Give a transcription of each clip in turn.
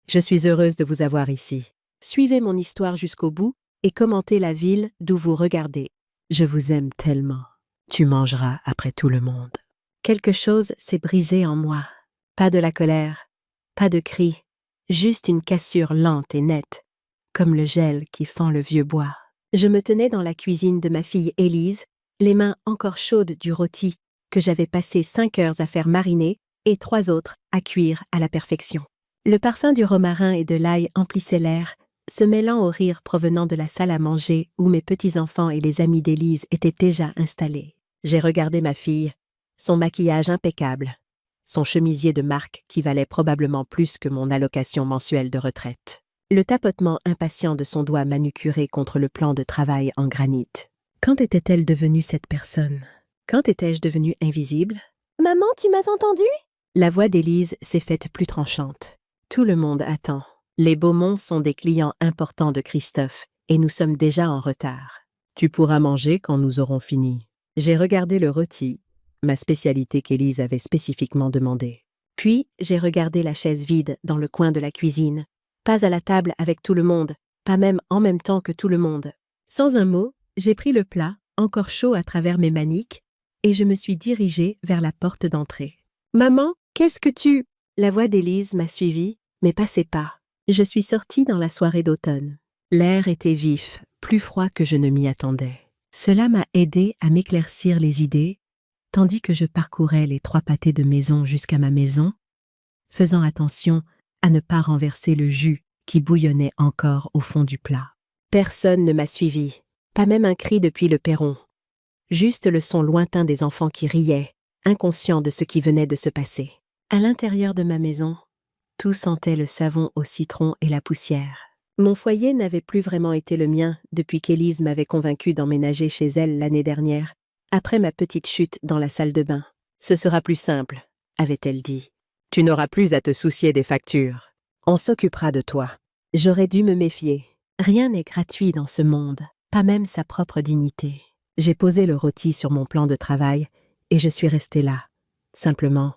Je suis heureuse de vous avoir ici. Suivez mon histoire jusqu'au bout et commentez la ville d'où vous regardez. Je vous aime tellement. Tu mangeras après tout le monde. Quelque chose s'est brisé en moi. Pas de la colère, pas de cris, juste une cassure lente et nette, comme le gel qui fend le vieux bois. Je me tenais dans la cuisine de ma fille Élise, les mains encore chaudes du rôti que j'avais passé 5 heures à faire mariner et 3 autres à cuire à la perfection. Le parfum du romarin et de l'ail emplissait l'air, se mêlant au rire provenant de la salle à manger où mes petits-enfants et les amis d'Élise étaient déjà installés. J'ai regardé ma fille, son maquillage impeccable, son chemisier de marque qui valait probablement plus que mon allocation mensuelle de retraite. Le tapotement impatient de son doigt manucuré contre le plan de travail en granit. Quand était-elle devenue cette personne? Quand étais-je devenue invisible? Maman, tu m'as entendu? La voix d'Élise s'est faite plus tranchante. Tout le monde attend. Les Beaumont sont des clients importants de Christophe et nous sommes déjà en retard. Tu pourras manger quand nous aurons fini. J'ai regardé le rôti, ma spécialité qu'Élise avait spécifiquement demandée. Puis, j'ai regardé la chaise vide dans le coin de la cuisine. Pas à la table avec tout le monde, pas même en même temps que tout le monde. Sans un mot, j'ai pris le plat, encore chaud à travers mes maniques, et je me suis dirigée vers la porte d'entrée. « Maman, qu'est-ce que tu… » La voix d'Élise m'a suivie, mais passait pas. Je suis sortie dans la soirée d'automne. L'air était vif, plus froid que je ne m'y attendais. Cela m'a aidé à m'éclaircir les idées, tandis que je parcourais les 3 pâtés de maison jusqu'à ma maison, faisant attention à ne pas renverser le jus qui bouillonnait encore au fond du plat. Personne ne m'a suivi, pas même un cri depuis le perron. Juste le son lointain des enfants qui riaient, inconscients de ce qui venait de se passer. À l'intérieur de ma maison, tout sentait le savon au citron et la poussière. Mon foyer n'avait plus vraiment été le mien depuis qu'Élise m'avait convaincue d'emménager chez elle l'année dernière, après ma petite chute dans la salle de bain. « Ce sera plus simple », avait-elle dit. « Tu n'auras plus à te soucier des factures. On s'occupera de toi. » J'aurais dû me méfier. Rien n'est gratuit dans ce monde, pas même sa propre dignité. J'ai posé le rôti sur mon plan de travail et je suis restée là, simplement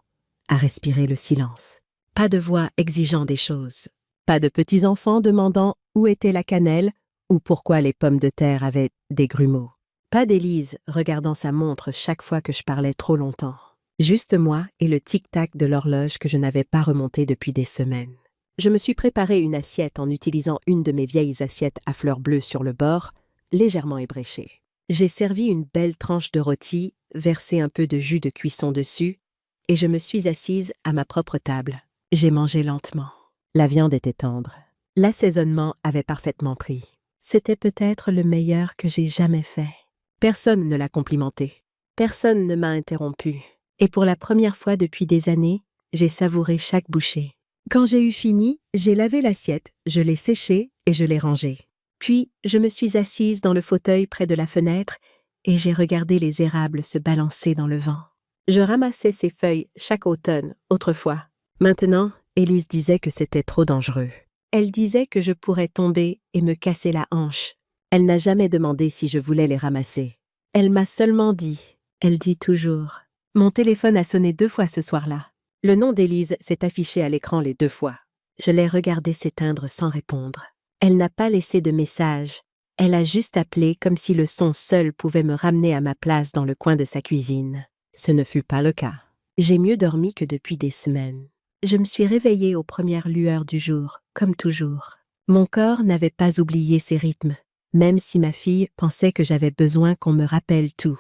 à respirer le silence. Pas de voix exigeant des choses. Pas de petits-enfants demandant où était la cannelle ou pourquoi les pommes de terre avaient des grumeaux. Pas d'Élise regardant sa montre chaque fois que je parlais trop longtemps. Juste moi et le tic-tac de l'horloge que je n'avais pas remonté depuis des semaines. Je me suis préparé une assiette en utilisant une de mes vieilles assiettes à fleurs bleues sur le bord, légèrement ébréchée. J'ai servi une belle tranche de rôti, versé un peu de jus de cuisson dessus, et je me suis assise à ma propre table. J'ai mangé lentement. La viande était tendre. L'assaisonnement avait parfaitement pris. C'était peut-être le meilleur que j'ai jamais fait. Personne ne l'a complimenté. Personne ne m'a interrompu. Et pour la première fois depuis des années, j'ai savouré chaque bouchée. Quand j'ai eu fini, j'ai lavé l'assiette, je l'ai séchée et je l'ai rangée. Puis, je me suis assise dans le fauteuil près de la fenêtre et j'ai regardé les érables se balancer dans le vent. Je ramassais ces feuilles chaque automne, autrefois. Maintenant, Élise disait que c'était trop dangereux. Elle disait que je pourrais tomber et me casser la hanche. Elle n'a jamais demandé si je voulais les ramasser. Elle m'a seulement dit, elle dit toujours. Mon téléphone a sonné 2 fois ce soir-là. Le nom d'Élise s'est affiché à l'écran les 2 fois. Je l'ai regardé s'éteindre sans répondre. Elle n'a pas laissé de message. Elle a juste appelé comme si le son seul pouvait me ramener à ma place dans le coin de sa cuisine. Ce ne fut pas le cas. J'ai mieux dormi que depuis des semaines. Je me suis réveillée aux premières lueurs du jour, comme toujours. Mon corps n'avait pas oublié ses rythmes, même si ma fille pensait que j'avais besoin qu'on me rappelle tout.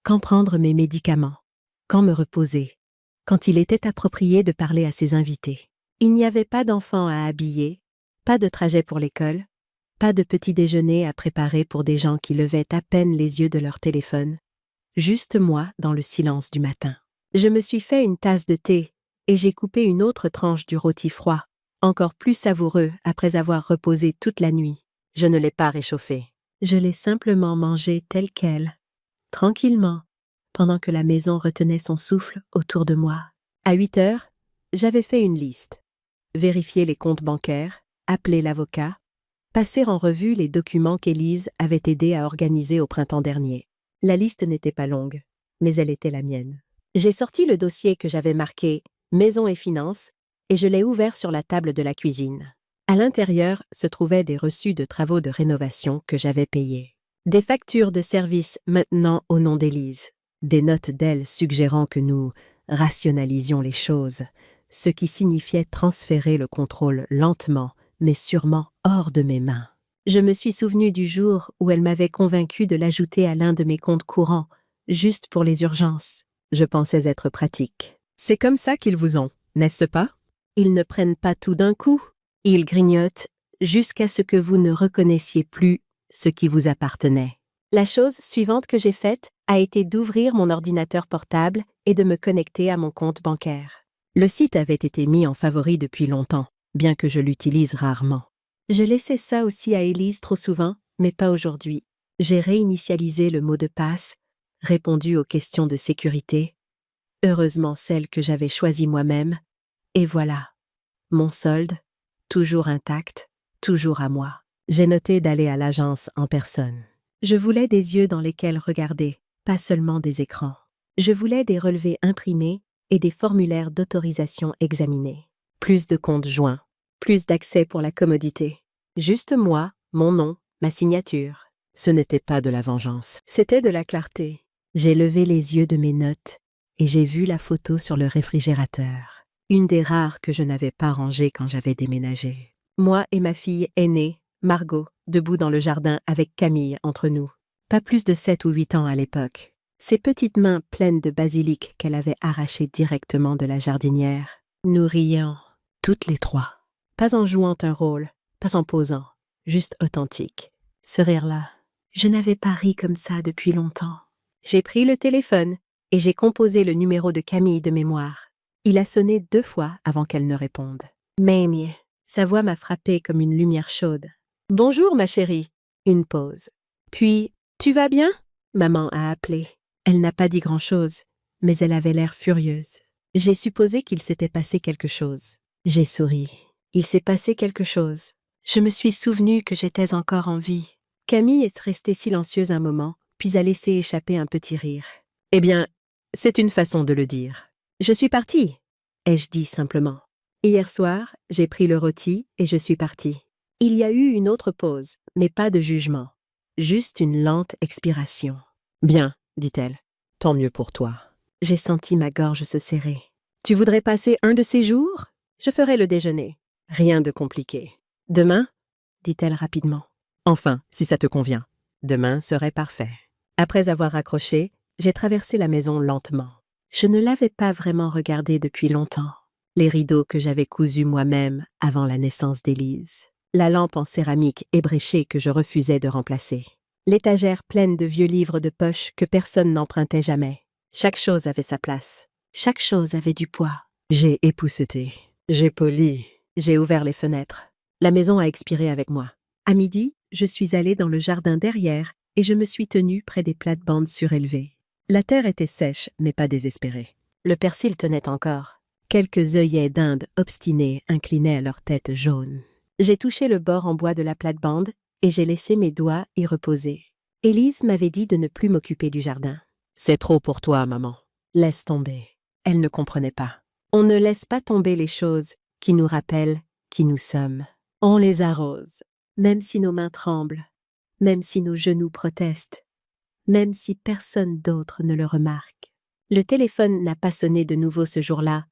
Quand prendre mes médicaments, quand me reposer, quand il était approprié de parler à ses invités. Il n'y avait pas d'enfants à habiller, pas de trajet pour l'école, pas de petit déjeuner à préparer pour des gens qui levaient à peine les yeux de leur téléphone. Juste moi dans le silence du matin. Je me suis fait une tasse de thé et j'ai coupé une autre tranche du rôti froid, encore plus savoureux après avoir reposé toute la nuit. Je ne l'ai pas réchauffé. Je l'ai simplement mangé tel quel, tranquillement, pendant que la maison retenait son souffle autour de moi. À 8 heures, j'avais fait une liste. Vérifier les comptes bancaires, appeler l'avocat, passer en revue les documents qu'Élise avait aidé à organiser au printemps dernier. La liste n'était pas longue, mais elle était la mienne. J'ai sorti le dossier que j'avais marqué « Maison et finances » et je l'ai ouvert sur la table de la cuisine. À l'intérieur se trouvaient des reçus de travaux de rénovation que j'avais payés. Des factures de service maintenant au nom d'Élise. Des notes d'elle suggérant que nous rationalisions les choses, ce qui signifiait transférer le contrôle lentement, mais sûrement hors de mes mains. Je me suis souvenu du jour où elle m'avait convaincu de l'ajouter à l'un de mes comptes courants, juste pour les urgences. Je pensais être pratique. C'est comme ça qu'ils vous ont, n'est-ce pas? Ils ne prennent pas tout d'un coup. Ils grignotent jusqu'à ce que vous ne reconnaissiez plus ce qui vous appartenait. La chose suivante que j'ai faite a été d'ouvrir mon ordinateur portable et de me connecter à mon compte bancaire. Le site avait été mis en favori depuis longtemps, bien que je l'utilise rarement. Je laissais ça aussi à Élise trop souvent, mais pas aujourd'hui. J'ai réinitialisé le mot de passe, répondu aux questions de sécurité, heureusement celle que j'avais choisie moi-même, et voilà. Mon solde, toujours intact, toujours à moi. J'ai noté d'aller à l'agence en personne. Je voulais des yeux dans lesquels regarder, pas seulement des écrans. Je voulais des relevés imprimés et des formulaires d'autorisation examinés. Plus de comptes joints, plus d'accès pour la commodité. Juste moi, mon nom, ma signature. Ce n'était pas de la vengeance, c'était de la clarté. J'ai levé les yeux de mes notes et j'ai vu la photo sur le réfrigérateur. Une des rares que je n'avais pas rangée quand j'avais déménagé. Moi et ma fille aînée, Margot, debout dans le jardin avec Camille entre nous. Pas plus de 7 ou 8 ans à l'époque. Ses petites mains pleines de basilic qu'elle avait arrachées directement de la jardinière. Nous rions, toutes les trois. Pas en jouant un rôle, pas en posant, juste authentique. Ce rire-là, je n'avais pas ri comme ça depuis longtemps. J'ai pris le téléphone et j'ai composé le numéro de Camille de mémoire. Il a sonné 2 fois avant qu'elle ne réponde. Mamie, sa voix m'a frappée comme une lumière chaude. « Bonjour, ma chérie. » Une pause. Puis, « Tu vas bien ?» Maman a appelé. Elle n'a pas dit grand-chose, mais elle avait l'air furieuse. J'ai supposé qu'il s'était passé quelque chose. J'ai souri. Il s'est passé quelque chose. Je me suis souvenu que j'étais encore en vie. Camille est restée silencieuse un moment, puis a laissé échapper un petit rire. « Eh bien, c'est une façon de le dire. Je suis partie, ai-je dit simplement. Hier soir, j'ai pris le rôti et je suis partie. Il y a eu une autre pause, mais pas de jugement. Juste une lente expiration. « Bien, dit-elle. Tant mieux pour toi. » J'ai senti ma gorge se serrer. « Tu voudrais passer un de ces jours? Je ferai le déjeuner. Rien de compliqué. Demain? » dit-elle rapidement. « Enfin, si ça te convient. Demain serait parfait. » Après avoir raccroché, j'ai traversé la maison lentement. Je ne l'avais pas vraiment regardée depuis longtemps. Les rideaux que j'avais cousus moi-même avant la naissance d'Élise. La lampe en céramique ébréchée que je refusais de remplacer. L'étagère pleine de vieux livres de poche que personne n'empruntait jamais. Chaque chose avait sa place. Chaque chose avait du poids. J'ai épousseté. J'ai poli. J'ai ouvert les fenêtres. La maison a expiré avec moi. À midi, je suis allée dans le jardin derrière et je me suis tenue près des plates-bandes surélevées. La terre était sèche, mais pas désespérée. Le persil tenait encore. Quelques œillets d'Inde obstinés inclinaient leur tête jaune. J'ai touché le bord en bois de la plate-bande et j'ai laissé mes doigts y reposer. Élise m'avait dit de ne plus m'occuper du jardin. « C'est trop pour toi, maman. Laisse tomber. » Elle ne comprenait pas. On ne laisse pas tomber les choses qui nous rappellent qui nous sommes. On les arrose, même si nos mains tremblent, même si nos genoux protestent, même si personne d'autre ne le remarque. Le téléphone n'a pas sonné de nouveau ce jour-là,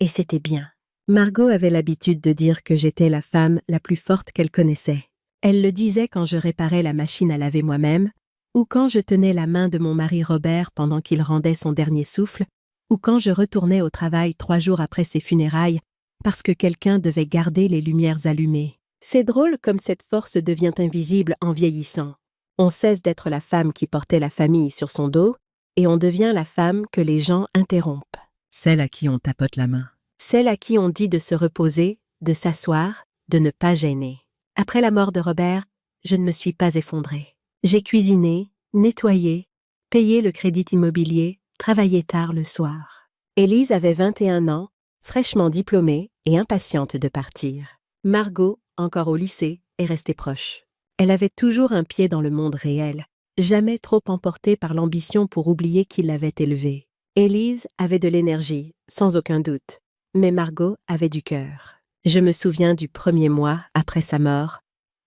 et c'était bien. Margot avait l'habitude de dire que j'étais la femme la plus forte qu'elle connaissait. Elle le disait quand je réparais la machine à laver moi-même, ou quand je tenais la main de mon mari Robert pendant qu'il rendait son dernier souffle, ou quand je retournais au travail 3 jours après ses funérailles, parce que quelqu'un devait garder les lumières allumées. C'est drôle comme cette force devient invisible en vieillissant. On cesse d'être la femme qui portait la famille sur son dos, et on devient la femme que les gens interrompent. Celle à qui on tapote la main. Celle à qui on dit de se reposer, de s'asseoir, de ne pas gêner. Après la mort de Robert, je ne me suis pas effondrée. J'ai cuisiné, nettoyé, payé le crédit immobilier, travaillé tard le soir. Élise avait 21 ans, fraîchement diplômée et impatiente de partir. Margot, encore au lycée, est restée proche. Elle avait toujours un pied dans le monde réel, jamais trop emportée par l'ambition pour oublier qui l'avait élevée. Élise avait de l'énergie, sans aucun doute, Mais Margot avait du cœur. Je me souviens du premier mois après sa mort,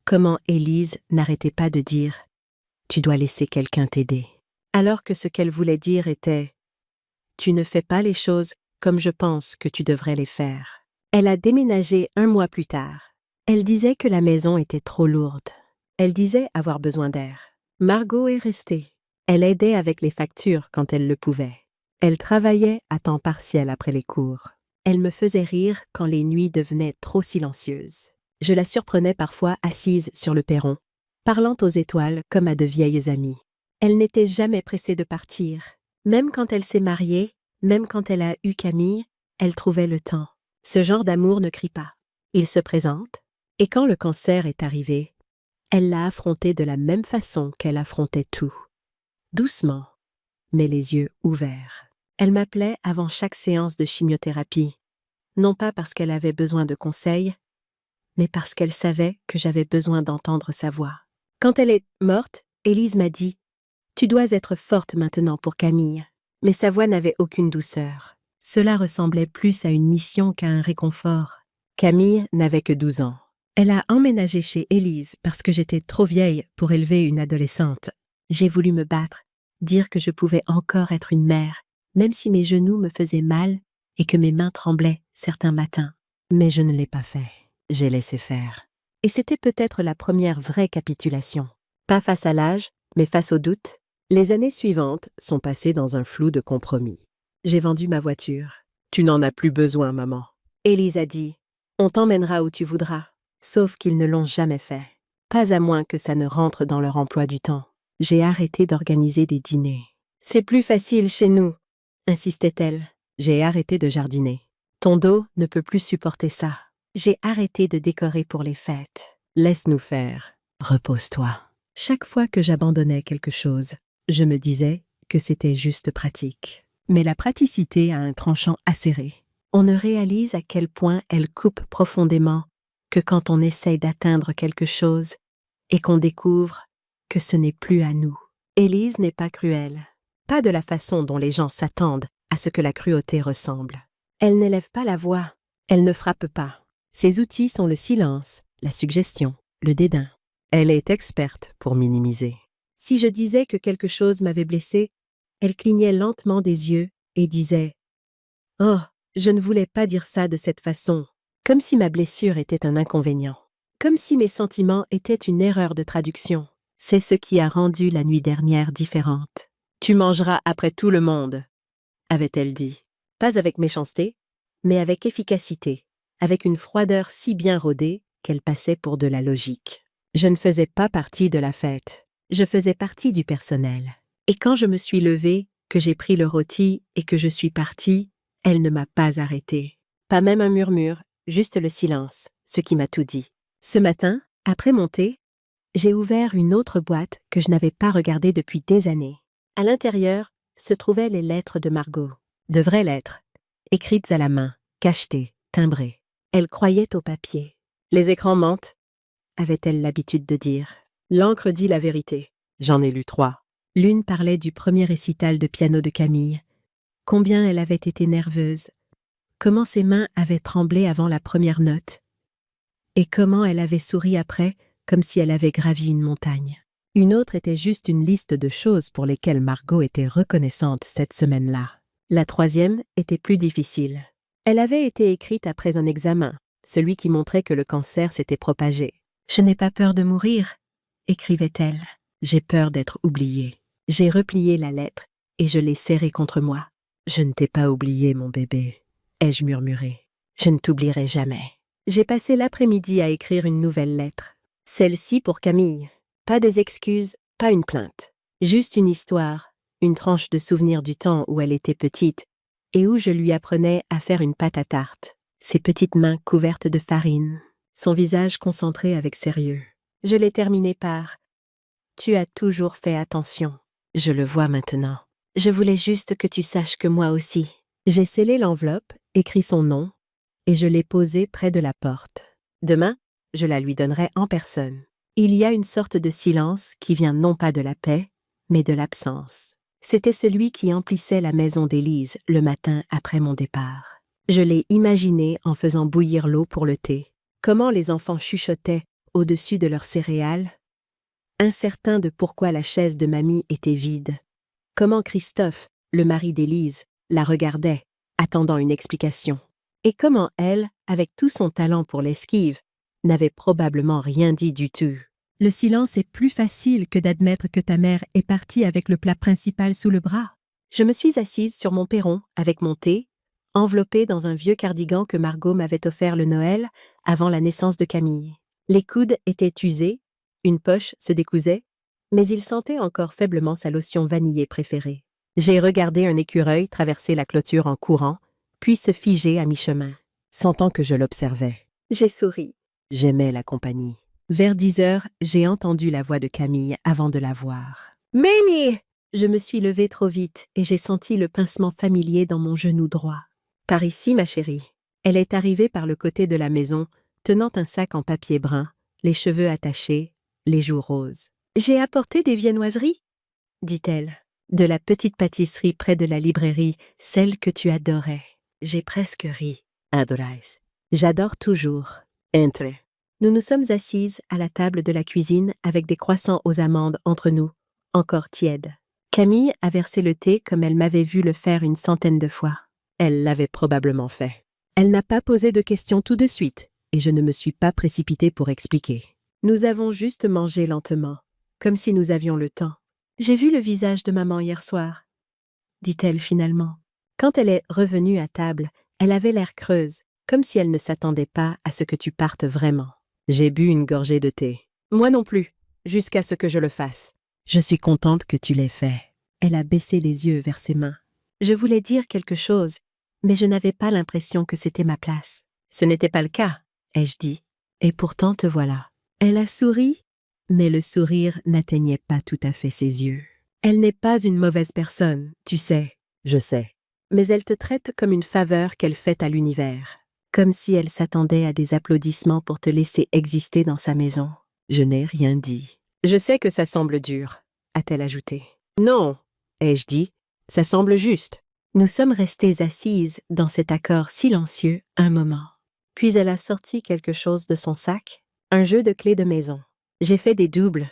comment Élise n'arrêtait pas de dire « Tu dois laisser quelqu'un t'aider ». Alors que ce qu'elle voulait dire était « Tu ne fais pas les choses comme je pense que tu devrais les faire ». Elle a déménagé 1 mois plus tard. Elle disait que la maison était trop lourde. Elle disait avoir besoin d'air. Margot est restée. Elle aidait avec les factures quand elle le pouvait. Elle travaillait à temps partiel après les cours. Elle me faisait rire quand les nuits devenaient trop silencieuses. Je la surprenais parfois assise sur le perron, parlant aux étoiles comme à de vieilles amies. Elle n'était jamais pressée de partir. Même quand elle s'est mariée, même quand elle a eu Camille, elle trouvait le temps. Ce genre d'amour ne crie pas. Il se présente, et quand le cancer est arrivé, elle l'a affronté de la même façon qu'elle affrontait tout. Doucement, mais les yeux ouverts. Elle m'appelait avant chaque séance de chimiothérapie, non pas parce qu'elle avait besoin de conseils, mais parce qu'elle savait que j'avais besoin d'entendre sa voix. Quand elle est morte, Élise m'a dit « Tu dois être forte maintenant pour Camille ». Mais sa voix n'avait aucune douceur. Cela ressemblait plus à une mission qu'à un réconfort. Camille n'avait que 12 ans. Elle a emménagé chez Élise parce que j'étais trop vieille pour élever une adolescente. J'ai voulu me battre, dire que je pouvais encore être une mère, même si mes genoux me faisaient mal et que mes mains tremblaient certains matins. Mais je ne l'ai pas fait. J'ai laissé faire. Et c'était peut-être la première vraie capitulation. Pas face à l'âge, mais face au doute. Les années suivantes sont passées dans un flou de compromis. J'ai vendu ma voiture. Tu n'en as plus besoin, maman. Élise a dit, on t'emmènera où tu voudras. Sauf qu'ils ne l'ont jamais fait. Pas à moins que ça ne rentre dans leur emploi du temps. J'ai arrêté d'organiser des dîners. C'est plus facile chez nous, insistait-elle. J'ai arrêté de jardiner. Ton dos ne peut plus supporter ça. J'ai arrêté de décorer pour les fêtes. Laisse-nous faire. Repose-toi. Chaque fois que j'abandonnais quelque chose, je me disais que c'était juste pratique. Mais la praticité a un tranchant acéré. On ne réalise à quel point elle coupe profondément que quand on essaye d'atteindre quelque chose et qu'on découvre que ce n'est plus à nous. Élise n'est pas cruelle. Pas de la façon dont les gens s'attendent à ce que la cruauté ressemble. Elle n'élève pas la voix. Elle ne frappe pas. Ses outils sont le silence, la suggestion, le dédain. Elle est experte pour minimiser. Si je disais que quelque chose m'avait blessée, elle clignait lentement des yeux et disait « Oh, je ne voulais pas dire ça de cette façon », comme si ma blessure était un inconvénient, comme si mes sentiments étaient une erreur de traduction. C'est ce qui a rendu la nuit dernière différente. « Tu mangeras après tout le monde », avait-elle dit. Pas avec méchanceté, mais avec efficacité, avec une froideur si bien rodée qu'elle passait pour de la logique. Je ne faisais pas partie de la fête, je faisais partie du personnel. Et quand je me suis levée, que j'ai pris le rôti et que je suis partie, elle ne m'a pas arrêtée. Pas même un murmure, juste le silence, ce qui m'a tout dit. Ce matin, après mon thé, j'ai ouvert une autre boîte que je n'avais pas regardée depuis des années. À l'intérieur se trouvaient les lettres de Margot. De vraies lettres, écrites à la main, cachetées, timbrées. Elle croyait au papier. Les écrans mentent, avait-elle l'habitude de dire. L'encre dit la vérité. J'en ai lu 3. L'une parlait du premier récital de piano de Camille. Combien elle avait été nerveuse. Comment ses mains avaient tremblé avant la première note. Et comment elle avait souri après, comme si elle avait gravi une montagne. Une autre était juste une liste de choses pour lesquelles Margot était reconnaissante cette semaine-là. La troisième était plus difficile. Elle avait été écrite après un examen, celui qui montrait que le cancer s'était propagé. « Je n'ai pas peur de mourir », écrivait-elle. « J'ai peur d'être oubliée. » J'ai replié la lettre et je l'ai serrée contre moi. « Je ne t'ai pas oublié, mon bébé », ai-je murmuré. « Je ne t'oublierai jamais. » J'ai passé l'après-midi à écrire une nouvelle lettre. Celle-ci pour Camille. Pas des excuses, pas une plainte. Juste une histoire, une tranche de souvenir du temps où elle était petite et où je lui apprenais à faire une pâte à tarte. Ses petites mains couvertes de farine, son visage concentré avec sérieux. Je l'ai terminé par « Tu as toujours fait attention. Je le vois maintenant. Je voulais juste que tu saches que moi aussi. » J'ai scellé l'enveloppe, écrit son nom, et je l'ai posée près de la porte. Demain, je la lui donnerai en personne. Il y a une sorte de silence qui vient non pas de la paix, mais de l'absence. C'était celui qui emplissait la maison d'Élise le matin après mon départ. Je l'ai imaginé en faisant bouillir l'eau pour le thé. Comment les enfants chuchotaient au-dessus de leurs céréales, incertains de pourquoi la chaise de mamie était vide. Comment Christophe, le mari d'Élise, la regardait, attendant une explication. Et comment elle, avec tout son talent pour l'esquive, n'avait probablement rien dit du tout. Le silence est plus facile que d'admettre que ta mère est partie avec le plat principal sous le bras. Je me suis assise sur mon perron avec mon thé, enveloppée dans un vieux cardigan que Margot m'avait offert le Noël avant la naissance de Camille. Les coudes étaient usés, une poche se décousait, mais il sentait encore faiblement sa lotion vanillée préférée. J'ai regardé un écureuil traverser la clôture en courant, puis se figer à mi-chemin, sentant que je l'observais. J'ai souri. J'aimais la compagnie. Vers 10 heures, j'ai entendu la voix de Camille avant de la voir. « Mamie !» Je me suis levée trop vite et j'ai senti le pincement familier dans mon genou droit. « Par ici, ma chérie. » Elle est arrivée par le côté de la maison, tenant un sac en papier brun, les cheveux attachés, les joues roses. « J'ai apporté des viennoiseries ?» dit-elle. « De la petite pâtisserie près de la librairie, celle que tu adorais. » J'ai presque ri. « Adorais. J'adore toujours. » Entre. Nous nous sommes assises à la table de la cuisine avec des croissants aux amandes entre nous, encore tièdes. Camille a versé le thé comme elle m'avait vu le faire une centaine de fois. Elle l'avait probablement fait. Elle n'a pas posé de questions tout de suite, et je ne me suis pas précipitée pour expliquer. Nous avons juste mangé lentement, comme si nous avions le temps. « J'ai vu le visage de maman hier soir, » dit-elle finalement. Quand elle est revenue à table, elle avait l'air creuse, comme si elle ne s'attendait pas à ce que tu partes vraiment. J'ai bu une gorgée de thé. Moi non plus, jusqu'à ce que je le fasse. Je suis contente que tu l'aies fait. Elle a baissé les yeux vers ses mains. Je voulais dire quelque chose, mais je n'avais pas l'impression que c'était ma place. Ce n'était pas le cas, ai-je dit. Et pourtant te voilà. Elle a souri, mais le sourire n'atteignait pas tout à fait ses yeux. Elle n'est pas une mauvaise personne, tu sais. Je sais. Mais elle te traite comme une faveur qu'elle fait à l'univers. Comme si elle s'attendait à des applaudissements pour te laisser exister dans sa maison. Je n'ai rien dit. Je sais que ça semble dur, a-t-elle ajouté. Non, ai-je dit, ça semble juste. Nous sommes restées assises dans cet accord silencieux un moment. Puis elle a sorti quelque chose de son sac, un jeu de clés de maison. J'ai fait des doubles,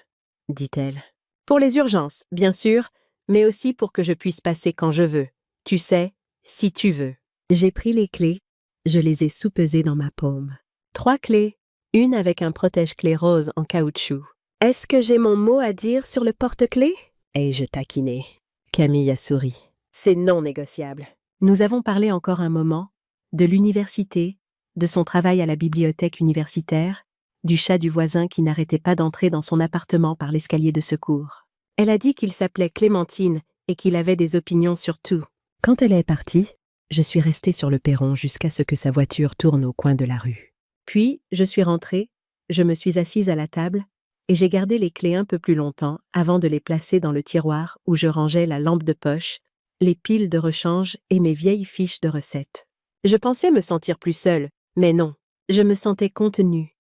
dit-elle. Pour les urgences, bien sûr, mais aussi pour que je puisse passer quand je veux. Tu sais, si tu veux. J'ai pris les clés. Je les ai soupesées dans ma paume. 3 clés, une avec un protège-clés rose en caoutchouc. « Est-ce que j'ai mon mot à dire sur le porte-clés ?» ai-je taquiné. Camille a souri. « C'est non négociable. » Nous avons parlé encore un moment, de l'université, de son travail à la bibliothèque universitaire, du chat du voisin qui n'arrêtait pas d'entrer dans son appartement par l'escalier de secours. Elle a dit qu'il s'appelait Clémentine et qu'il avait des opinions sur tout. Quand elle est partie, je suis restée sur le perron jusqu'à ce que sa voiture tourne au coin de la rue. Puis, je suis rentrée, je me suis assise à la table et j'ai gardé les clés un peu plus longtemps avant de les placer dans le tiroir où je rangeais la lampe de poche, les piles de rechange et mes vieilles fiches de recettes. Je pensais me sentir plus seule, mais non, je me sentais contenue,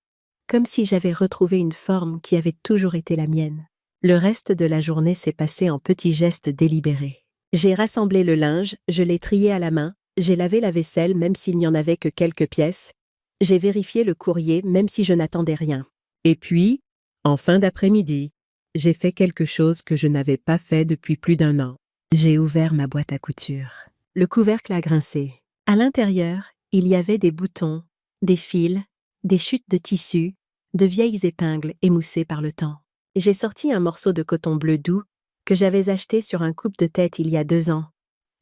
comme si j'avais retrouvé une forme qui avait toujours été la mienne. Le reste de la journée s'est passé en petits gestes délibérés. J'ai rassemblé le linge, je l'ai trié à la main, j'ai lavé la vaisselle même s'il n'y en avait que quelques pièces, j'ai vérifié le courrier même si je n'attendais rien. Et puis, en fin d'après-midi, j'ai fait quelque chose que je n'avais pas fait depuis plus d'1 an. J'ai ouvert ma boîte à couture. Le couvercle a grincé. À l'intérieur, il y avait des boutons, des fils, des chutes de tissu, de vieilles épingles émoussées par le temps. J'ai sorti un morceau de coton bleu doux que j'avais acheté sur un coupe-de-tête il y a 2 ans,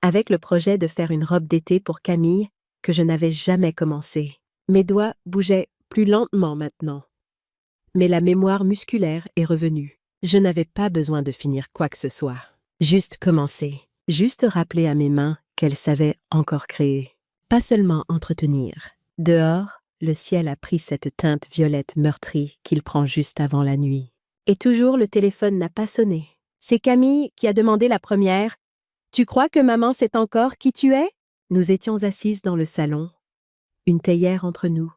avec le projet de faire une robe d'été pour Camille que je n'avais jamais commencé. Mes doigts bougeaient plus lentement maintenant. Mais la mémoire musculaire est revenue. Je n'avais pas besoin de finir quoi que ce soit. Juste commencer. Juste rappeler à mes mains qu'elles savaient encore créer. Pas seulement entretenir. Dehors, le ciel a pris cette teinte violette meurtrie qu'il prend juste avant la nuit. Et toujours le téléphone n'a pas sonné. C'est Camille qui a demandé la première. « Tu crois que maman sait encore qui tu es ?» Nous étions assises dans le salon, une théière entre nous,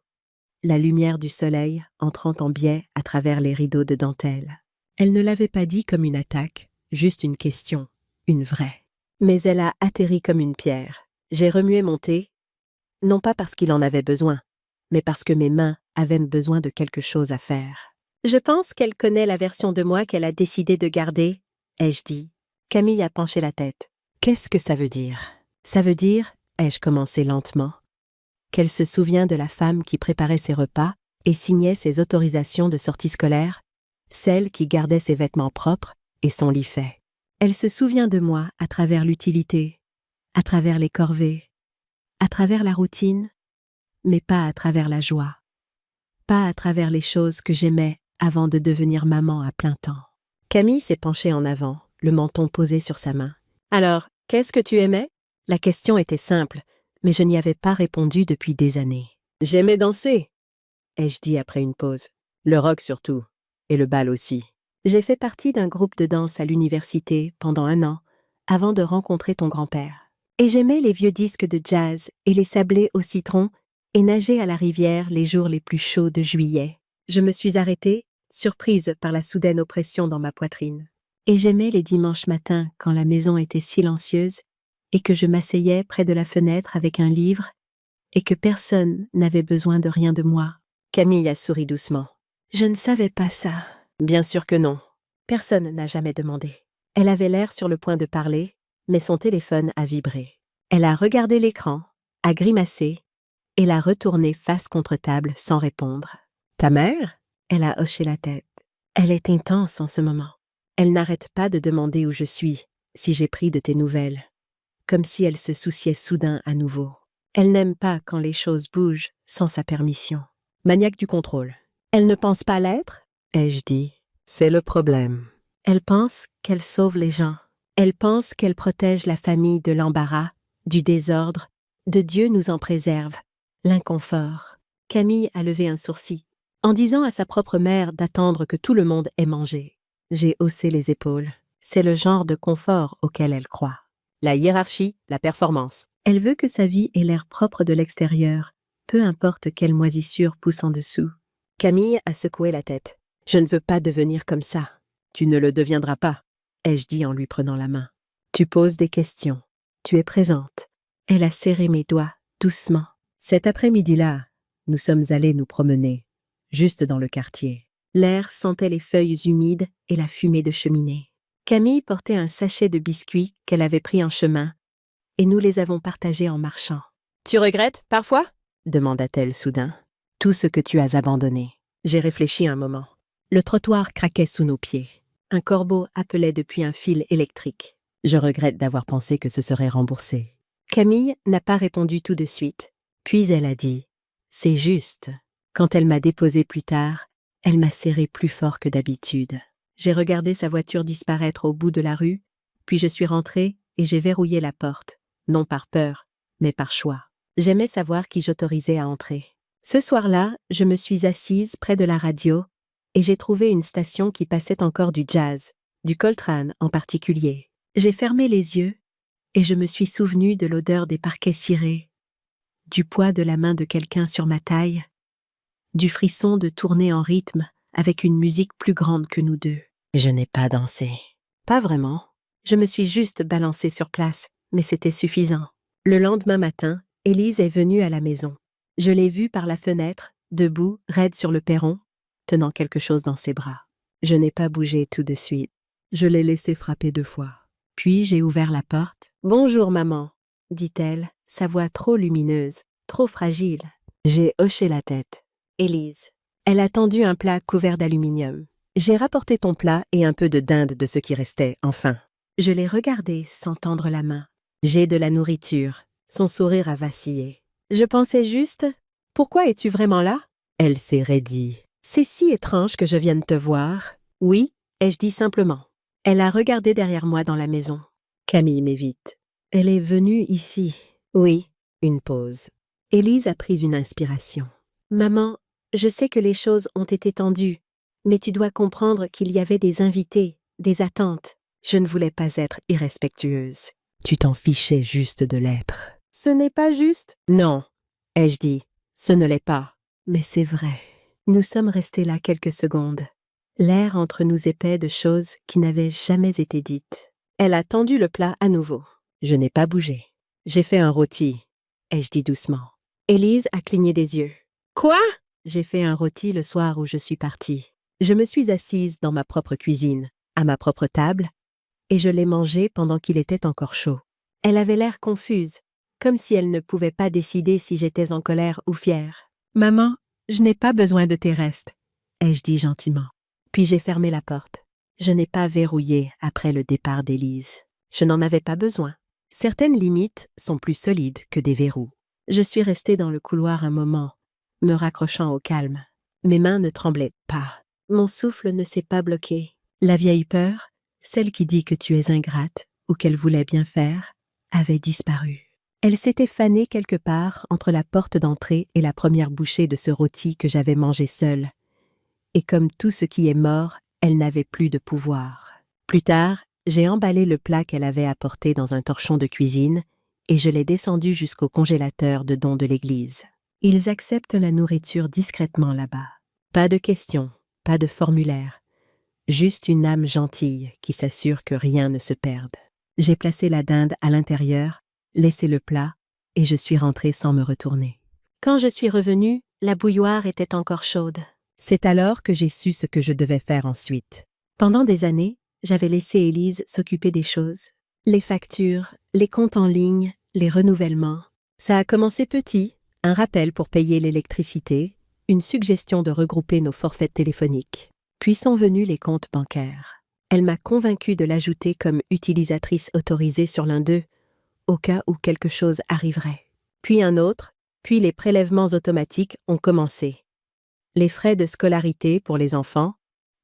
la lumière du soleil entrant en biais à travers les rideaux de dentelle. Elle ne l'avait pas dit comme une attaque, juste une question, une vraie. Mais elle a atterri comme une pierre. J'ai remué mon thé. non pas parce qu'il en avait besoin, mais parce que mes mains avaient besoin de quelque chose à faire. Je pense qu'elle connaît la version de moi qu'elle a décidé de garder, ai-je dit. Camille a penché la tête. Qu'est-ce que ça veut dire? Ça veut dire, ai-je commencé lentement, qu'elle se souvient de la femme qui préparait ses repas et signait ses autorisations de sortie scolaire, celle qui gardait ses vêtements propres et son lit fait. Elle se souvient de moi à travers l'utilité, à travers les corvées, à travers la routine, mais pas à travers la joie, pas à travers les choses que j'aimais avant de devenir maman à plein temps. Camille s'est penchée en avant, le menton posé sur sa main. « Alors, qu'est-ce que tu aimais ?» La question était simple, mais je n'y avais pas répondu depuis des années. « J'aimais danser », ai-je dit après une pause. « Le rock surtout, et le bal aussi. J'ai fait partie d'un groupe de danse à l'université pendant 1 an, avant de rencontrer ton grand-père. Et j'aimais les vieux disques de jazz et les sablés au citron et nager à la rivière les jours les plus chauds de juillet. Je me suis arrêtée, surprise par la soudaine oppression dans ma poitrine. Et j'aimais les dimanches matins quand la maison était silencieuse et que je m'asseyais près de la fenêtre avec un livre et que personne n'avait besoin de rien de moi. » Camille a souri doucement. « Je ne savais pas ça. » « Bien sûr que non. Personne n'a jamais demandé. » Elle avait l'air sur le point de parler, mais son téléphone a vibré. Elle a regardé l'écran, a grimacé et l'a retourné face contre table sans répondre. « Ta mère ?» Elle a hoché la tête. Elle est intense en ce moment. Elle n'arrête pas de demander où je suis, si j'ai pris de tes nouvelles, comme si elle se souciait soudain à nouveau. Elle n'aime pas quand les choses bougent sans sa permission. Maniaque du contrôle. Elle ne pense pas l'être, ai-je dit. C'est le problème. Elle pense qu'elle sauve les gens. Elle pense qu'elle protège la famille de l'embarras, du désordre, de Dieu nous en préserve, l'inconfort. Camille a levé un sourcil. En disant à sa propre mère d'attendre que tout le monde ait mangé. J'ai haussé les épaules. C'est le genre de confort auquel elle croit. La hiérarchie, la performance. Elle veut que sa vie ait l'air propre de l'extérieur, peu importe quelle moisissure pousse en dessous. Camille a secoué la tête. Je ne veux pas devenir comme ça. Tu ne le deviendras pas, ai-je dit en lui prenant la main. Tu poses des questions. Tu es présente. Elle a serré mes doigts, doucement. Cet après-midi-là, nous sommes allés nous promener, juste dans le quartier. L'air sentait les feuilles humides et la fumée de cheminée. Camille portait un sachet de biscuits qu'elle avait pris en chemin, et nous les avons partagés en marchant. « Tu regrettes, parfois ?» demanda-t-elle soudain. « Tout ce que tu as abandonné. » J'ai réfléchi un moment. Le trottoir craquait sous nos pieds. Un corbeau appelait depuis un fil électrique. Je regrette d'avoir pensé que ce serait remboursé. Camille n'a pas répondu tout de suite. Puis elle a dit « C'est juste. » Quand elle m'a déposée plus tard, elle m'a serré plus fort que d'habitude. J'ai regardé sa voiture disparaître au bout de la rue, puis je suis rentrée et j'ai verrouillé la porte, non par peur, mais par choix. J'aimais savoir qui j'autorisais à entrer. Ce soir-là, je me suis assise près de la radio et j'ai trouvé une station qui passait encore du jazz, du Coltrane en particulier. J'ai fermé les yeux et je me suis souvenue de l'odeur des parquets cirés, du poids de la main de quelqu'un sur ma taille, du frisson de tourner en rythme avec une musique plus grande que nous deux. Je n'ai pas dansé. Pas vraiment. Je me suis juste balancée sur place, mais c'était suffisant. Le lendemain matin, Élise est venue à la maison. Je l'ai vue par la fenêtre, debout, raide sur le perron, tenant quelque chose dans ses bras. Je n'ai pas bougé tout de suite. Je l'ai laissé frapper 2 fois. Puis j'ai ouvert la porte. « Bonjour, maman », dit-elle, sa voix trop lumineuse, trop fragile. J'ai hoché la tête. Élise. Elle a tendu un plat couvert d'aluminium. J'ai rapporté ton plat et un peu de dinde de ce qui restait, enfin. Je l'ai regardée sans tendre la main. J'ai de la nourriture. Son sourire a vacillé. Je pensais juste, « Pourquoi es-tu vraiment là ?» Elle s'est raidie. « C'est si étrange que je vienne te voir. »« Oui, » ai-je dit simplement. Elle a regardé derrière moi dans la maison. Camille m'évite. « Elle est venue ici. »« Oui. » Une pause. Élise a pris une inspiration. « Maman, je sais que les choses ont été tendues, mais tu dois comprendre qu'il y avait des invités, des attentes. Je ne voulais pas être irrespectueuse. » Tu t'en fichais juste de l'être. « Ce n'est pas juste ?» Non, ai-je dit. Ce ne l'est pas. Mais c'est vrai. Nous sommes restés là quelques secondes. L'air entre nous épais de choses qui n'avaient jamais été dites. Elle a tendu le plat à nouveau. Je n'ai pas bougé. J'ai fait un rôti, ai-je dit doucement. Élise a cligné des yeux. Quoi? J'ai fait un rôti le soir où je suis partie. Je me suis assise dans ma propre cuisine, à ma propre table, et je l'ai mangé pendant qu'il était encore chaud. Elle avait l'air confuse, comme si elle ne pouvait pas décider si j'étais en colère ou fière. « Maman, je n'ai pas besoin de tes restes, » ai-je dit gentiment. Puis j'ai fermé la porte. Je n'ai pas verrouillé après le départ d'Élise. Je n'en avais pas besoin. Certaines limites sont plus solides que des verrous. Je suis restée dans le couloir un moment, me raccrochant au calme. Mes mains ne tremblaient pas. Mon souffle ne s'est pas bloqué. La vieille peur, celle qui dit que tu es ingrate ou qu'elle voulait bien faire, avait disparu. Elle s'était fanée quelque part entre la porte d'entrée et la première bouchée de ce rôti que j'avais mangé seule. Et comme tout ce qui est mort, elle n'avait plus de pouvoir. Plus tard, j'ai emballé le plat qu'elle avait apporté dans un torchon de cuisine et je l'ai descendu jusqu'au congélateur de dons de l'église. Ils acceptent la nourriture discrètement là-bas. Pas de questions, pas de formulaire. Juste une âme gentille qui s'assure que rien ne se perde. J'ai placé la dinde à l'intérieur, laissé le plat, et je suis rentrée sans me retourner. Quand je suis revenue, la bouilloire était encore chaude. C'est alors que j'ai su ce que je devais faire ensuite. Pendant des années, j'avais laissé Élise s'occuper des choses. Les factures, les comptes en ligne, les renouvellements. Ça a commencé petit, un rappel pour payer l'électricité, une suggestion de regrouper nos forfaits téléphoniques. Puis sont venus les comptes bancaires. Elle m'a convaincue de l'ajouter comme utilisatrice autorisée sur l'un d'eux, au cas où quelque chose arriverait. Puis un autre, puis les prélèvements automatiques ont commencé. Les frais de scolarité pour les enfants,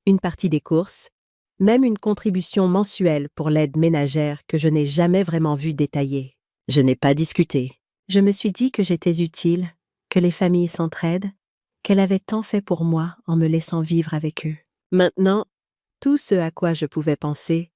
une partie des courses, même une contribution mensuelle pour l'aide ménagère que je n'ai jamais vraiment vue détaillée. Je n'ai pas discuté. Je me suis dit que j'étais utile, que les familles s'entraident, qu'elle avait tant fait pour moi en me laissant vivre avec eux. Maintenant, tout ce à quoi je pouvais penser,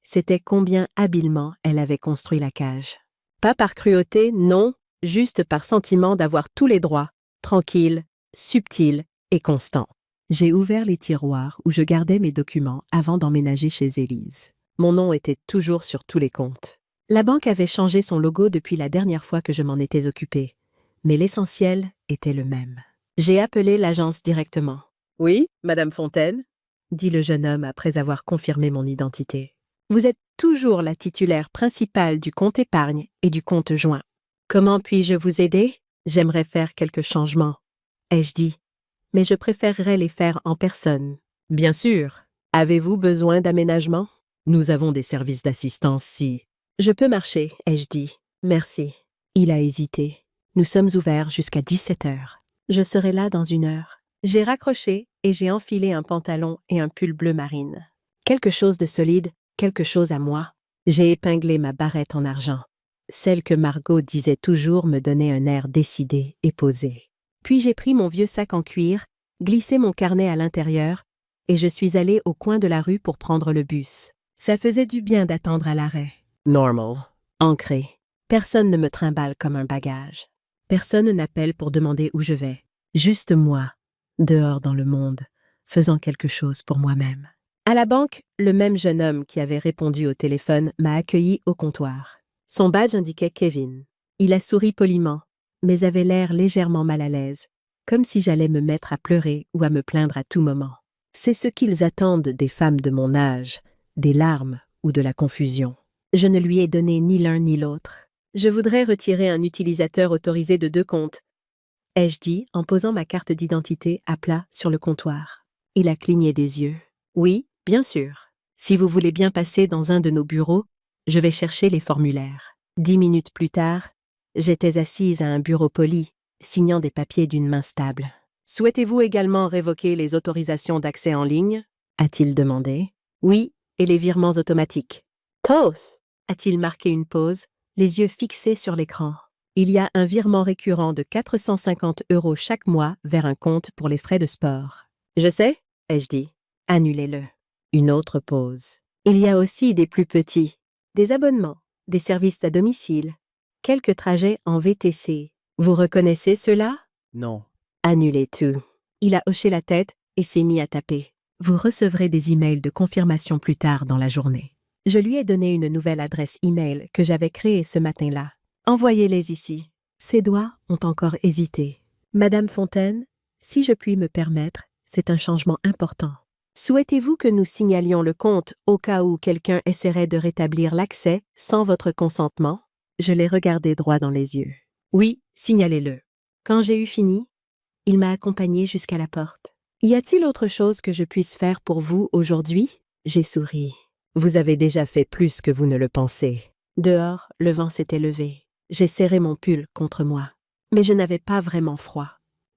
c'était combien habilement elle avait construit la cage. Pas par cruauté, non, juste par sentiment d'avoir tous les droits, tranquille, subtil et constant. J'ai ouvert les tiroirs où je gardais mes documents avant d'emménager chez Élise. Mon nom était toujours sur tous les comptes. La banque avait changé son logo depuis la dernière fois que je m'en étais occupée, mais l'essentiel était le même. J'ai appelé l'agence directement. « Oui, Madame Fontaine ?» dit le jeune homme après avoir confirmé mon identité. « Vous êtes toujours la titulaire principale du compte épargne et du compte joint. Comment puis-je vous aider? J'aimerais faire quelques changements, » ai-je dit, mais je préférerais les faire en personne. « Bien sûr. Avez-vous besoin d'aménagement? Nous avons des services d'assistance si... » « Je peux marcher, ai-je dit. Merci. » Il a hésité. « Nous sommes ouverts jusqu'à 17 heures. Je serai là dans 1 heure. » J'ai raccroché et j'ai enfilé un pantalon et un pull bleu marine. Quelque chose de solide, quelque chose à moi. J'ai épinglé ma barrette en argent. Celle que Margot disait toujours me donnait un air décidé et posé. Puis j'ai pris mon vieux sac en cuir, glissé mon carnet à l'intérieur, et je suis allée au coin de la rue pour prendre le bus. Ça faisait du bien d'attendre à l'arrêt. Normal. Ancré. Personne ne me trimballe comme un bagage. Personne n'appelle pour demander où je vais. Juste moi, dehors dans le monde, faisant quelque chose pour moi-même. À la banque, le même jeune homme qui avait répondu au téléphone m'a accueilli au comptoir. Son badge indiquait Kevin. Il a souri poliment, mais avait l'air légèrement mal à l'aise, comme si j'allais me mettre à pleurer ou à me plaindre à tout moment. C'est ce qu'ils attendent des femmes de mon âge, des larmes ou de la confusion. Je ne lui ai donné ni l'un ni l'autre. Je voudrais retirer un utilisateur autorisé de 2 comptes, ai-je dit en posant ma carte d'identité à plat sur le comptoir. Il a cligné des yeux. Oui, bien sûr. Si vous voulez bien passer dans un de nos bureaux, je vais chercher les formulaires. 10 minutes plus tard, j'étais assise à un bureau poli, signant des papiers d'une main stable. Souhaitez-vous également révoquer les autorisations d'accès en ligne? A-t-il demandé. Oui, et les virements automatiques. Tos! A-t-il marqué une pause, les yeux fixés sur l'écran. Il y a un virement récurrent de 450 € chaque mois vers un compte pour les frais de sport. Je sais, ai-je dit. Annulez-le. Une autre pause. Il y a aussi des plus petits, des abonnements, des services à domicile, quelques trajets en VTC. Vous reconnaissez cela? Non. Annulez tout. Il a hoché la tête et s'est mis à taper. Vous recevrez des emails de confirmation plus tard dans la journée. Je lui ai donné une nouvelle adresse email que j'avais créée ce matin-là. Envoyez-les ici. Ses doigts ont encore hésité. Madame Fontaine, si je puis me permettre, c'est un changement important. Souhaitez-vous que nous signalions le compte au cas où quelqu'un essaierait de rétablir l'accès sans votre consentement? Je l'ai regardé droit dans les yeux. Oui, signalez-le. Quand j'ai eu fini, il m'a accompagné jusqu'à la porte. Y a-t-il autre chose que je puisse faire pour vous aujourd'hui? J'ai souri. Vous avez déjà fait plus que vous ne le pensez. Dehors, le vent s'était levé. J'ai serré mon pull contre moi. Mais je n'avais pas vraiment froid.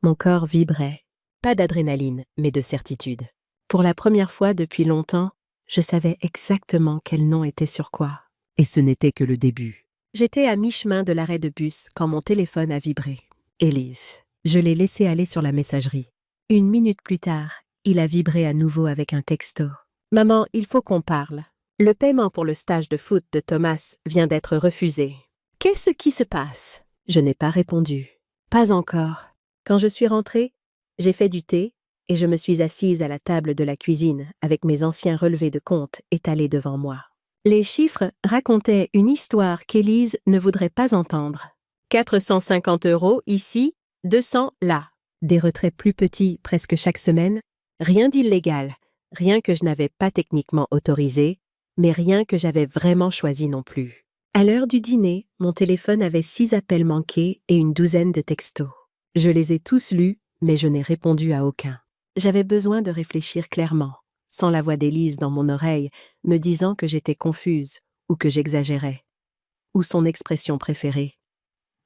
Mon corps vibrait. Pas d'adrénaline, mais de certitude. Pour la première fois depuis longtemps, je savais exactement quel nom était sur quoi. Et ce n'était que le début. J'étais à mi-chemin de l'arrêt de bus quand mon téléphone a vibré. Élise. Je l'ai laissé aller sur la messagerie. 1 minute plus tard, il a vibré à nouveau avec un texto. « Maman, il faut qu'on parle. Le paiement pour le stage de foot de Thomas vient d'être refusé. Qu'est-ce qui se passe? » Je n'ai pas répondu. Pas encore. Quand je suis rentrée, j'ai fait du thé et je me suis assise à la table de la cuisine avec mes anciens relevés de compte étalés devant moi. Les chiffres racontaient une histoire qu'Élise ne voudrait pas entendre. 450 € ici, 200 là. Des retraits plus petits presque chaque semaine. Rien d'illégal, rien que je n'avais pas techniquement autorisé, mais rien que j'avais vraiment choisi non plus. À l'heure du dîner, mon téléphone avait 6 appels manqués et une douzaine de textos. Je les ai tous lus, mais je n'ai répondu à aucun. J'avais besoin de réfléchir clairement, sans la voix d'Élise dans mon oreille, me disant que j'étais confuse ou que j'exagérais. Ou son expression préférée.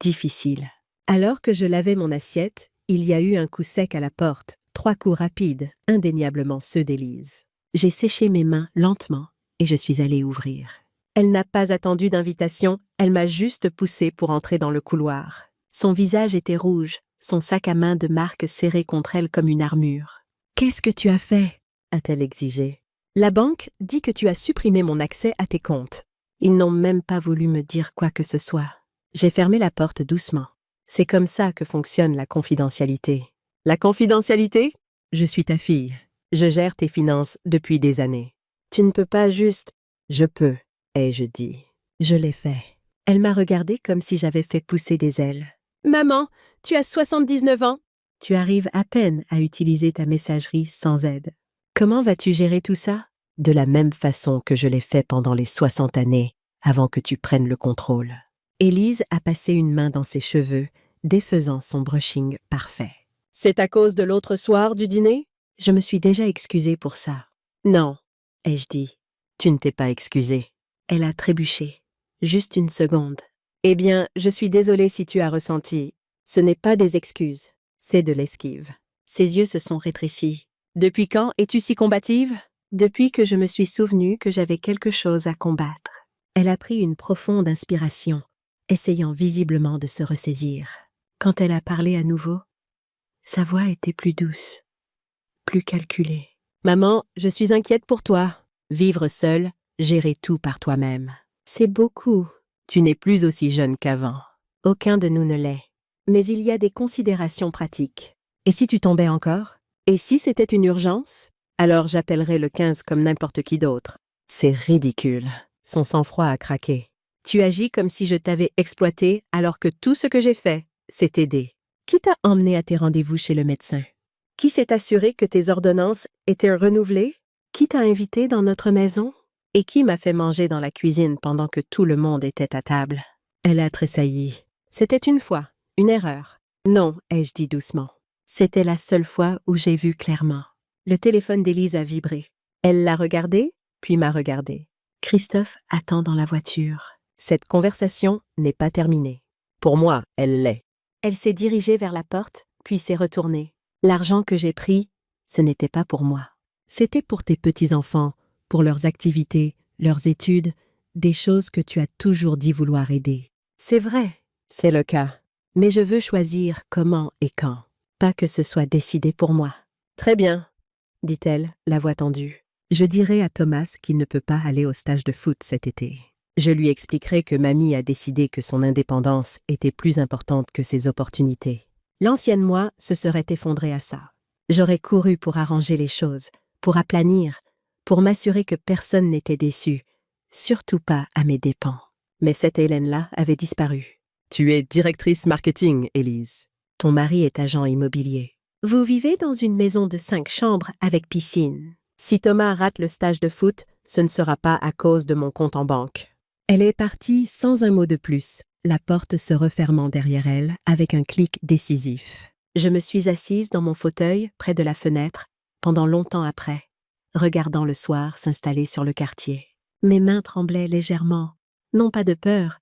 Difficile. Alors que je lavais mon assiette, il y a eu un coup sec à la porte, 3 coups rapides, indéniablement ceux d'Élise. J'ai séché mes mains lentement et je suis allée ouvrir. Elle n'a pas attendu d'invitation, elle m'a juste poussée pour entrer dans le couloir. Son visage était rouge, son sac à main de marque serré contre elle comme une armure. « Qu'est-ce que tu as fait ?» a-t-elle exigé. « La banque dit que tu as supprimé mon accès à tes comptes. » Ils n'ont même pas voulu me dire quoi que ce soit. J'ai fermé la porte doucement. C'est comme ça que fonctionne la confidentialité. La confidentialité? Je suis ta fille. Je gère tes finances depuis des années. Tu ne peux pas juste... Je peux, ai-je dit. Je l'ai fait. Elle m'a regardée comme si j'avais fait pousser des ailes. Maman, tu as 79 ans. Tu arrives à peine à utiliser ta messagerie sans aide. Comment vas-tu gérer tout ça? De la même façon que je l'ai fait pendant les 60 années, avant que tu prennes le contrôle. Élise a passé une main dans ses cheveux, défaisant son brushing parfait. C'est à cause de l'autre soir du dîner? Je me suis déjà excusée pour ça. Non, ai-je dit. Tu ne t'es pas excusée. Elle a trébuché. Juste une seconde. Eh bien, je suis désolée si tu as ressenti. Ce n'est pas des excuses, c'est de l'esquive. Ses yeux se sont rétrécis. Depuis quand es-tu si combative? Depuis que je me suis souvenue que j'avais quelque chose à combattre. Elle a pris une profonde inspiration, essayant visiblement de se ressaisir. Quand elle a parlé à nouveau, sa voix était plus douce, plus calculée. « Maman, je suis inquiète pour toi. Vivre seule, gérer tout par toi-même. C'est beaucoup. Tu n'es plus aussi jeune qu'avant. Aucun de nous ne l'est. Mais il y a des considérations pratiques. Et si tu tombais encore? Et si c'était une urgence? Alors j'appellerais le 15 comme n'importe qui d'autre. C'est ridicule. » Son sang-froid a craqué. Tu agis comme si je t'avais exploité alors que tout ce que j'ai fait, c'est t'aider. Qui t'a emmené à tes rendez-vous chez le médecin? Qui s'est assuré que tes ordonnances étaient renouvelées? Qui t'a invité dans notre maison? Et qui m'a fait manger dans la cuisine pendant que tout le monde était à table? Elle a tressailli. C'était une fois, une erreur. Non, ai-je dit doucement. C'était la seule fois où j'ai vu clairement. Le téléphone d'Élise a vibré. Elle l'a regardé, puis m'a regardé. Christophe attend dans la voiture. Cette conversation n'est pas terminée. Pour moi, elle l'est. Elle s'est dirigée vers la porte, puis s'est retournée. L'argent que j'ai pris, ce n'était pas pour moi. C'était pour tes petits-enfants, pour leurs activités, leurs études, des choses que tu as toujours dit vouloir aider. C'est vrai, c'est le cas. Mais je veux choisir comment et quand. Pas que ce soit décidé pour moi. Très bien, dit-elle, la voix tendue. Je dirai à Thomas qu'il ne peut pas aller au stage de foot cet été. Je lui expliquerai que mamie a décidé que son indépendance était plus importante que ses opportunités. L'ancienne moi se serait effondrée à ça. J'aurais couru pour arranger les choses, pour aplanir, pour m'assurer que personne n'était déçu, surtout pas à mes dépens. Mais cette Hélène-là avait disparu. Tu es directrice marketing, Élise. Ton mari est agent immobilier. Vous vivez dans une maison de 5 chambres avec piscine. Si Thomas rate le stage de foot, ce ne sera pas à cause de mon compte en banque. Elle est partie sans un mot de plus, la porte se refermant derrière elle avec un clic décisif. Je me suis assise dans mon fauteuil près de la fenêtre pendant longtemps après, regardant le soir s'installer sur le quartier. Mes mains tremblaient légèrement, non pas de peur,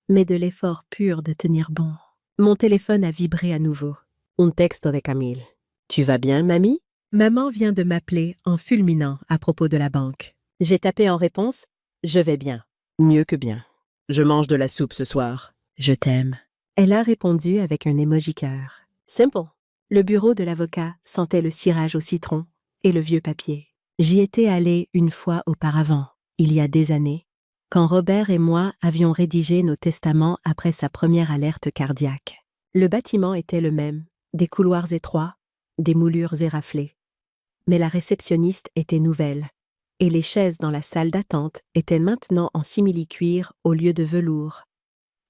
mais de l'effort pur de tenir bon. Mon téléphone a vibré à nouveau. Un texto de Camille. Tu vas bien, mamie? Maman vient de m'appeler en fulminant à propos de la banque. J'ai tapé en réponse « Je vais bien ». Mieux que bien. Je mange de la soupe ce soir. Je t'aime. Elle a répondu avec un emoji cœur. Simple. Le bureau de l'avocat sentait le cirage au citron et le vieux papier. J'y étais allée une fois auparavant, il y a des années, quand Robert et moi avions rédigé nos testaments après sa première alerte cardiaque. Le bâtiment était le même, des couloirs étroits, des moulures éraflées. Mais la réceptionniste était nouvelle, et les chaises dans la salle d'attente étaient maintenant en simili-cuir au lieu de velours.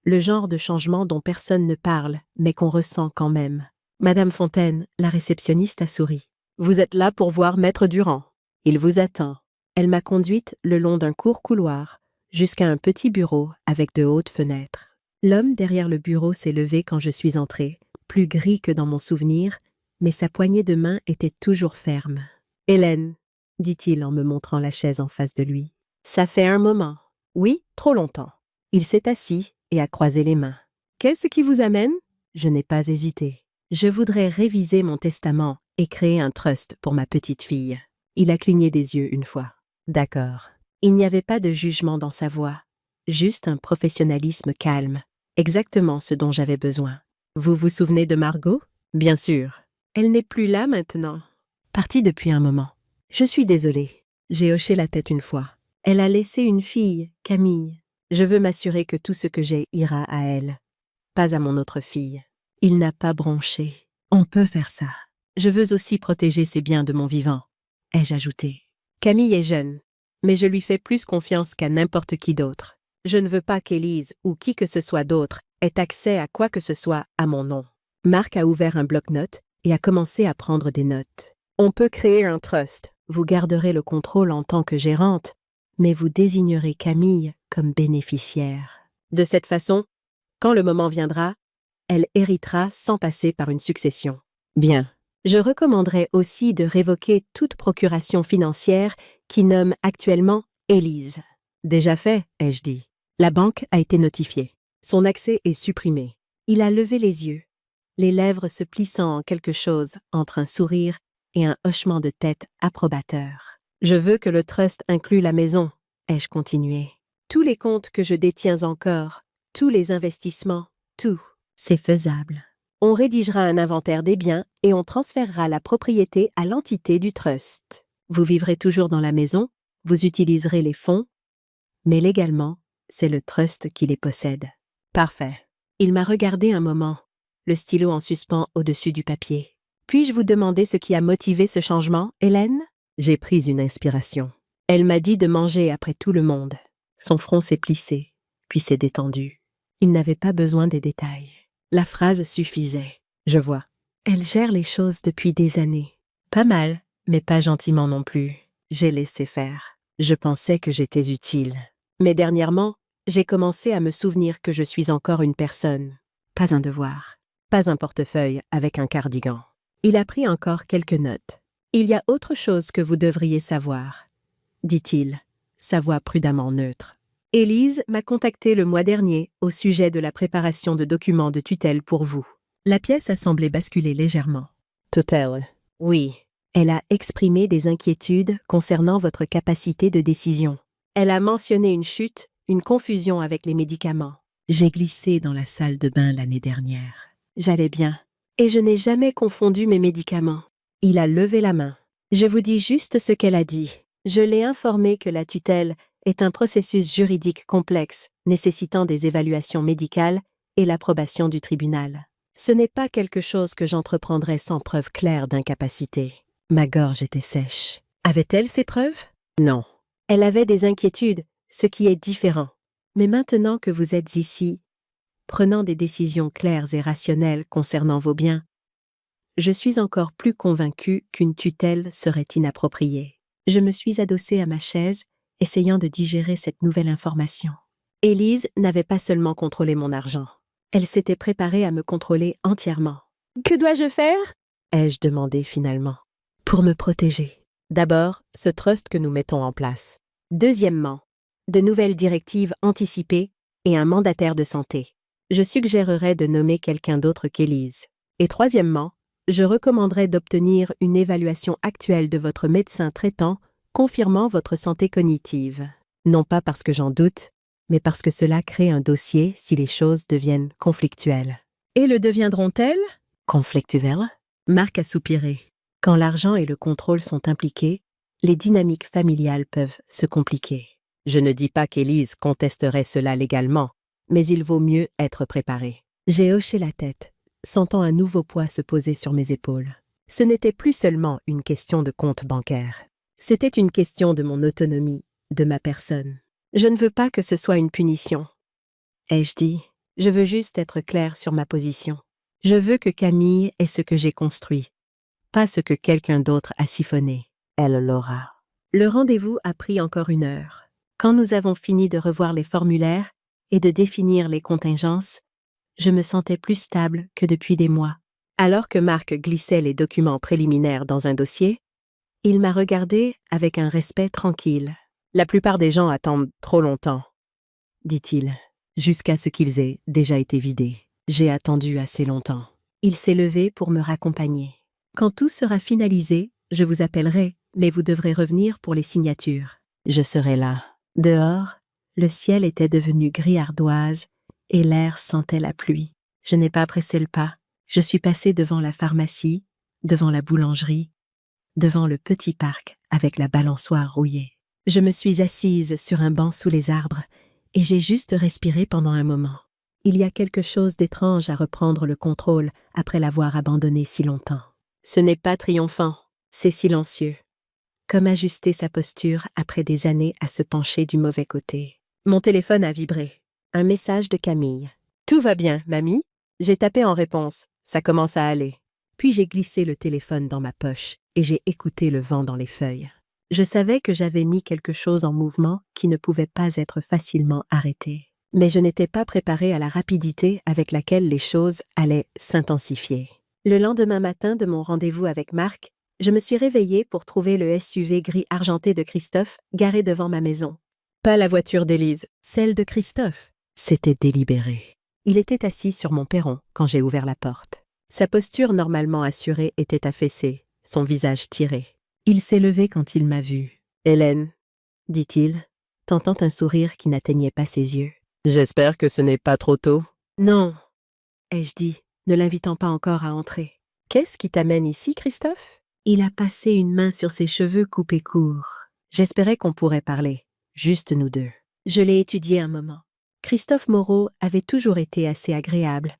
Le genre de changement dont personne ne parle, mais qu'on ressent quand même. Madame Fontaine, la réceptionniste a souri. Vous êtes là pour voir Maître Durand. Il vous attend. Elle m'a conduite le long d'un court couloir, jusqu'à un petit bureau avec de hautes fenêtres. L'homme derrière le bureau s'est levé quand je suis entrée, plus gris que dans mon souvenir, mais sa poignée de main était toujours ferme. « Hélène », dit-il en me montrant la chaise en face de lui. « Ça fait un moment. Oui, trop longtemps. » Il s'est assis et a croisé les mains. « Qu'est-ce qui vous amène ?» Je n'ai pas hésité. Je voudrais réviser mon testament et créer un trust pour ma petite fille. Il a cligné des yeux une fois. D'accord. Il n'y avait pas de jugement dans sa voix, juste un professionnalisme calme, exactement ce dont j'avais besoin. Vous vous souvenez de Margot? Bien sûr. Elle n'est plus là maintenant. Partie depuis un moment. Je suis désolée. J'ai hoché la tête une fois. Elle a laissé une fille, Camille. Je veux m'assurer que tout ce que j'ai ira à elle, pas à mon autre fille. Il n'a pas bronché. On peut faire ça. Je veux aussi protéger ses biens de mon vivant, ai-je ajouté. Camille est jeune, mais je lui fais plus confiance qu'à n'importe qui d'autre. Je ne veux pas qu'Élise ou qui que ce soit d'autre ait accès à quoi que ce soit à mon nom. Marc a ouvert un bloc-notes et a commencé à prendre des notes. On peut créer un trust. Vous garderez le contrôle en tant que gérante, mais vous désignerez Camille comme bénéficiaire. De cette façon, quand le moment viendra, elle héritera sans passer par une succession. Bien. Je recommanderais aussi de révoquer toute procuration financière qui nomme actuellement Élise. Déjà fait, ai-je dit. La banque a été notifiée. Son accès est supprimé. Il a levé les yeux, les lèvres se plissant en quelque chose entre un sourire et un hochement de tête approbateur. Je veux que le trust inclue la maison, ai-je continué. Tous les comptes que je détiens encore, tous les investissements, tout. C'est faisable. On rédigera un inventaire des biens et on transférera la propriété à l'entité du trust. Vous vivrez toujours dans la maison, vous utiliserez les fonds, mais légalement, c'est le trust qui les possède. Parfait. Il m'a regardé un moment, le stylo en suspens au-dessus du papier. Puis-je vous demander ce qui a motivé ce changement, Hélène? J'ai pris une inspiration. Elle m'a dit de manger après tout le monde. Son front s'est plissé, puis s'est détendu. Il n'avait pas besoin des détails. La phrase suffisait. Je vois. Elle gère les choses depuis des années. Pas mal, mais pas gentiment non plus. J'ai laissé faire. Je pensais que j'étais utile. Mais dernièrement, j'ai commencé à me souvenir que je suis encore une personne. Pas un devoir. Pas un portefeuille avec un cardigan. Il a pris encore quelques notes. Il y a autre chose que vous devriez savoir, dit-il, sa voix prudemment neutre. Élise m'a contacté le mois dernier au sujet de la préparation de documents de tutelle pour vous. La pièce a semblé basculer légèrement. Tutelle. Oui. Elle a exprimé des inquiétudes concernant votre capacité de décision. Elle a mentionné une chute, une confusion avec les médicaments. J'ai glissé dans la salle de bain l'année dernière. J'allais bien. Et je n'ai jamais confondu mes médicaments. Il a levé la main. Je vous dis juste ce qu'elle a dit. Je l'ai informée que la tutelle est un processus juridique complexe nécessitant des évaluations médicales et l'approbation du tribunal. Ce n'est pas quelque chose que j'entreprendrais sans preuve claire d'incapacité. Ma gorge était sèche. Avait-elle ces preuves? Non. Elle avait des inquiétudes, ce qui est différent. Mais maintenant que vous êtes ici, prenant des décisions claires et rationnelles concernant vos biens, je suis encore plus convaincue qu'une tutelle serait inappropriée. Je me suis adossée à ma chaise, essayant de digérer cette nouvelle information. Élise n'avait pas seulement contrôlé mon argent. Elle s'était préparée à me contrôler entièrement. « Que dois-je faire ?» ai-je demandé finalement. « Pour me protéger. D'abord, ce trust que nous mettons en place. Deuxièmement, de nouvelles directives anticipées et un mandataire de santé. Je suggérerais de nommer quelqu'un d'autre qu'Élise. Et troisièmement, je recommanderais d'obtenir une évaluation actuelle de votre médecin traitant confirmant votre santé cognitive. Non pas parce que j'en doute, mais parce que cela crée un dossier si les choses deviennent conflictuelles. « Et le deviendront-elles » ? « Conflictuelles » Marc a soupiré. Quand l'argent et le contrôle sont impliqués, les dynamiques familiales peuvent se compliquer. Je ne dis pas qu'Élise contesterait cela légalement, mais il vaut mieux être préparé. J'ai hoché la tête, sentant un nouveau poids se poser sur mes épaules. Ce n'était plus seulement une question de compte bancaire. C'était une question de mon autonomie, de ma personne. Je ne veux pas que ce soit une punition. Ai-je dit, je veux juste être claire sur ma position. Je veux que Camille ait ce que j'ai construit, pas ce que quelqu'un d'autre a siphonné. Elle l'aura. Le rendez-vous a pris encore 1 heure. Quand nous avons fini de revoir les formulaires et de définir les contingences, je me sentais plus stable que depuis des mois. Alors que Marc glissait les documents préliminaires dans un dossier, il m'a regardé avec un respect tranquille. « La plupart des gens attendent trop longtemps, » dit-il, jusqu'à ce qu'ils aient déjà été vidés. J'ai attendu assez longtemps. Il s'est levé pour me raccompagner. Quand tout sera finalisé, je vous appellerai, mais vous devrez revenir pour les signatures. Je serai là. Dehors, le ciel était devenu gris ardoise et l'air sentait la pluie. Je n'ai pas pressé le pas. Je suis passée devant la pharmacie, devant la boulangerie, devant le petit parc avec la balançoire rouillée. Je me suis assise sur un banc sous les arbres et j'ai juste respiré pendant un moment. Il y a quelque chose d'étrange à reprendre le contrôle après l'avoir abandonné si longtemps. Ce n'est pas triomphant, c'est silencieux. Comme ajuster sa posture après des années à se pencher du mauvais côté. Mon téléphone a vibré. Un message de Camille. « Tout va bien, mamie ?» J'ai tapé en réponse. Ça commence à aller. Puis j'ai glissé le téléphone dans ma poche et j'ai écouté le vent dans les feuilles. Je savais que j'avais mis quelque chose en mouvement qui ne pouvait pas être facilement arrêté. Mais je n'étais pas préparée à la rapidité avec laquelle les choses allaient s'intensifier. Le lendemain matin de mon rendez-vous avec Marc, je me suis réveillée pour trouver le SUV gris argenté de Christophe garé devant ma maison. Pas la voiture d'Élise, celle de Christophe. C'était délibéré. Il était assis sur mon perron quand j'ai ouvert la porte. Sa posture normalement assurée était affaissée, son visage tiré. Il s'est levé quand il m'a vue. « Hélène » dit-il, tentant un sourire qui n'atteignait pas ses yeux. « J'espère que ce n'est pas trop tôt. »« Non, » ai-je dit, ne l'invitant pas encore à entrer. « Qu'est-ce qui t'amène ici, Christophe ?» Il a passé une main sur ses cheveux coupés courts. J'espérais qu'on pourrait parler, juste nous deux. Je l'ai étudié un moment. Christophe Moreau avait toujours été assez agréable,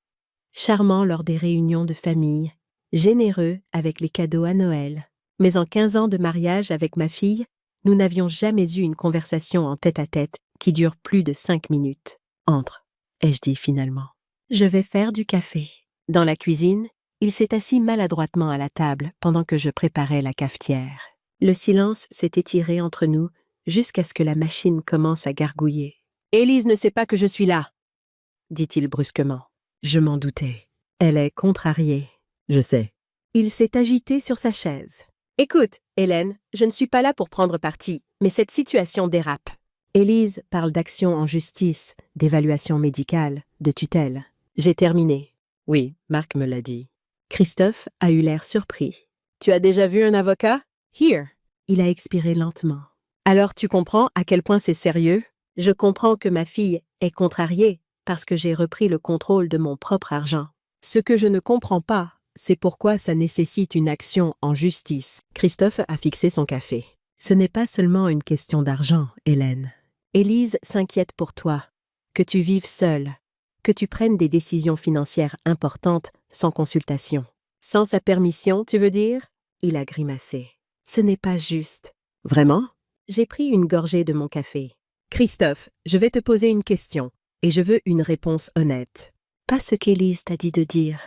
charmant lors des réunions de famille, généreux avec les cadeaux à Noël. Mais en 15 ans de mariage avec ma fille, nous n'avions jamais eu une conversation en tête-à-tête qui dure plus de 5 minutes. « Entre » ai-je dit finalement. « Je vais faire du café. » Dans la cuisine, il s'est assis maladroitement à la table pendant que je préparais la cafetière. Le silence s'est étiré entre nous jusqu'à ce que la machine commence à gargouiller. « Élise ne sait pas que je suis là !» dit-il brusquement. Je m'en doutais. Elle est contrariée. Je sais. Il s'est agité sur sa chaise. « Écoute, Hélène, je ne suis pas là pour prendre parti, mais cette situation dérape. Élise parle d'action en justice, d'évaluation médicale, de tutelle. J'ai terminé. » « Oui, Marc me l'a dit. » Christophe a eu l'air surpris. « Tu as déjà vu un avocat? Here. » Il a expiré lentement. « Alors tu comprends à quel point c'est sérieux? Je comprends que ma fille est contrariée parce que j'ai repris le contrôle de mon propre argent. Ce que je ne comprends pas, c'est pourquoi ça nécessite une action en justice. » Christophe a fixé son café. « Ce n'est pas seulement une question d'argent, Hélène. Élise s'inquiète pour toi, que tu vives seule, que tu prennes des décisions financières importantes sans consultation. Sans sa permission, tu veux dire? » Il a grimacé. « Ce n'est pas juste. »« Vraiment? » J'ai pris une gorgée de mon café. « Christophe, je vais te poser une question, et je veux une réponse honnête. Pas ce qu'Élise t'a dit de dire.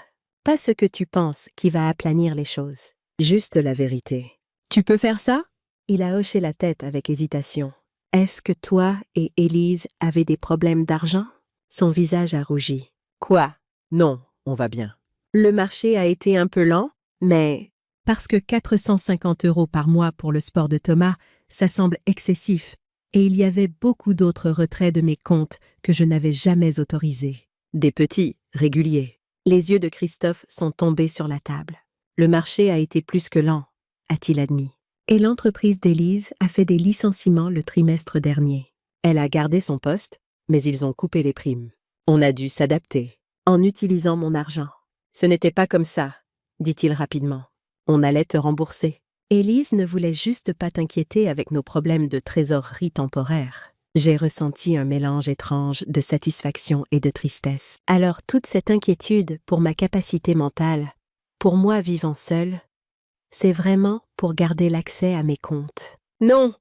Pas ce que tu penses qui va aplanir les choses. Juste la vérité. Tu peux faire ça? Il a hoché la tête avec hésitation. Est-ce que toi et Élise avez des problèmes d'argent? Son visage a rougi. Quoi? Non, on va bien. Le marché a été un peu lent, mais parce que 450 € par mois pour le sport de Thomas, ça semble excessif, et il y avait beaucoup d'autres retraits de mes comptes que je n'avais jamais autorisés. Des petits, réguliers. Les yeux de Christophe sont tombés sur la table. Le marché a été plus que lent, a-t-il admis. Et l'entreprise d'Élise a fait des licenciements le trimestre dernier. Elle a gardé son poste, mais ils ont coupé les primes. On a dû s'adapter. En utilisant mon argent. Ce n'était pas comme ça, dit-il rapidement. On allait te rembourser. Élise ne voulait juste pas t'inquiéter avec nos problèmes de trésorerie temporaire. J'ai ressenti un mélange étrange de satisfaction et de tristesse. Alors toute cette inquiétude pour ma capacité mentale, pour moi vivant seule, c'est vraiment pour garder l'accès à mes comptes. Non,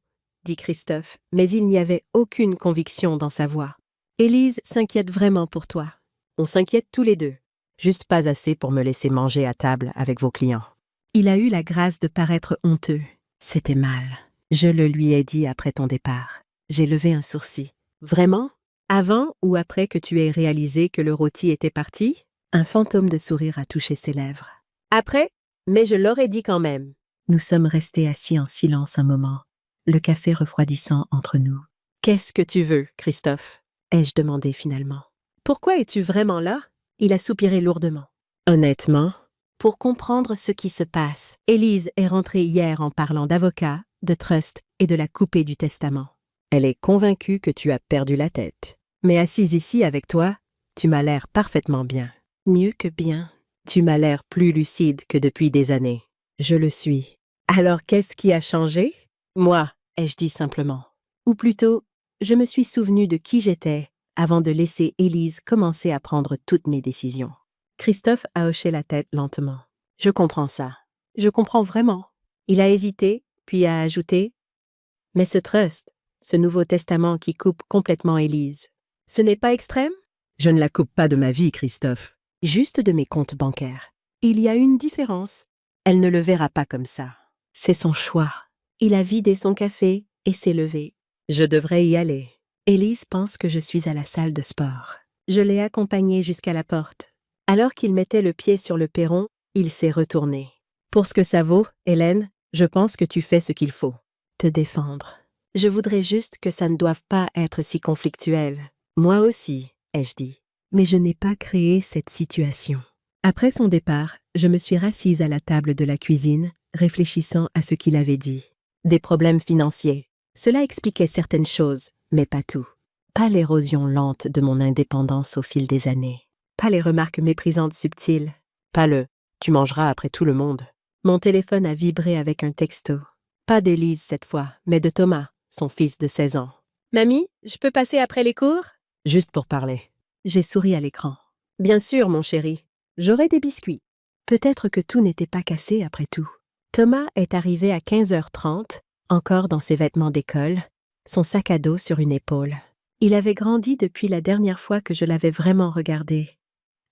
dit Christophe, mais il n'y avait aucune conviction dans sa voix. Élise s'inquiète vraiment pour toi. On s'inquiète tous les deux. Juste pas assez pour me laisser manger à table avec vos clients. Il a eu la grâce de paraître honteux. C'était mal. Je le lui ai dit après ton départ. J'ai levé un sourcil. Vraiment? Avant ou après que tu aies réalisé que le rôti était parti? Un fantôme de sourire a touché ses lèvres. Après? Mais je l'aurais dit quand même. Nous sommes restés assis en silence un moment, le café refroidissant entre nous. Qu'est-ce que tu veux, Christophe? Ai-je demandé finalement. Pourquoi es-tu vraiment là? Il a soupiré lourdement. Honnêtement, pour comprendre ce qui se passe, Élise est rentrée hier en parlant d'avocat, de trust et de la coupée du testament. Elle est convaincue que tu as perdu la tête. Mais assise ici avec toi, tu m'as l'air parfaitement bien. Mieux que bien. Tu m'as l'air plus lucide que depuis des années. Je le suis. Alors qu'est-ce qui a changé? Moi, ai-je dit simplement. Ou plutôt, je me suis souvenu de qui j'étais avant de laisser Élise commencer à prendre toutes mes décisions. Christophe a hoché la tête lentement. Je comprends ça. Je comprends vraiment. Il a hésité, puis a ajouté « Mais ce trust, ce Nouveau Testament qui coupe complètement Élise, ce n'est pas extrême? » Je ne la coupe pas de ma vie, Christophe. Juste de mes comptes bancaires. Il y a une différence. Elle ne le verra pas comme ça. C'est son choix. Il a vidé son café et s'est levé. Je devrais y aller. Élise pense que je suis à la salle de sport. Je l'ai accompagnée jusqu'à la porte. Alors qu'il mettait le pied sur le perron, il s'est retourné. Pour ce que ça vaut, Hélène, je pense que tu fais ce qu'il faut. Te défendre. Je voudrais juste que ça ne doive pas être si conflictuel. Moi aussi, ai-je dit. Mais je n'ai pas créé cette situation. Après son départ, je me suis rassise à la table de la cuisine, réfléchissant à ce qu'il avait dit. Des problèmes financiers. Cela expliquait certaines choses, mais pas tout. Pas l'érosion lente de mon indépendance au fil des années. Pas les remarques méprisantes subtiles. Pas le « tu mangeras après tout le monde ». Mon téléphone a vibré avec un texto. Pas d'Élise cette fois, mais de Thomas, son fils de 16 ans. « Mamie, je peux passer après les cours ?» Juste pour parler. J'ai souri à l'écran. « Bien sûr, mon chéri. J'aurai des biscuits. » Peut-être que tout n'était pas cassé après tout. Thomas est arrivé à 15h30, encore dans ses vêtements d'école, son sac à dos sur une épaule. Il avait grandi depuis la dernière fois que je l'avais vraiment regardé,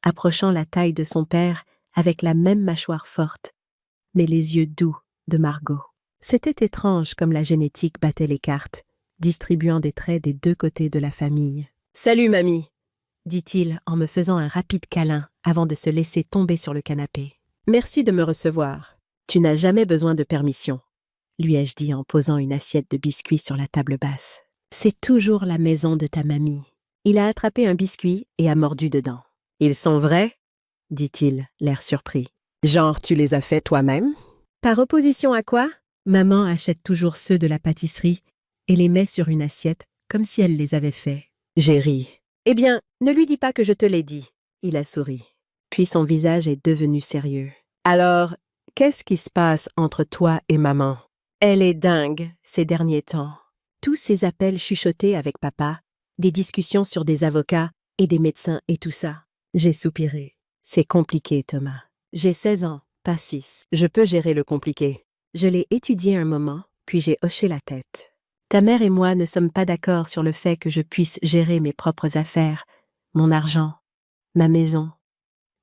approchant la taille de son père avec la même mâchoire forte, mais les yeux doux de Margot. C'était étrange comme la génétique battait les cartes, distribuant des traits des deux côtés de la famille. « Salut, mamie !» dit-il en me faisant un rapide câlin avant de se laisser tomber sur le canapé. « Merci de me recevoir. Tu n'as jamais besoin de permission, » lui ai-je dit en posant une assiette de biscuits sur la table basse. « C'est toujours la maison de ta mamie. » Il a attrapé un biscuit et a mordu dedans. « Ils sont vrais ?» dit-il, l'air surpris. « Genre, tu les as faits toi-même ?» Par opposition à quoi? Maman achète toujours ceux de la pâtisserie et les met sur une assiette comme si elle les avait faits. J'ai ri. « Eh bien, ne lui dis pas que je te l'ai dit. » Il a souri. Puis son visage est devenu sérieux. « Alors, qu'est-ce qui se passe entre toi et maman? » Elle est dingue ces derniers temps. Tous ces appels chuchotés avec papa, des discussions sur des avocats et des médecins et tout ça. J'ai soupiré. C'est compliqué, Thomas. J'ai 16 ans, pas 6. Je peux gérer le compliqué. Je l'ai étudié un moment, puis j'ai hoché la tête. Ta mère et moi ne sommes pas d'accord sur le fait que je puisse gérer mes propres affaires, mon argent, ma maison,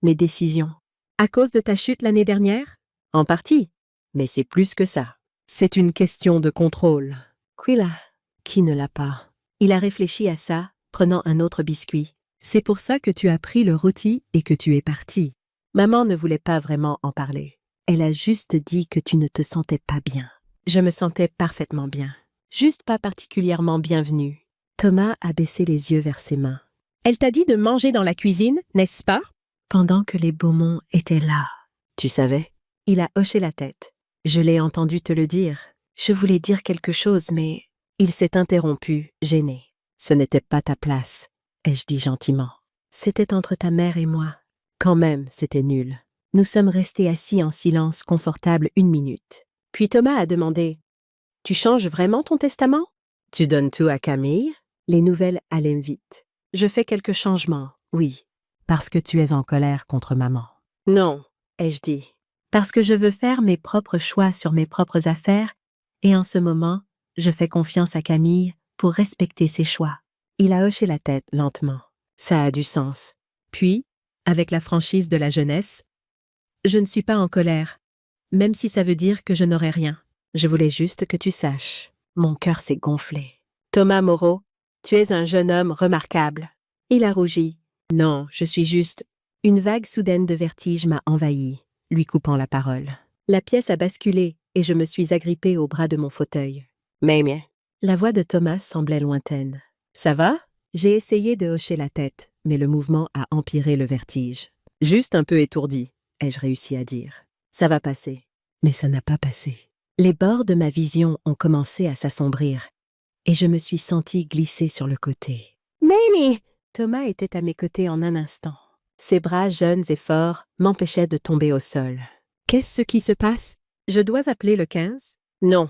mes décisions. À cause de ta chute l'année dernière? En partie, mais c'est plus que ça. C'est une question de contrôle. Qui ne l'a pas? Il a réfléchi à ça, prenant un autre biscuit. C'est pour ça que tu as pris le rôti et que tu es parti. Maman ne voulait pas vraiment en parler. Elle a juste dit que tu ne te sentais pas bien. Je me sentais parfaitement bien. Juste pas particulièrement bienvenue. Thomas a baissé les yeux vers ses mains. Elle t'a dit de manger dans la cuisine, n'est-ce pas? Pendant que les Beaumont étaient là. Tu savais? Il a hoché la tête. Je l'ai entendu te le dire. Je voulais dire quelque chose, mais... Il s'est interrompu, gêné. Ce n'était pas ta place, ai-je dit gentiment. C'était entre ta mère et moi. Quand même, c'était nul. Nous sommes restés assis en silence confortable 1 minute. Puis Thomas a demandé « Tu changes vraiment ton testament? Tu donnes tout à Camille? » Les nouvelles allaient vite. Je fais quelques changements, oui. Parce que tu es en colère contre maman. Non, ai-je dit. Parce que je veux faire mes propres choix sur mes propres affaires et en ce moment, je fais confiance à Camille pour respecter ses choix. Il a hoché la tête lentement. Ça a du sens. Puis, avec la franchise de la jeunesse, je ne suis pas en colère, même si ça veut dire que je n'aurai rien. Je voulais juste que tu saches. Mon cœur s'est gonflé. Thomas Moreau, tu es un jeune homme remarquable. Il a rougi. Non, je suis juste... Une vague soudaine de vertige m'a envahi, lui coupant la parole. La pièce a basculé et je me suis agrippée au bras de mon fauteuil. Mais... La voix de Thomas semblait lointaine. Ça va? J'ai essayé de hocher la tête, mais le mouvement a empiré le vertige. Juste un peu étourdi, ai-je réussi à dire. Ça va passer. Mais ça n'a pas passé. Les bords de ma vision ont commencé à s'assombrir, et je me suis sentie glisser sur le côté. Mamie! Thomas était à mes côtés en un instant. Ses bras jeunes et forts m'empêchaient de tomber au sol. Qu'est-ce qui se passe? Je dois appeler le 15? Non,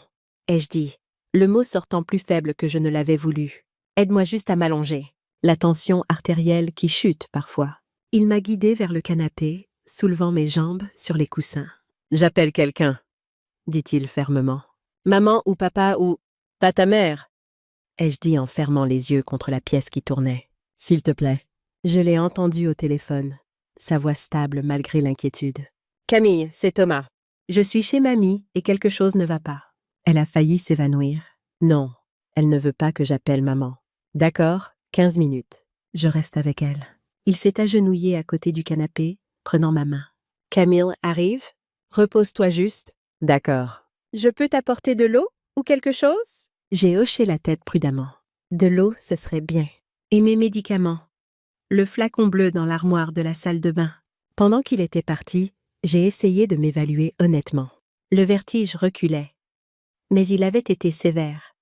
ai-je dit, le mot sortant plus faible que je ne l'avais voulu. Aide-moi juste à m'allonger. La tension artérielle qui chute parfois. Il m'a guidée vers le canapé, soulevant mes jambes sur les coussins. J'appelle quelqu'un, dit-il fermement. Maman ou papa ou... Pas ta mère, ai-je dit en fermant les yeux contre la pièce qui tournait. S'il te plaît. Je l'ai entendu au téléphone, sa voix stable malgré l'inquiétude. Camille, c'est Thomas. Je suis chez mamie et quelque chose ne va pas. Elle a failli s'évanouir. Non, elle ne veut pas que j'appelle maman. D'accord, 15 minutes. Je reste avec elle. Il s'est agenouillé à côté du canapé, prenant ma main. Camille arrive. Repose-toi juste. D'accord. Je peux t'apporter de l'eau ou quelque chose? J'ai hoché la tête prudemment. De l'eau, ce serait bien. Et mes médicaments. Le flacon bleu dans l'armoire de la salle de bain. Pendant qu'il était parti, j'ai essayé de m'évaluer honnêtement. Le vertige reculait. Mais il avait été sévère.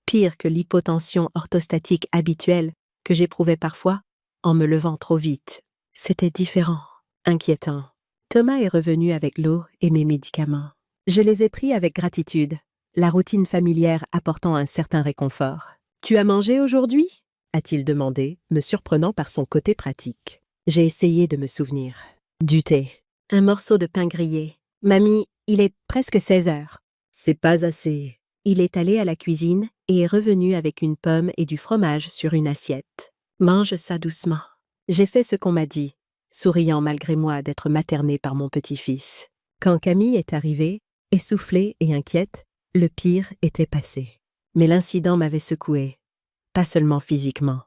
Pire que l'hypotension orthostatique habituelle que j'éprouvais parfois en me levant trop vite. C'était différent, inquiétant. Thomas est revenu avec l'eau et mes médicaments. Je les ai pris avec gratitude, la routine familière apportant un certain réconfort. « Tu as mangé aujourd'hui » a-t-il demandé, me surprenant par son côté pratique. J'ai essayé de me souvenir. Du thé. Un morceau de pain grillé. Mamie, il est presque 16 heures. C'est pas assez. Il est allé à la cuisine et est revenu avec une pomme et du fromage sur une assiette. Mange ça doucement. J'ai fait ce qu'on m'a dit, souriant malgré moi d'être maternée par mon petit-fils. Quand Camille est arrivée, essoufflée et inquiète, le pire était passé. Mais l'incident m'avait secouée, pas seulement physiquement,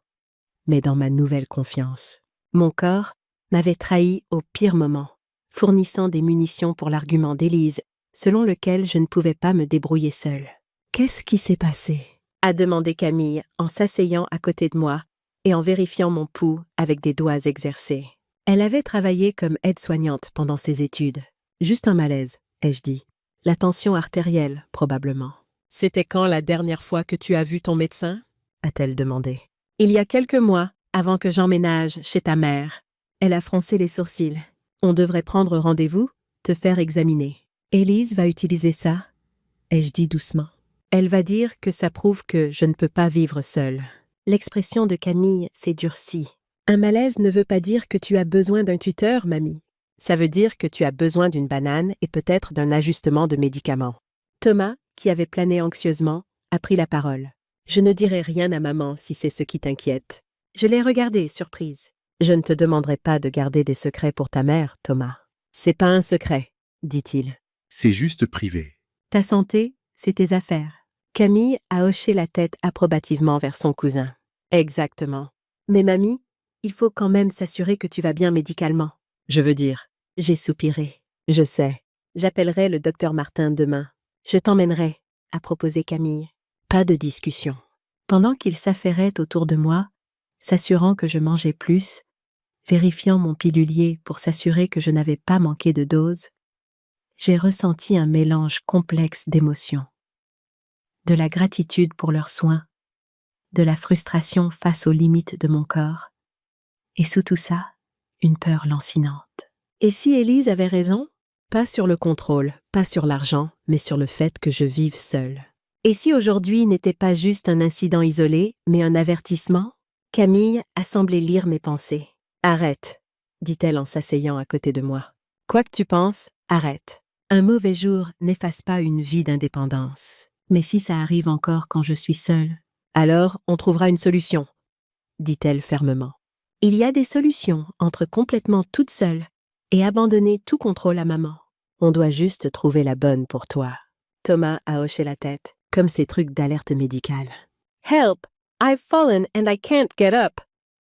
mais dans ma nouvelle confiance. Mon corps m'avait trahi au pire moment, fournissant des munitions pour l'argument d'Élise, selon lequel je ne pouvais pas me débrouiller seule. « Qu'est-ce qui s'est passé ?» a demandé Camille en s'asseyant à côté de moi et en vérifiant mon pouls avec des doigts exercés. Elle avait travaillé comme aide-soignante pendant ses études. Juste un malaise, ai-je dit. La tension artérielle, probablement. « C'était quand la dernière fois que tu as vu ton médecin ?» a-t-elle demandé. Il y a quelques mois, avant que j'emménage chez ta mère. Elle a froncé les sourcils. On devrait prendre rendez-vous, te faire examiner. Élise va utiliser ça, ai-je dit doucement. Elle va dire que ça prouve que je ne peux pas vivre seule. L'expression de Camille s'est durcie. Un malaise ne veut pas dire que tu as besoin d'un tuteur, mamie. Ça veut dire que tu as besoin d'une banane et peut-être d'un ajustement de médicaments. Thomas, qui avait plané anxieusement, a pris la parole. Je ne dirai rien à maman si c'est ce qui t'inquiète. Je l'ai regardée, surprise. Je ne te demanderai pas de garder des secrets pour ta mère, Thomas. C'est pas un secret, dit-il. C'est juste privé. Ta santé, c'est tes affaires. Camille a hoché la tête approbativement vers son cousin. Exactement. Mais mamie, il faut quand même s'assurer que tu vas bien médicalement. Je veux dire, J'ai soupiré. je sais. J'appellerai le docteur Martin demain. Je t'emmènerai, a proposé Camille. Pas de discussion. Pendant qu'il s'affairait autour de moi, s'assurant que je mangeais plus, vérifiant mon pilulier pour s'assurer que je n'avais pas manqué de dose, j'ai ressenti un mélange complexe d'émotions. De la gratitude pour leurs soins, de la frustration face aux limites de mon corps, et sous tout ça, une peur lancinante. Et si Élise avait raison? Pas sur le contrôle, pas sur l'argent, mais sur le fait que je vive seule. Et si aujourd'hui n'était pas juste un incident isolé, mais un avertissement? Camille a semblé lire mes pensées. Arrête, dit-elle en s'asseyant à côté de moi. Quoi que tu penses, arrête. Un mauvais jour n'efface pas une vie d'indépendance. Mais si ça arrive encore quand je suis seule? Alors, on trouvera une solution, dit-elle fermement. Il y a des solutions entre complètement toute seule et abandonner tout contrôle à maman. On doit juste trouver la bonne pour toi. Thomas a hoché la tête, comme ces trucs d'alerte médicale. Help! I've fallen and I can't get up!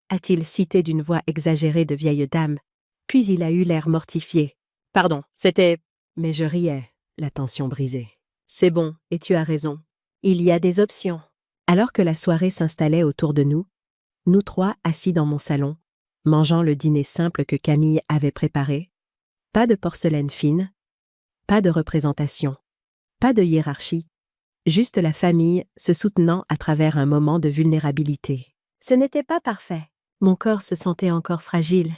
A-t-il cité d'une voix exagérée de vieille dame, puis il a eu l'air mortifié. Pardon, c'était... Mais je riais, la tension brisée. C'est bon, et tu as raison. Il y a des options. Alors que la soirée s'installait autour de nous trois assis dans mon salon, mangeant le dîner simple que Camille avait préparé, pas de porcelaine fine, pas de représentation, pas de hiérarchie, juste la famille se soutenant à travers un moment de vulnérabilité. Ce n'était pas parfait. Mon corps se sentait encore fragile,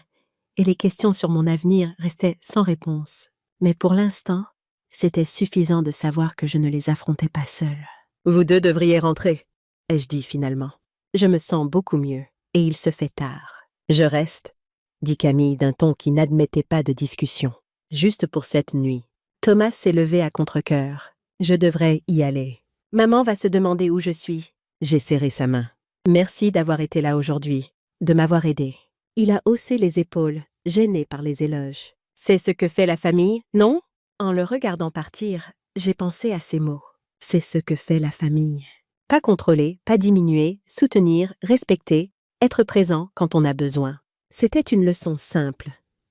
et les questions sur mon avenir restaient sans réponse. Mais pour l'instant, c'était suffisant de savoir que je ne les affrontais pas seule. Vous deux devriez rentrer, ai-je dit finalement. Je me sens beaucoup mieux, et il se fait tard. Je reste, dit Camille d'un ton qui n'admettait pas de discussion. Juste pour cette nuit. Thomas s'est levé à contre-cœur. Je devrais y aller. Maman va se demander où je suis. J'ai serré sa main. Merci d'avoir été là aujourd'hui, de m'avoir aidé. Il a haussé les épaules, gêné par les éloges. C'est ce que fait la famille, non? En le regardant partir, j'ai pensé à ces mots. C'est ce que fait la famille. Pas contrôler, pas diminuer, soutenir, respecter, être présent quand on a besoin. C'était une leçon simple,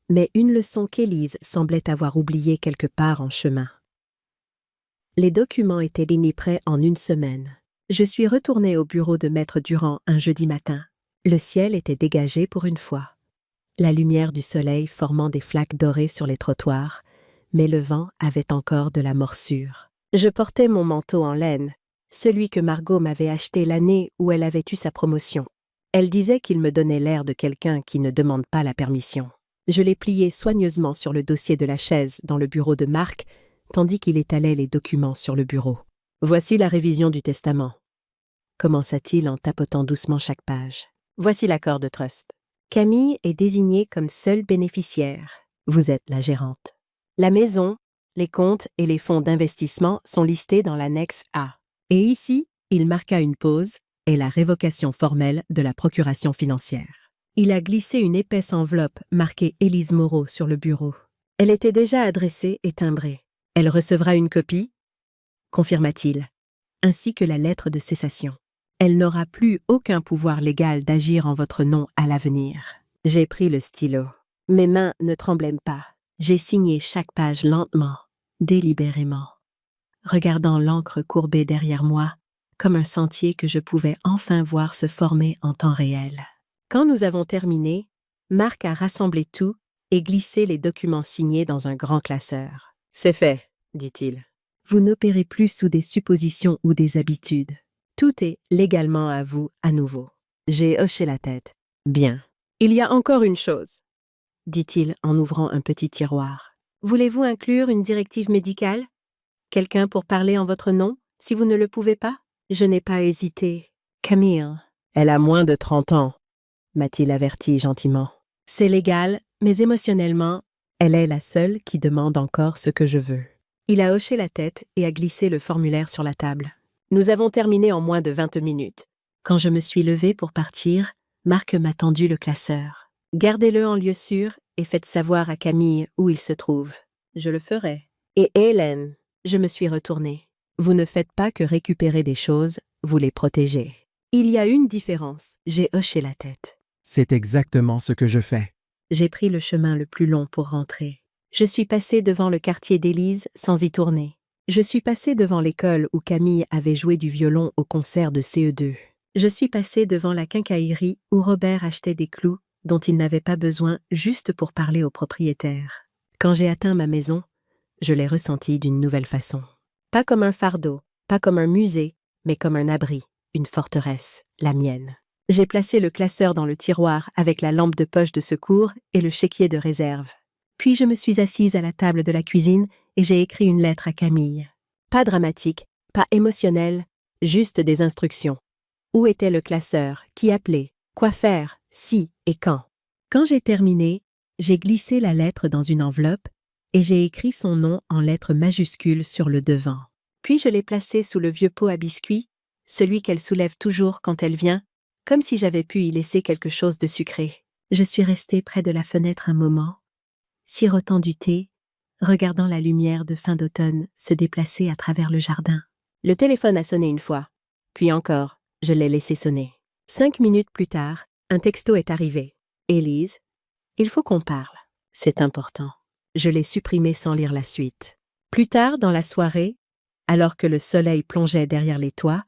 mais une leçon qu'Élise semblait avoir oubliée quelque part en chemin. Les documents étaient lignés prêts en une semaine. Je suis retournée au bureau de Maître Durand un jeudi matin. Le ciel était dégagé pour une fois. La lumière du soleil formant des flaques dorées sur les trottoirs, mais le vent avait encore de la morsure. Je portais mon manteau en laine, celui que Margot m'avait acheté l'année où elle avait eu sa promotion. Elle disait qu'il me donnait l'air de quelqu'un qui ne demande pas la permission. Je l'ai plié soigneusement sur le dossier de la chaise dans le bureau de Marc, tandis qu'il étalait les documents sur le bureau. « Voici la révision du testament », commença-t-il en tapotant doucement chaque page. « Voici l'accord de trust. Camille est désignée comme seule bénéficiaire. Vous êtes la gérante. La maison, les comptes et les fonds d'investissement sont listés dans l'annexe A. Et ici, il marqua une pause et la révocation formelle de la procuration financière. Il a glissé une épaisse enveloppe marquée Élise Moreau sur le bureau. Elle était déjà adressée et timbrée. Elle recevra une copie, confirma-t-il, ainsi que la lettre de cessation. Elle n'aura plus aucun pouvoir légal d'agir en votre nom à l'avenir. J'ai pris le stylo. Mes mains ne tremblaient pas. J'ai signé chaque page lentement, délibérément, regardant l'encre courbée derrière moi, comme un sentier que je pouvais enfin voir se former en temps réel. Quand nous avons terminé, Marc a rassemblé tout et glissé les documents signés dans un grand classeur. « C'est fait, dit-il. Vous n'opérez plus sous des suppositions ou des habitudes. Tout est légalement à vous à nouveau. » J'ai hoché la tête. « Bien. » « Il y a encore une chose, » dit-il en ouvrant un petit tiroir. « Voulez-vous inclure une directive médicale? Quelqu'un pour parler en votre nom, si vous ne le pouvez pas? » Je n'ai pas hésité. « Camille. » « Elle a moins de 30 ans, » m'a-t-il averti gentiment. « C'est légal, mais émotionnellement, elle est la seule qui demande encore ce que je veux. » Il a hoché la tête et a glissé le formulaire sur la table. Nous avons terminé en moins de 20 minutes. Quand je me suis levée pour partir, Marc m'a tendu le classeur. Gardez-le en lieu sûr et faites savoir à Camille où il se trouve. Je le ferai. Et Hélène, Je me suis retournée. vous ne faites pas que récupérer des choses, vous les protégez. Il y a une différence. J'ai hoché la tête. C'est exactement ce que je fais. J'ai pris le chemin le plus long pour rentrer. Je suis passée devant le quartier d'Élise sans y tourner. Je suis passée devant l'école où Camille avait joué du violon au concert de CE2. Je suis passée devant la quincaillerie où Robert achetait des clous dont il n'avait pas besoin juste pour parler au propriétaire. Quand j'ai atteint ma maison, je l'ai ressentie d'une nouvelle façon. Pas comme un fardeau, pas comme un musée, mais comme un abri, une forteresse, la mienne. J'ai placé le classeur dans le tiroir avec la lampe de poche de secours et le chéquier de réserve. Puis je me suis assise à la table de la cuisine et j'ai écrit une lettre à Camille. Pas dramatique, pas émotionnelle, juste des instructions. Où était le classeur? Qui appeler? Quoi faire? Si et quand? Quand j'ai terminé, j'ai glissé la lettre dans une enveloppe et j'ai écrit son nom en lettres majuscules sur le devant. Puis je l'ai placé sous le vieux pot à biscuits, celui qu'elle soulève toujours quand elle vient, comme si j'avais pu y laisser quelque chose de sucré. Je suis restée près de la fenêtre un moment, sirotant du thé, regardant la lumière de fin d'automne se déplacer à travers le jardin. Le téléphone a sonné une fois, puis encore, je l'ai laissé sonner. 5 minutes plus tard, un texto est arrivé. « Élise, il faut qu'on parle. C'est important. » Je l'ai supprimé sans lire la suite. Plus tard dans la soirée, alors que le soleil plongeait derrière les toits,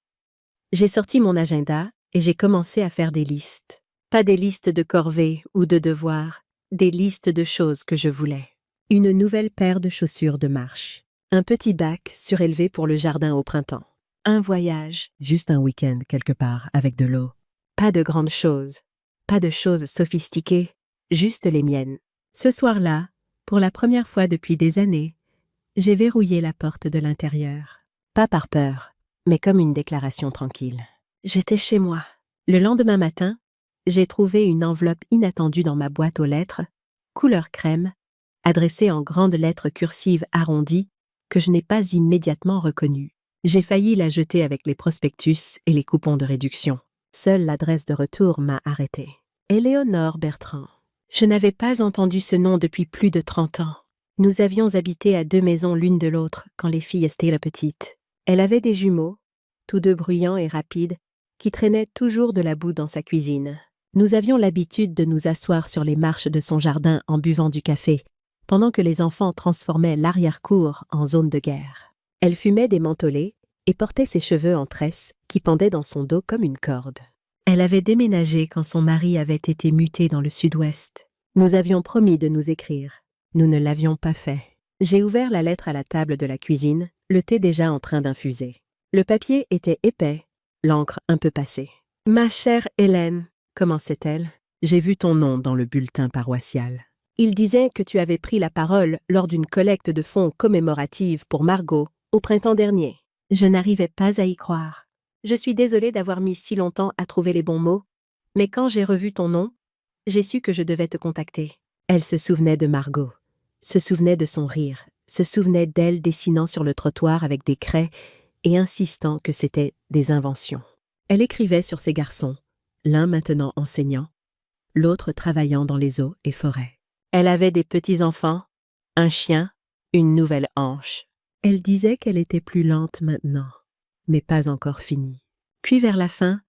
j'ai sorti mon agenda et j'ai commencé à faire des listes. Pas des listes de corvées ou de devoirs, des listes de choses que je voulais. Une nouvelle paire de chaussures de marche. Un petit bac surélevé pour le jardin au printemps. Un voyage. Juste un week-end quelque part avec de l'eau. Pas de grandes choses. Pas de choses sophistiquées, juste les miennes. Ce soir-là, pour la première fois depuis des années, j'ai verrouillé la porte de l'intérieur. Pas par peur, mais comme une déclaration tranquille. J'étais chez moi. Le lendemain matin, j'ai trouvé une enveloppe inattendue dans ma boîte aux lettres, couleur crème, adressée en grandes lettres cursives arrondies, que je n'ai pas immédiatement reconnue. J'ai failli la jeter avec les prospectus et les coupons de réduction. Seule l'adresse de retour m'a arrêtée. Éléonore Bertrand. Je n'avais pas entendu ce nom depuis plus de 30 ans. Nous avions habité à 2 maisons l'une de l'autre quand les filles étaient petites. Elle avait des jumeaux, tous deux bruyants et rapides, qui traînaient toujours de la boue dans sa cuisine. Nous avions l'habitude de nous asseoir sur les marches de son jardin en buvant du café, pendant que les enfants transformaient l'arrière-cour en zone de guerre. Elle fumait des mentholés et portait ses cheveux en tresse qui pendaient dans son dos comme une corde. Elle avait déménagé quand son mari avait été muté dans le sud-ouest. Nous avions promis de nous écrire. Nous ne l'avions pas fait. J'ai ouvert la lettre à la table de la cuisine, le thé déjà en train d'infuser. Le papier était épais, l'encre un peu passée. « Ma chère Hélène », commençait-elle, « j'ai vu ton nom dans le bulletin paroissial. Il disait que tu avais pris la parole lors d'une collecte de fonds commémorative pour Margot au printemps dernier. Je n'arrivais pas à y croire. Je suis désolée d'avoir mis si longtemps à trouver les bons mots, mais quand j'ai revu ton nom, j'ai su que je devais te contacter. » Elle se souvenait de Margot, se souvenait de son rire, se souvenait d'elle dessinant sur le trottoir avec des craies et insistant que c'était des inventions. Elle écrivait sur ses garçons, l'un maintenant enseignant, l'autre travaillant dans les eaux et forêts. Elle avait des petits-enfants, un chien, une nouvelle hanche. Elle disait qu'elle était plus lente maintenant, mais pas encore finie. Puis vers la fin,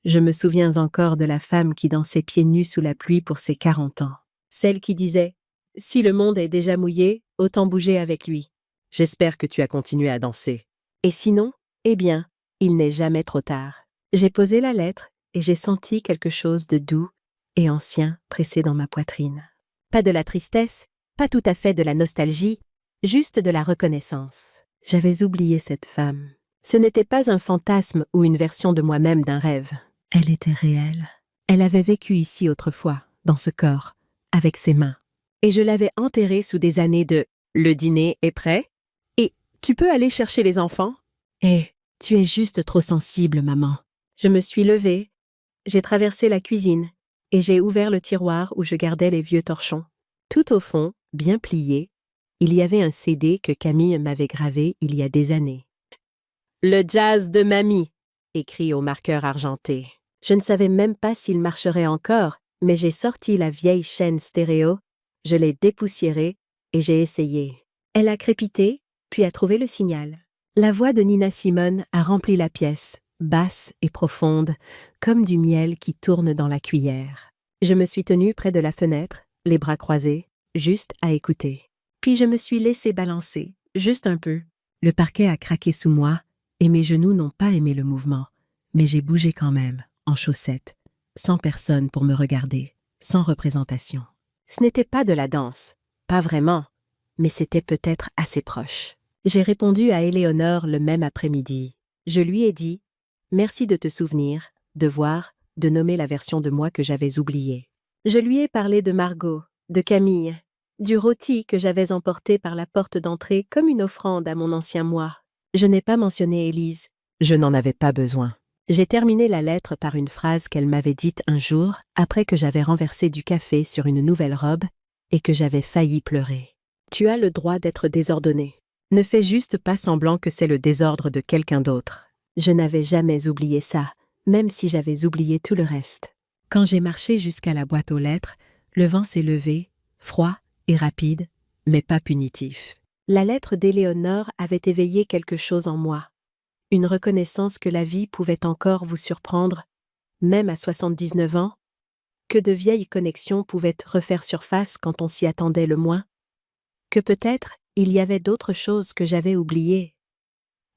je me souviens encore de la femme qui dansait pieds nus sous la pluie pour ses 40 ans. Celle qui disait « Si le monde est déjà mouillé, autant bouger avec lui. J'espère que tu as continué à danser. Et sinon, eh bien, il n'est jamais trop tard. » J'ai posé la lettre et j'ai senti quelque chose de doux et ancien pressé dans ma poitrine. Pas de la tristesse, pas tout à fait de la nostalgie, juste de la reconnaissance. J'avais oublié cette femme. Ce n'était pas un fantasme ou une version de moi-même d'un rêve. Elle était réelle. Elle avait vécu ici autrefois, dans ce corps, avec ses mains. Et je l'avais enterrée sous des années de « le dîner est prêt ?» et « tu peux aller chercher les enfants ?» et « tu es juste trop sensible, maman. » Je me suis levée, j'ai traversé la cuisine et j'ai ouvert le tiroir où je gardais les vieux torchons. Tout au fond, bien plié, il y avait un CD que Camille m'avait gravé il y a des années. « Le jazz de mamie », écrit au marqueur argenté. Je ne savais même pas s'il marcherait encore, mais j'ai sorti la vieille chaîne stéréo, je l'ai dépoussiérée et j'ai essayé. Elle a crépité, puis a trouvé le signal. La voix de Nina Simone a rempli la pièce, basse et profonde, comme du miel qui tourne dans la cuillère. Je me suis tenue près de la fenêtre, les bras croisés, juste à écouter. Puis je me suis laissée balancer, juste un peu. Le parquet a craqué sous moi, et mes genoux n'ont pas aimé le mouvement, mais j'ai bougé quand même, en chaussettes, sans personne pour me regarder, sans représentation. Ce n'était pas de la danse, pas vraiment, mais c'était peut-être assez proche. J'ai répondu à Éléonore le même après-midi. Je lui ai dit « Merci de te souvenir, de voir, de nommer la version de moi que j'avais oubliée. » Je lui ai parlé de Margot, de Camille, du rôti que j'avais emporté par la porte d'entrée comme une offrande à mon ancien moi. Je n'ai pas mentionné Élise. Je n'en avais pas besoin. J'ai terminé la lettre par une phrase qu'elle m'avait dite un jour après que j'avais renversé du café sur une nouvelle robe et que j'avais failli pleurer. « Tu as le droit d'être désordonné. Ne fais juste pas semblant que c'est le désordre de quelqu'un d'autre. » Je n'avais jamais oublié ça, même si j'avais oublié tout le reste. Quand j'ai marché jusqu'à la boîte aux lettres, le vent s'est levé, froid et rapide, mais pas punitif. La lettre d'Éléonore avait éveillé quelque chose en moi. Une reconnaissance que la vie pouvait encore vous surprendre, même à 79 ans, que de vieilles connexions pouvaient refaire surface quand on s'y attendait le moins, que peut-être il y avait d'autres choses que j'avais oubliées,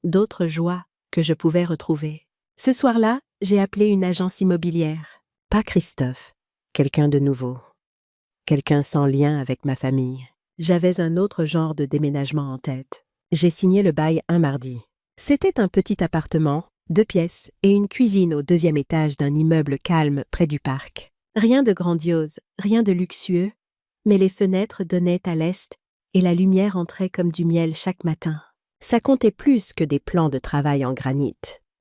d'autres joies que je pouvais retrouver. Ce soir-là, j'ai appelé une agence immobilière. Pas Christophe, quelqu'un de nouveau. Quelqu'un sans lien avec ma famille. J'avais un autre genre de déménagement en tête. J'ai signé le bail un mardi. C'était un petit appartement, 2 pièces et une cuisine au 2e étage d'un immeuble calme près du parc. Rien de grandiose, rien de luxueux, mais les fenêtres donnaient à l'est et la lumière entrait comme du miel chaque matin. Ça comptait plus que des plans de travail en granit.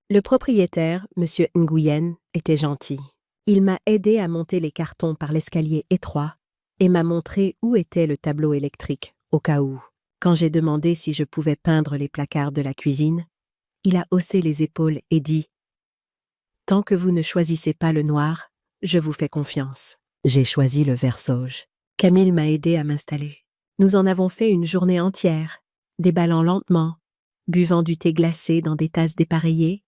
Le propriétaire, M. Nguyen, était gentil. Il m'a aidé à monter les cartons par l'escalier étroit et m'a montré où était le tableau électrique, au cas où. Quand j'ai demandé si je pouvais peindre les placards de la cuisine, il a haussé les épaules et dit « Tant que vous ne choisissez pas le noir, je vous fais confiance. » J'ai choisi le vert sauge. Camille m'a aidé à m'installer. Nous en avons fait une journée entière, déballant lentement, buvant du thé glacé dans des tasses dépareillées,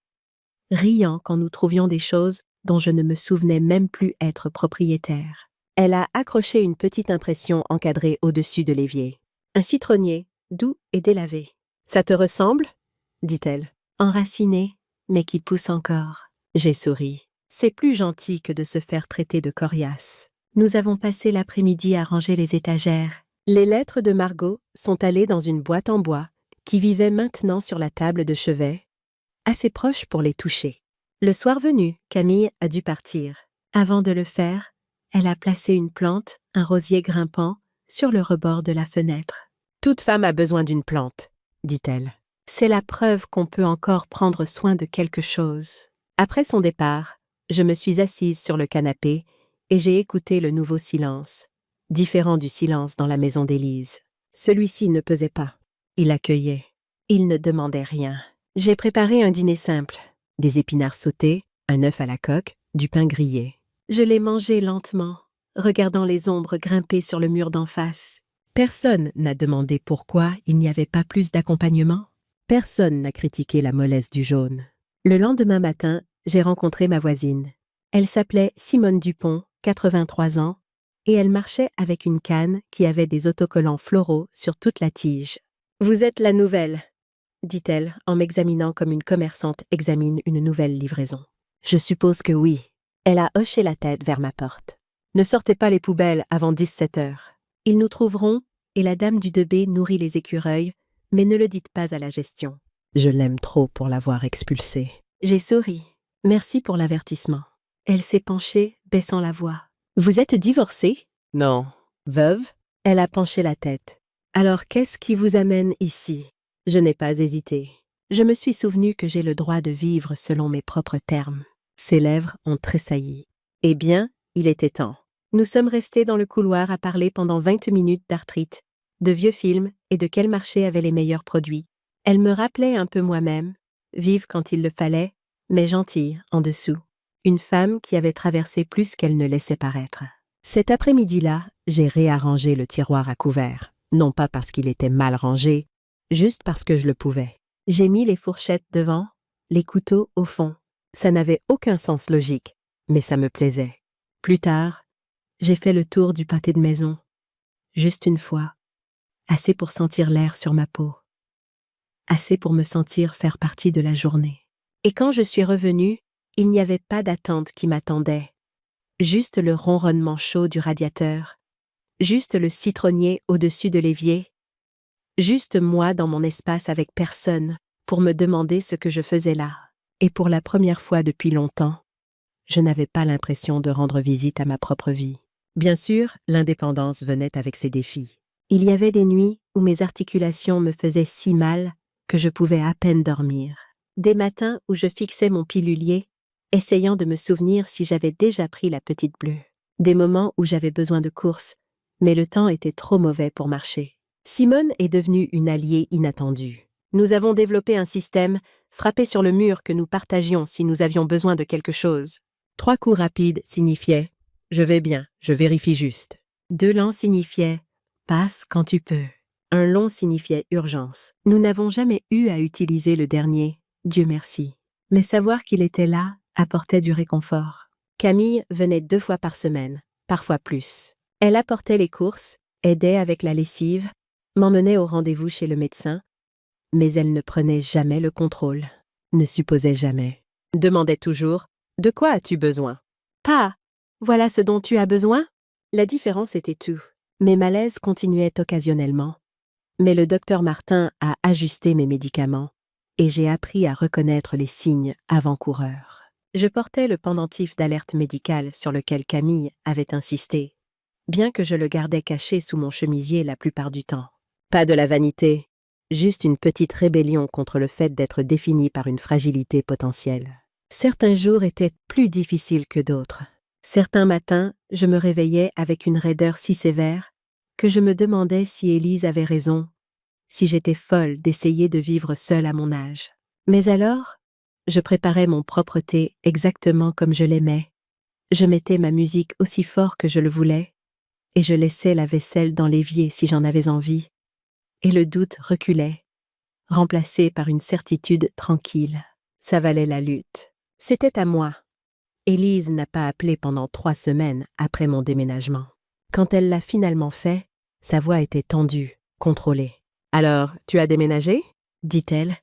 riant quand nous trouvions des choses dont je ne me souvenais même plus être propriétaire. Elle a accroché une petite impression encadrée au-dessus de l'évier. Un citronnier, doux et délavé. « Ça te ressemble ?» dit-elle. « Enraciné, mais qui pousse encore. » J'ai souri. C'est plus gentil que de se faire traiter de coriace. Nous avons passé l'après-midi à ranger les étagères. Les lettres de Margot sont allées dans une boîte en bois qui vivait maintenant sur la table de chevet, assez proche pour les toucher. Le soir venu, Camille a dû partir. Avant de le faire, elle a placé une plante, un rosier grimpant, sur le rebord de la fenêtre. « Toute femme a besoin d'une plante, » dit-elle. « C'est la preuve qu'on peut encore prendre soin de quelque chose. » Après son départ, je me suis assise sur le canapé et j'ai écouté le nouveau silence, différent du silence dans la maison d'Élise. Celui-ci ne pesait pas. Il accueillait. Il ne demandait rien. J'ai préparé un dîner simple. Des épinards sautés, un œuf à la coque, du pain grillé. Je l'ai mangé lentement, regardant les ombres grimper sur le mur d'en face. Personne n'a demandé pourquoi il n'y avait pas plus d'accompagnement. Personne n'a critiqué la mollesse du jaune. Le lendemain matin, j'ai rencontré ma voisine. Elle s'appelait Simone Dupont, 83 ans, et elle marchait avec une canne qui avait des autocollants floraux sur toute la tige. « Vous êtes la nouvelle », dit-elle en m'examinant comme une commerçante examine une nouvelle livraison. « Je suppose que oui. » Elle a hoché la tête vers ma porte. « Ne sortez pas les poubelles avant 17 heures. Ils nous trouveront, et la dame du 2B nourrit les écureuils, mais ne le dites pas à la gestion. » Je l'aime trop pour l'avoir expulsée. J'ai souri. « Merci pour l'avertissement. » Elle s'est penchée, baissant la voix. « Vous êtes divorcée ? » ?»« Non. »« Veuve ?» Elle a penché la tête. « Alors qu'est-ce qui vous amène ici ?» Je n'ai pas hésité. Je me suis souvenu que j'ai le droit de vivre selon mes propres termes. Ses lèvres ont tressailli. Eh bien, il était temps. Nous sommes restés dans le couloir à parler pendant 20 minutes d'arthrite, de vieux films et de quel marché avait les meilleurs produits. Elle me rappelait un peu moi-même, vive quand il le fallait, mais gentille en dessous. Une femme qui avait traversé plus qu'elle ne laissait paraître. Cet après-midi-là, j'ai réarrangé le tiroir à couverts, non pas parce qu'il était mal rangé, juste parce que je le pouvais. J'ai mis les fourchettes devant, les couteaux au fond. Ça n'avait aucun sens logique, mais ça me plaisait. Plus tard, j'ai fait le tour du pâté de maison. Juste une fois. Assez pour sentir l'air sur ma peau. Assez pour me sentir faire partie de la journée. Et quand je suis revenue, il n'y avait pas d'attente qui m'attendait. Juste le ronronnement chaud du radiateur. Juste le citronnier au-dessus de l'évier. Juste moi dans mon espace avec personne pour me demander ce que je faisais là. Et pour la première fois depuis longtemps, je n'avais pas l'impression de rendre visite à ma propre vie. Bien sûr, l'indépendance venait avec ses défis. Il y avait des nuits où mes articulations me faisaient si mal que je pouvais à peine dormir. Des matins où je fixais mon pilulier, essayant de me souvenir si j'avais déjà pris la petite bleue. Des moments où j'avais besoin de course, mais le temps était trop mauvais pour marcher. Simone est devenue une alliée inattendue. Nous avons développé un système frappé sur le mur que nous partagions si nous avions besoin de quelque chose. 3 coups rapides signifiaient « Je vais bien, je vérifie juste ». 2 lents signifiaient « Passe quand tu peux ». Un long signifiait « Urgence ». Nous n'avons jamais eu à utiliser le dernier, Dieu merci. Mais savoir qu'il était là apportait du réconfort. Camille venait 2 fois par semaine, parfois plus. Elle apportait les courses, aidait avec la lessive, m'emmenait au rendez-vous chez le médecin, mais elle ne prenait jamais le contrôle, ne supposait jamais. Demandait toujours « De quoi as-tu besoin ?»« Pas. Voilà ce dont tu as besoin ?» La différence était tout. Mes malaises continuaient occasionnellement, mais le docteur Martin a ajusté mes médicaments et j'ai appris à reconnaître les signes avant-coureurs. Je portais le pendentif d'alerte médicale sur lequel Camille avait insisté, bien que je le gardais caché sous mon chemisier la plupart du temps. Pas de la vanité, juste une petite rébellion contre le fait d'être défini par une fragilité potentielle. Certains jours étaient plus difficiles que d'autres. Certains matins, je me réveillais avec une raideur si sévère que je me demandais si Élise avait raison, si j'étais folle d'essayer de vivre seule à mon âge. Mais alors, je préparais mon propre thé exactement comme je l'aimais. Je mettais ma musique aussi fort que je le voulais, et je laissais la vaisselle dans l'évier si j'en avais envie. Et le doute reculait, remplacé par une certitude tranquille. Ça valait la lutte. C'était à moi. Élise n'a pas appelé pendant 3 semaines après mon déménagement. Quand elle l'a finalement fait, sa voix était tendue, contrôlée. « Alors, tu as déménagé ?» dit-elle,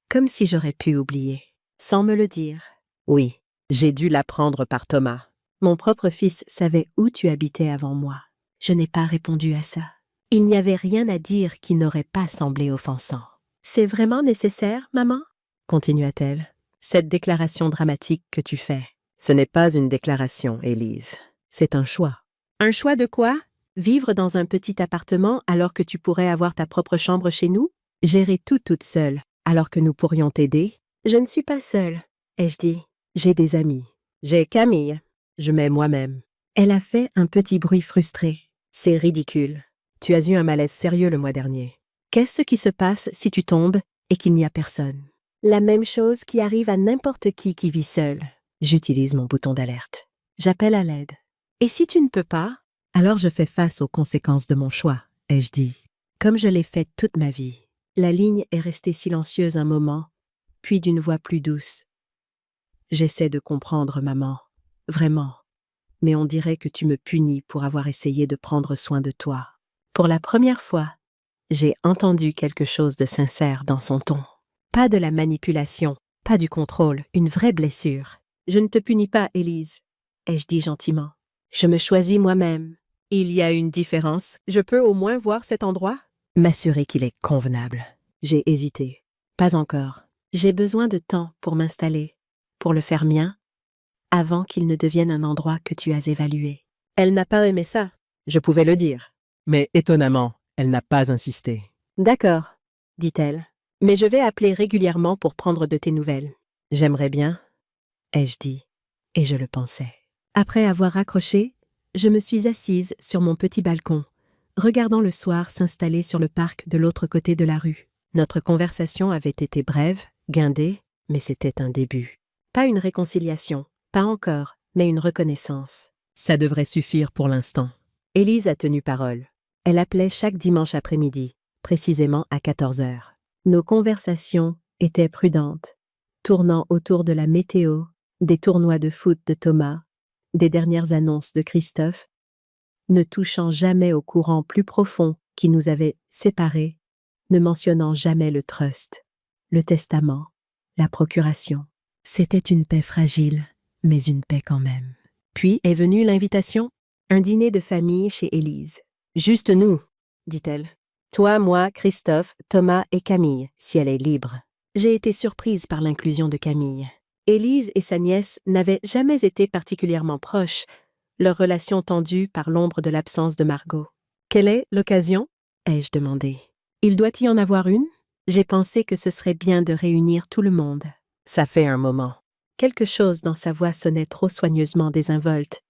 comme si j'aurais pu oublier. Sans me le dire. « Oui, j'ai dû l'apprendre par Thomas. » Mon propre fils savait où tu habitais avant moi. Je n'ai pas répondu à ça. Il n'y avait rien à dire qui n'aurait pas semblé offensant. « C'est vraiment nécessaire, maman ?» continua-t-elle. « Cette déclaration dramatique que tu fais, ce n'est pas une déclaration, Élise. C'est un choix. » « Un choix de quoi ? Vivre dans un petit appartement alors que tu pourrais avoir ta propre chambre chez nous ? Gérer tout toute seule alors que nous pourrions t'aider ? Je ne suis pas seule, ai-je dit. J'ai des amis. J'ai Camille. Je m'aime moi-même. Elle a fait un petit bruit frustré. C'est ridicule. Tu as eu un malaise sérieux le mois dernier. Qu'est-ce qui se passe si tu tombes et qu'il n'y a personne ? La même chose qui arrive à n'importe qui vit seul. J'utilise mon bouton d'alerte. J'appelle à l'aide. Et si tu ne peux pas ? Alors je fais face aux conséquences de mon choix, ai-je dit. Comme je l'ai fait toute ma vie. La ligne est restée silencieuse un moment, puis d'une voix plus douce. J'essaie de comprendre, maman. Vraiment. Mais on dirait que tu me punis pour avoir essayé de prendre soin de toi. Pour la première fois, j'ai entendu quelque chose de sincère dans son ton. Pas de la manipulation, pas du contrôle, une vraie blessure. Je ne te punis pas, Élise, ai-je dit gentiment. Je me choisis moi-même. Il y a une différence. Je peux au moins voir cet endroit ? M'assurer qu'il est convenable. J'ai hésité. Pas encore. J'ai besoin de temps pour m'installer, pour le faire mien, avant qu'il ne devienne un endroit que tu as évalué. Elle n'a pas aimé ça. Je pouvais le dire. Mais étonnamment, elle n'a pas insisté. D'accord, dit-elle. Mais je vais appeler régulièrement pour prendre de tes nouvelles. J'aimerais bien, ai-je dit, et je le pensais. Après avoir raccroché, je me suis assise sur mon petit balcon, regardant le soir s'installer sur le parc de l'autre côté de la rue. Notre conversation avait été brève, guindée, mais c'était un début. Pas une réconciliation, Pas encore, mais une reconnaissance. Ça devrait suffire pour l'instant. Élise a tenu parole. Elle appelait chaque dimanche après-midi, précisément à 14 heures. Nos conversations étaient prudentes, tournant autour de la météo, des tournois de foot de Thomas, des dernières annonces de Christophe, ne touchant jamais au courant plus profond qui nous avait séparés, ne mentionnant jamais le trust, le testament, la procuration. C'était une paix fragile, mais une paix quand même. Puis est venue l'invitation, un dîner de famille chez Élise. « Juste nous, dit-elle. Toi, moi, Christophe, Thomas et Camille, si elle est libre. » J'ai été surprise par l'inclusion de Camille. Élise et sa nièce n'avaient jamais été particulièrement proches, leur relation tendue par l'ombre de l'absence de Margot. « Quelle est l'occasion ?» ai-je demandé. « Il doit y en avoir une ?» J'ai pensé que ce serait bien de réunir tout le monde. Ça fait un moment. Quelque chose dans sa voix sonnait trop soigneusement désinvolte,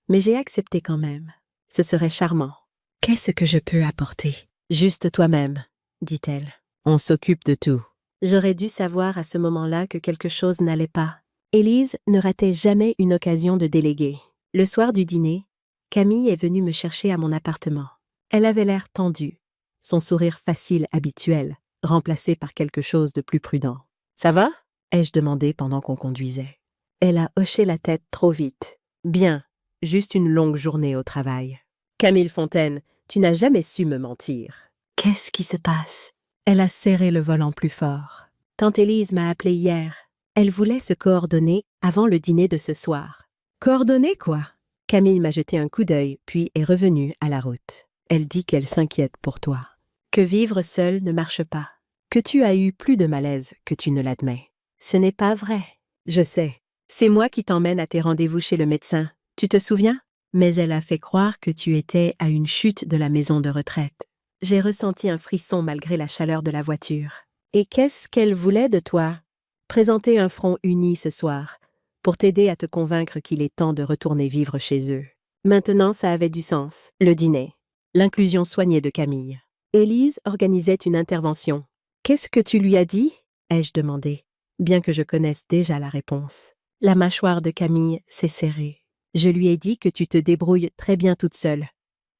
mais j'ai accepté quand même. Ce serait charmant. « Qu'est-ce que je peux apporter ?» « Juste toi-même, » dit-elle. On s'occupe de tout. J'aurais dû savoir à ce moment-là que quelque chose n'allait pas. Élise ne ratait jamais une occasion de déléguer. Le soir du dîner, Camille est venue me chercher à mon appartement. Elle avait l'air tendue, son sourire facile habituel, remplacé par quelque chose de plus prudent. « Ça va ?» ai-je demandé pendant qu'on conduisait. Elle a hoché la tête trop vite. « Bien, juste une longue journée au travail. »« Camille Fontaine, tu n'as jamais su me mentir. »« Qu'est-ce qui se passe ?» Elle a serré le volant plus fort. « Tante Élise m'a appelé hier. Elle voulait se coordonner avant le dîner de ce soir. »« Coordonner quoi ?» Camille m'a jeté un coup d'œil, puis est revenue à la route. Elle dit qu'elle s'inquiète pour toi. Que vivre seul ne marche pas. Que tu as eu plus de malaise que tu ne l'admets. Ce n'est pas vrai. Je sais. C'est moi qui t'emmène à tes rendez-vous chez le médecin. Tu te souviens? Mais elle a fait croire que tu étais à une chute de la maison de retraite. J'ai ressenti un frisson malgré la chaleur de la voiture. Et qu'est-ce qu'elle voulait de toi? Présenter un front uni ce soir, pour t'aider à te convaincre qu'il est temps de retourner vivre chez eux. Maintenant, ça avait du sens. Le dîner. L'inclusion soignée de Camille. Élise organisait une intervention. « Qu'est-ce que tu lui as dit ?» ai-je demandé, bien que je connaisse déjà la réponse. La mâchoire de Camille s'est serrée. Je lui ai dit que tu te débrouilles très bien toute seule,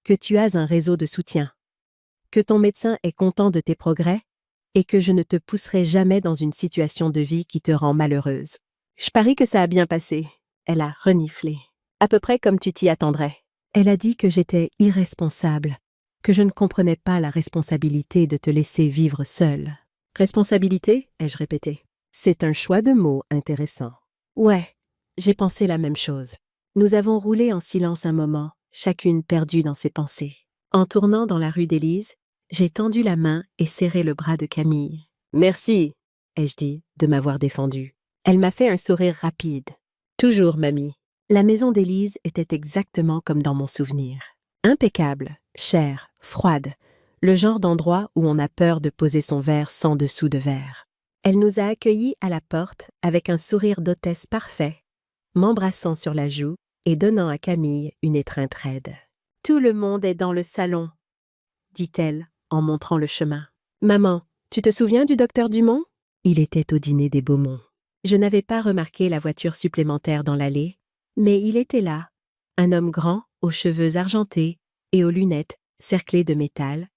que tu as un réseau de soutien, que ton médecin est content de tes progrès et que je ne te pousserai jamais dans une situation de vie qui te rend malheureuse. Je parie que ça a bien passé. Elle a reniflé. À peu près comme tu t'y attendrais. Elle a dit que j'étais irresponsable, que je ne comprenais pas la responsabilité de te laisser vivre seule. Responsabilité, ai-je répété. C'est un choix de mots intéressant. Ouais, j'ai pensé la même chose. Nous avons roulé en silence un moment, chacune perdue dans ses pensées. En tournant dans la rue d'Élise, j'ai tendu la main et serré le bras de Camille. « Merci, » ai-je dit, de m'avoir défendue. Elle m'a fait un sourire rapide. « Toujours, mamie. » La maison d'Élise était exactement comme dans mon souvenir. Impeccable, chère, froide, le genre d'endroit où on a peur de poser son verre sans dessous de verre. Elle nous a accueillis à la porte avec un sourire d'hôtesse parfait, m'embrassant sur la joue et donnant à Camille une étreinte raide. « Tout le monde est dans le salon, » dit-elle en montrant le chemin. « Maman, tu te souviens du docteur Dumont ?» Il était au dîner des Beaumont. Je n'avais pas remarqué la voiture supplémentaire dans l'allée, mais il était là, un homme grand, aux cheveux argentés et aux lunettes cerclées de métal,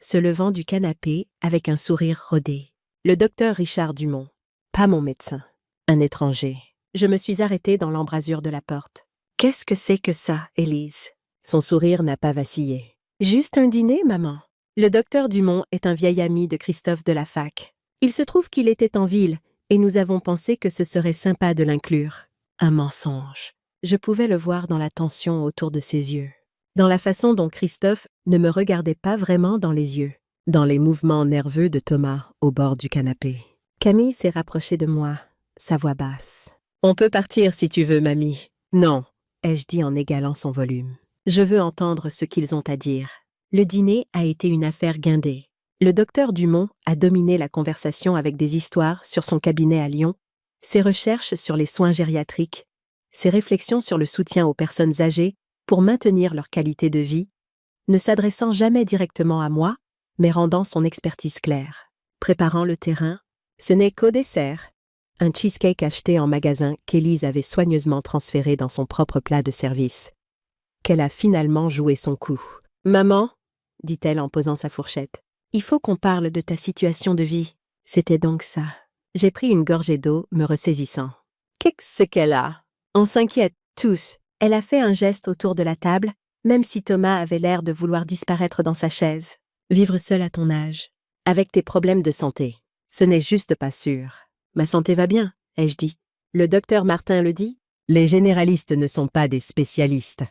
se levant du canapé avec un sourire rodé. Le docteur Richard Dumont, pas mon médecin, un étranger. Je me suis arrêtée dans l'embrasure de la porte. « Qu'est-ce que c'est que ça, Élise ?» Son sourire n'a pas vacillé. « Juste un dîner, maman. » Le docteur Dumont est un vieil ami de Christophe de la fac. Il se trouve qu'il était en ville et nous avons pensé que ce serait sympa de l'inclure. Un mensonge. Je pouvais le voir dans la tension autour de ses yeux, dans la façon dont Christophe ne me regardait pas vraiment dans les yeux, dans les mouvements nerveux de Thomas au bord du canapé. Camille s'est rapprochée de moi, sa voix basse. « On peut partir si tu veux, mamie. »« Non, » ai-je dit en égalant son volume. « Je veux entendre ce qu'ils ont à dire. » Le dîner a été une affaire guindée. Le docteur Dumont a dominé la conversation avec des histoires sur son cabinet à Lyon, ses recherches sur les soins gériatriques, ses réflexions sur le soutien aux personnes âgées pour maintenir leur qualité de vie, ne s'adressant jamais directement à moi, mais rendant son expertise claire. Préparant le terrain, ce n'est qu'au dessert, Un cheesecake acheté en magasin qu'Élise avait soigneusement transféré dans son propre plat de service. Qu'elle a finalement joué son coup. « Maman, dit-elle en posant sa fourchette, il faut qu'on parle de ta situation de vie. » C'était donc ça. J'ai pris une gorgée d'eau, me ressaisissant. Qu'est-ce qu'elle a? On s'inquiète tous. Elle a fait un geste autour de la table, même si Thomas avait l'air de vouloir disparaître dans sa chaise. Vivre seul à ton âge, avec tes problèmes de santé, ce n'est juste pas sûr. Ma santé va bien, ai-je dit. Le docteur Martin le dit. Les généralistes ne sont pas des spécialistes,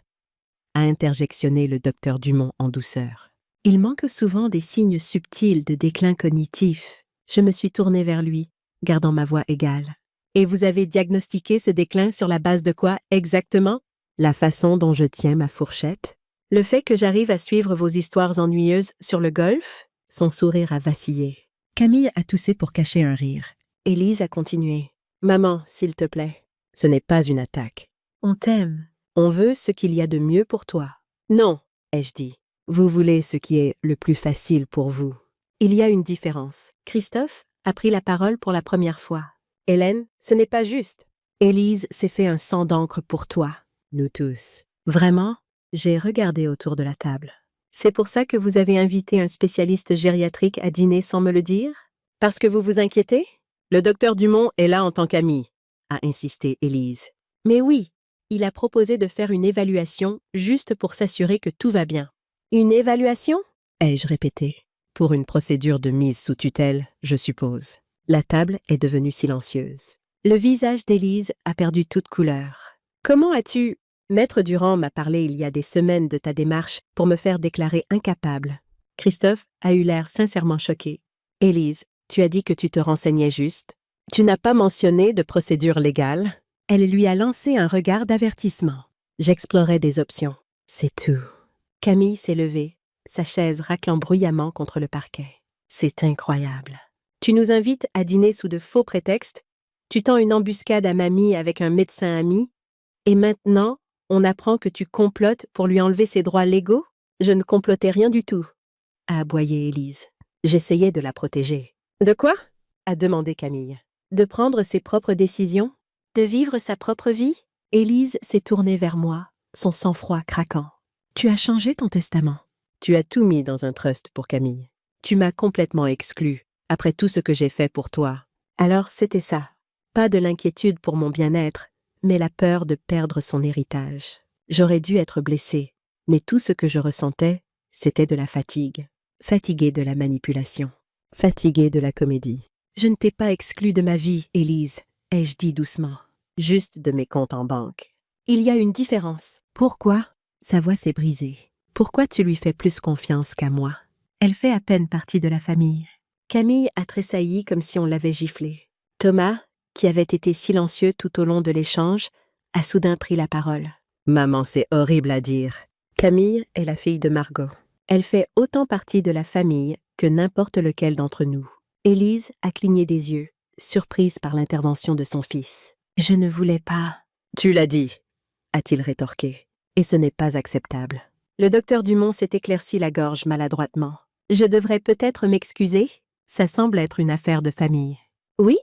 a interjectionné le docteur Dumont en douceur. Il manque souvent des signes subtils de déclin cognitif. Je me suis tournée vers lui, gardant ma voix égale. Et vous avez diagnostiqué ce déclin sur la base de quoi exactement? La façon dont je tiens ma fourchette? Le fait que j'arrive à suivre vos histoires ennuyeuses sur le golf? Son sourire a vacillé. Camille a toussé pour cacher un rire. Élise a continué. Maman, s'il te plaît. Ce n'est pas une attaque. On t'aime. On veut ce qu'il y a de mieux pour toi. Non, ai-je dit. Vous voulez ce qui est le plus facile pour vous. Il y a une différence. Christophe a pris la parole pour la première fois. Hélène, ce n'est pas juste. Élise s'est fait un sang d'encre pour toi. Nous tous. Vraiment? J'ai regardé autour de la table. C'est pour ça que vous avez invité un spécialiste gériatrique à dîner sans me le dire? Parce que vous vous inquiétez? Le docteur Dumont est là en tant qu'ami, a insisté Élise. Mais oui, il a proposé de faire une évaluation juste pour s'assurer que tout va bien. Une évaluation? Ai-je répété. Pour une procédure de mise sous tutelle, je suppose. La table est devenue silencieuse. Le visage d'Élise a perdu toute couleur. Comment as-tu... Maître Durand m'a parlé il y a des semaines de ta démarche pour me faire déclarer incapable. Christophe a eu l'air sincèrement choqué. Élise, tu as dit que tu te renseignais juste. Tu n'as pas mentionné de procédure légale. Elle lui a lancé un regard d'avertissement. J'explorais des options. C'est tout. Camille s'est levée, sa chaise raclant bruyamment contre le parquet. C'est incroyable. Tu nous invites à dîner sous de faux prétextes, tu tends une embuscade à mamie avec un médecin ami, et maintenant, on apprend que tu complotes pour lui enlever ses droits légaux? Je ne complotais rien du tout, a aboyé Élise. J'essayais de la protéger. De quoi? A demandé Camille. De prendre ses propres décisions? De vivre sa propre vie? Élise s'est tournée vers moi, son sang-froid craquant. Tu as changé ton testament. Tu as tout mis dans un trust pour Camille. Tu m'as complètement exclue, après tout ce que j'ai fait pour toi. Alors c'était ça. Pas de l'inquiétude pour mon bien-être, mais la peur de perdre son héritage. J'aurais dû être blessée, mais tout ce que je ressentais, c'était de la fatigue. Fatiguée de la manipulation. Fatiguée de la comédie. Je ne t'ai pas exclue de ma vie, Élise, ai-je dit doucement. Juste de mes comptes en banque. Il y a une différence. Pourquoi? Sa voix s'est brisée. Pourquoi tu lui fais plus confiance qu'à moi? Elle fait à peine partie de la famille. Camille a tressailli comme si on l'avait giflée. Thomas, qui avait été silencieux tout au long de l'échange, a soudain pris la parole. Maman, c'est horrible à dire. Camille est la fille de Margot. Elle fait autant partie de la famille que n'importe lequel d'entre nous. Élise a cligné des yeux, surprise par l'intervention de son fils. Je ne voulais pas. Tu l'as dit, a-t-il rétorqué. Et ce n'est pas acceptable. Le docteur Dumont s'est éclairci la gorge maladroitement. Je devrais peut-être m'excuser? Ça semble être une affaire de famille. Oui?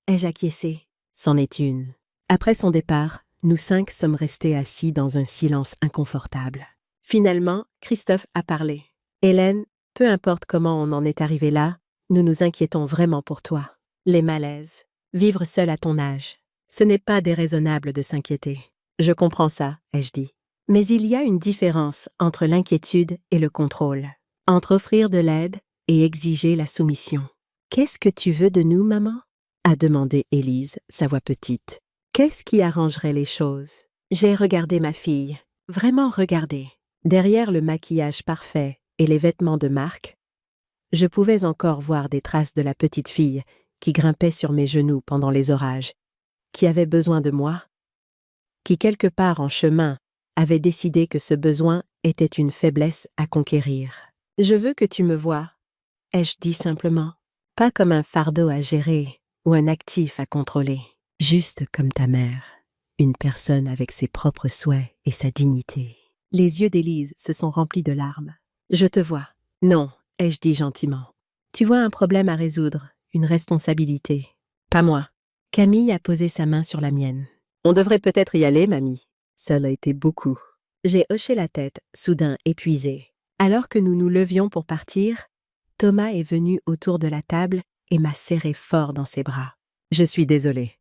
Ai-je acquiescé? C'en est une. Après son départ, nous 5 sommes restés assis dans un silence inconfortable. Finalement, Christophe a parlé. Hélène, peu importe comment on en est arrivé là, nous nous inquiétons vraiment pour toi. Les malaises. Vivre seul à ton âge. Ce n'est pas déraisonnable de s'inquiéter. Je comprends ça, ai-je dit. Mais il y a une différence entre l'inquiétude et le contrôle. Entre offrir de l'aide et exiger la soumission. Qu'est-ce que tu veux de nous, maman? A demandé Élise, sa voix petite. Qu'est-ce qui arrangerait les choses? J'ai regardé ma fille, vraiment regardé. Derrière le maquillage parfait et les vêtements de marque, je pouvais encore voir des traces de la petite fille qui grimpait sur mes genoux pendant les orages, qui avait besoin de moi, qui quelque part en chemin avait décidé que ce besoin était une faiblesse à conquérir. Je veux que tu me vois, ai-je dit simplement, pas comme un fardeau à gérer ou un actif à contrôler, juste comme ta mère, une personne avec ses propres souhaits et sa dignité. Les yeux d'Élise se sont remplis de larmes. Je te vois. Non, ai-je dit gentiment. Tu vois un problème à résoudre, une responsabilité. Pas moi. Camille a posé sa main sur la mienne. On devrait peut-être y aller, mamie. Ça l'a été beaucoup. J'ai hoché la tête, soudain épuisée. Alors que nous nous levions pour partir, Thomas est venu autour de la table et m'a serré fort dans ses bras. Je suis désolé,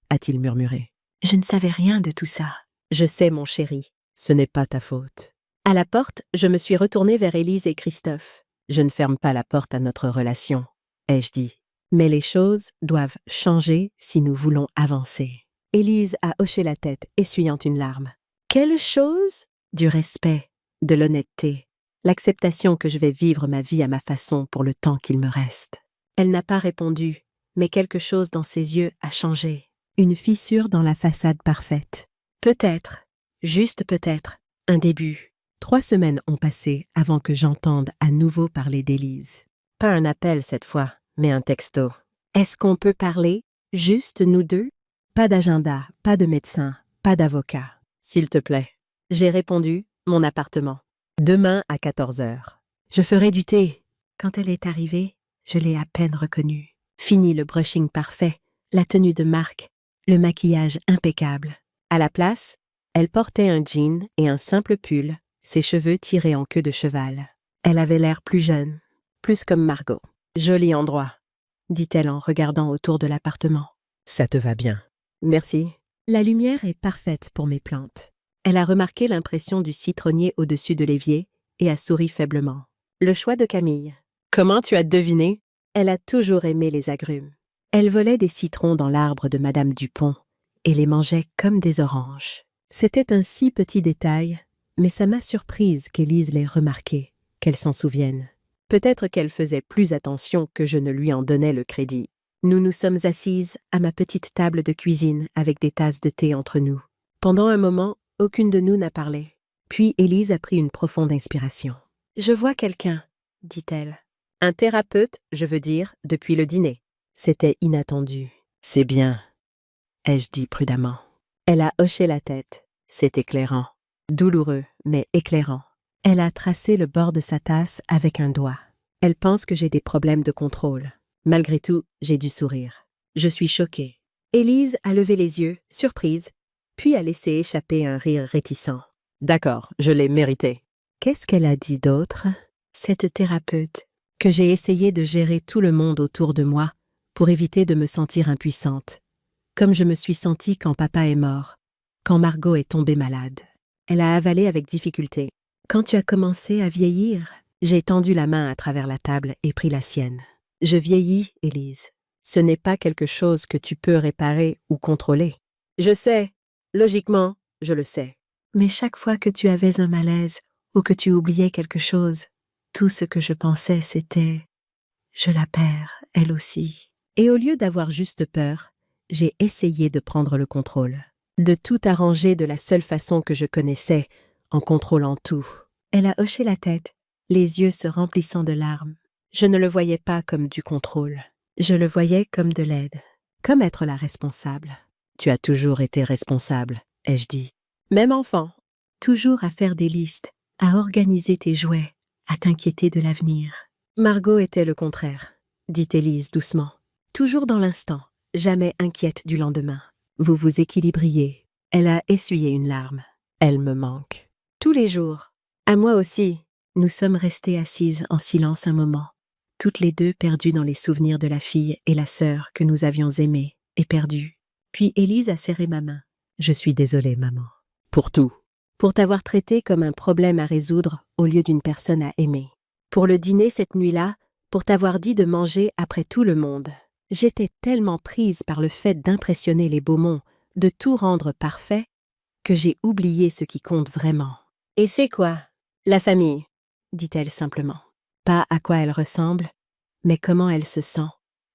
a-t-il murmuré. Je ne savais rien de tout ça. Je sais, mon chéri. Ce n'est pas ta faute. À la porte, je me suis retournée vers Élise et Christophe. Je ne ferme pas la porte à notre relation, ai-je dit. Mais les choses doivent changer si nous voulons avancer. Élise a hoché la tête, essuyant une larme. Quelle chose? Du respect, de l'honnêteté, l'acceptation que je vais vivre ma vie à ma façon pour le temps qu'il me reste. Elle n'a pas répondu, mais quelque chose dans ses yeux a changé. Une fissure dans la façade parfaite. Peut-être, juste peut-être, un début. 3 semaines ont passé avant que j'entende à nouveau parler d'Élise. Pas un appel cette fois, mais un texto. Est-ce qu'on peut parler, juste nous deux? Pas d'agenda, pas de médecin, pas d'avocat. S'il te plaît. J'ai répondu, mon appartement. Demain à 14h. Je ferai du thé. Quand elle est arrivée, je l'ai à peine reconnue. Fini le brushing parfait, la tenue de marque, le maquillage impeccable. À la place, elle portait un jean et un simple pull, ses cheveux tirés en queue de cheval. Elle avait l'air plus jeune, plus comme Margot. Joli endroit, dit-elle en regardant autour de l'appartement. Ça te va bien. Merci. La lumière est parfaite pour mes plantes. Elle a remarqué l'impression du citronnier au-dessus de l'évier et a souri faiblement. Le choix de Camille. Comment tu as deviné? Elle a toujours aimé les agrumes. Elle volait des citrons dans l'arbre de Madame Dupont et les mangeait comme des oranges. C'était un si petit détail, mais ça m'a surprise qu'Élise l'ait remarqué, qu'elle s'en souvienne. Peut-être qu'elle faisait plus attention que je ne lui en donnais le crédit. Nous nous sommes assises à ma petite table de cuisine avec des tasses de thé entre nous. Pendant un moment, aucune de nous n'a parlé. Puis Élise a pris une profonde inspiration. « Je vois quelqu'un, » dit-elle. « Un thérapeute, je veux dire, depuis le dîner. » C'était inattendu. « C'est bien, » ai-je dit prudemment. Elle a hoché la tête. C'est éclairant. Douloureux, mais éclairant. Elle a tracé le bord de sa tasse avec un doigt. Elle pense que j'ai des problèmes de contrôle. Malgré tout, j'ai dû sourire. Je suis choquée. Élise a levé les yeux, surprise, puis a laissé échapper un rire réticent. D'accord, je l'ai mérité. Qu'est-ce qu'elle a dit d'autre? Cette thérapeute. Que j'ai essayé de gérer tout le monde autour de moi pour éviter de me sentir impuissante. Comme je me suis sentie quand papa est mort, quand Margot est tombée malade. Elle a avalé avec difficulté. Quand tu as commencé à vieillir, j'ai tendu la main à travers la table et pris la sienne. Je vieillis, Élise. Ce n'est pas quelque chose que tu peux réparer ou contrôler. Je sais. Logiquement, je le sais. Mais chaque fois que tu avais un malaise ou que tu oubliais quelque chose, tout ce que je pensais, c'était « je la perds, elle aussi ». Et au lieu d'avoir juste peur, j'ai essayé de prendre le contrôle. De tout arranger de la seule façon que je connaissais, en contrôlant tout. Elle a hoché la tête, les yeux se remplissant de larmes. Je ne le voyais pas comme du contrôle. Je le voyais comme de l'aide, comme être la responsable. Tu as toujours été responsable, ai-je dit. Même enfant. Toujours à faire des listes, à organiser tes jouets, à t'inquiéter de l'avenir. Margot était le contraire, dit Élise doucement. Toujours dans l'instant, jamais inquiète du lendemain. Vous vous équilibriez. Elle a essuyé une larme. Elle me manque. Tous les jours. À moi aussi. Nous sommes restées assises en silence un moment, toutes les deux perdues dans les souvenirs de la fille et la sœur que nous avions aimées et perdues. Puis Élise a serré ma main. Je suis désolée, maman. Pour tout. Pour t'avoir traité comme un problème à résoudre au lieu d'une personne à aimer. Pour le dîner cette nuit-là, pour t'avoir dit de manger après tout le monde. J'étais tellement prise par le fait d'impressionner les Beaumont, de tout rendre parfait, que j'ai oublié ce qui compte vraiment. Et c'est quoi? La famille, dit-elle simplement. Pas à quoi elle ressemble, mais comment elle se sent,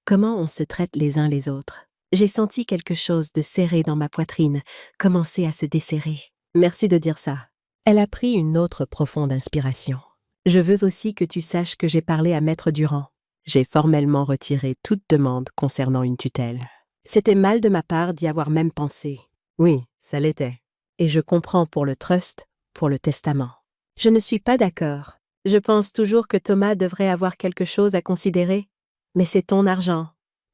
comment on se traite les uns les autres. J'ai senti quelque chose de serré dans ma poitrine, commencer à se desserrer. Merci de dire ça. Elle a pris une autre profonde inspiration. Je veux aussi que tu saches que j'ai parlé à Maître Durand. J'ai formellement retiré toute demande concernant une tutelle. C'était mal de ma part d'y avoir même pensé. Oui, ça l'était. Et je comprends pour le trust, pour le testament. Je ne suis pas d'accord. Je pense toujours que Thomas devrait avoir quelque chose à considérer. Mais c'est ton argent,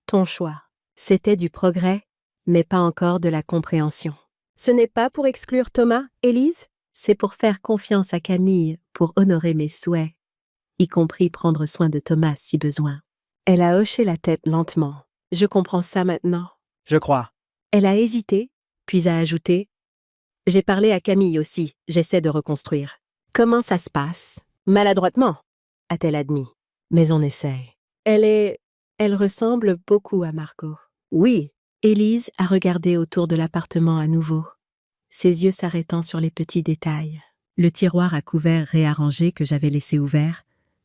ton choix. C'était du progrès mais pas encore de la compréhension. Ce n'est pas pour exclure Thomas, Élise? C'est pour faire confiance à Camille, pour honorer mes souhaits, y compris prendre soin de Thomas si besoin. Elle a hoché la tête lentement. Je comprends ça maintenant. Je crois. Elle a hésité, puis a ajouté « J'ai parlé à Camille aussi, j'essaie de reconstruire. » Comment ça se passe? Maladroitement, a-t-elle admis. Mais on essaie. Elle ressemble beaucoup à Margot. Oui. Élise a regardé autour de l'appartement à nouveau, ses yeux s'arrêtant sur les petits détails. Le tiroir à couverts réarrangé que j'avais laissé ouvert,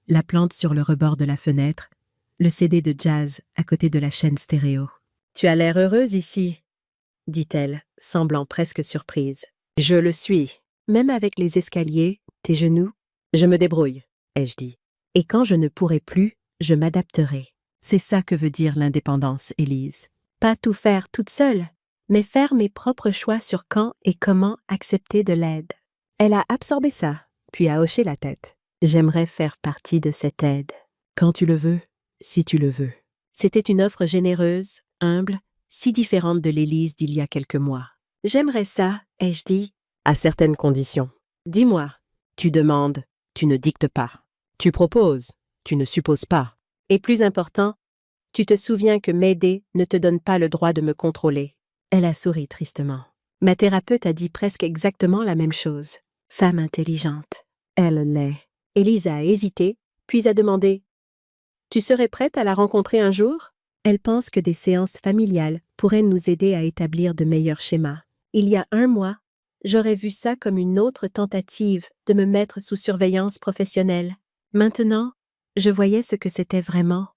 la plante sur le rebord de la fenêtre, le CD de jazz à côté de la chaîne stéréo. « Tu as l'air heureuse ici, » dit-elle, semblant presque surprise. « Je le suis. Même avec les escaliers, tes genoux, je me débrouille, ai-je dit. Et quand je ne pourrai plus, je m'adapterai. C'est ça que veut dire l'indépendance, Élise. Pas tout faire toute seule, mais faire mes propres choix sur quand et comment accepter de l'aide. » Elle a absorbé ça, puis a hoché la tête. J'aimerais faire partie de cette aide. Quand tu le veux, si tu le veux. C'était une offre généreuse, humble, si différente de l'Élise d'il y a quelques mois. J'aimerais ça, ai-je dit. À certaines conditions. Dis-moi, tu demandes, tu ne dictes pas. Tu proposes, tu ne supposes pas. Et plus important, tu te souviens que m'aider ne te donne pas le droit de me contrôler. Elle a souri tristement. Ma thérapeute a dit presque exactement la même chose. Femme intelligente. Elle l'est. Élise a hésité, puis a demandé « Tu serais prête à la rencontrer un jour ?» Elle pense que des séances familiales pourraient nous aider à établir de meilleurs schémas. Il y a 1 mois, j'aurais vu ça comme une autre tentative de me mettre sous surveillance professionnelle. Maintenant, je voyais ce que c'était vraiment.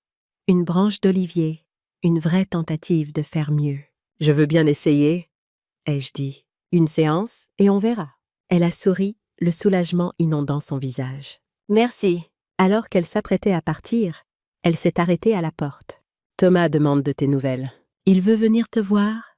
Une branche d'olivier, une vraie tentative de faire mieux. « Je veux bien essayer, » ai-je dit. « Une séance et on verra. » Elle a souri, le soulagement inondant son visage. « Merci. » Alors qu'elle s'apprêtait à partir, elle s'est arrêtée à la porte. « Thomas demande de tes nouvelles. » Il veut venir te voir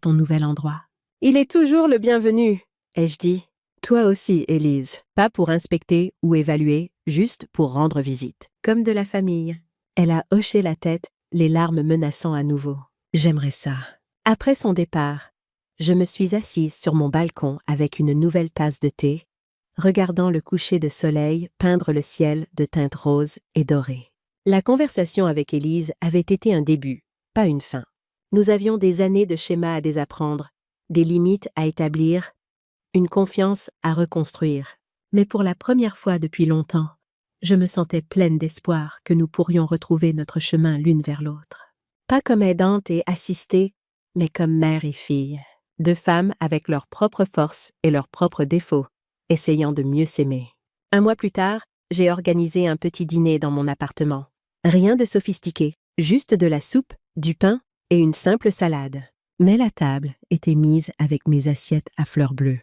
ton nouvel endroit. « Il est toujours le bienvenu, » ai-je dit. « Toi aussi, Élise, pas pour inspecter ou évaluer, juste pour rendre visite. » Comme de la famille. Elle a hoché la tête, les larmes menaçant à nouveau. J'aimerais ça. Après son départ, je me suis assise sur mon balcon avec une nouvelle tasse de thé, regardant le coucher de soleil peindre le ciel de teintes roses et dorées. La conversation avec Élise avait été un début, pas une fin. Nous avions des années de schémas à désapprendre, des limites à établir, une confiance à reconstruire. Mais pour la première fois depuis longtemps, je me sentais pleine d'espoir que nous pourrions retrouver notre chemin l'une vers l'autre. Pas comme aidante et assistée, mais comme mère et fille. 2 femmes avec leurs propres forces et leurs propres défauts, essayant de mieux s'aimer. 1 mois plus tard, j'ai organisé un petit dîner dans mon appartement. Rien de sophistiqué, juste de la soupe, du pain et une simple salade. Mais la table était mise avec mes assiettes à fleurs bleues,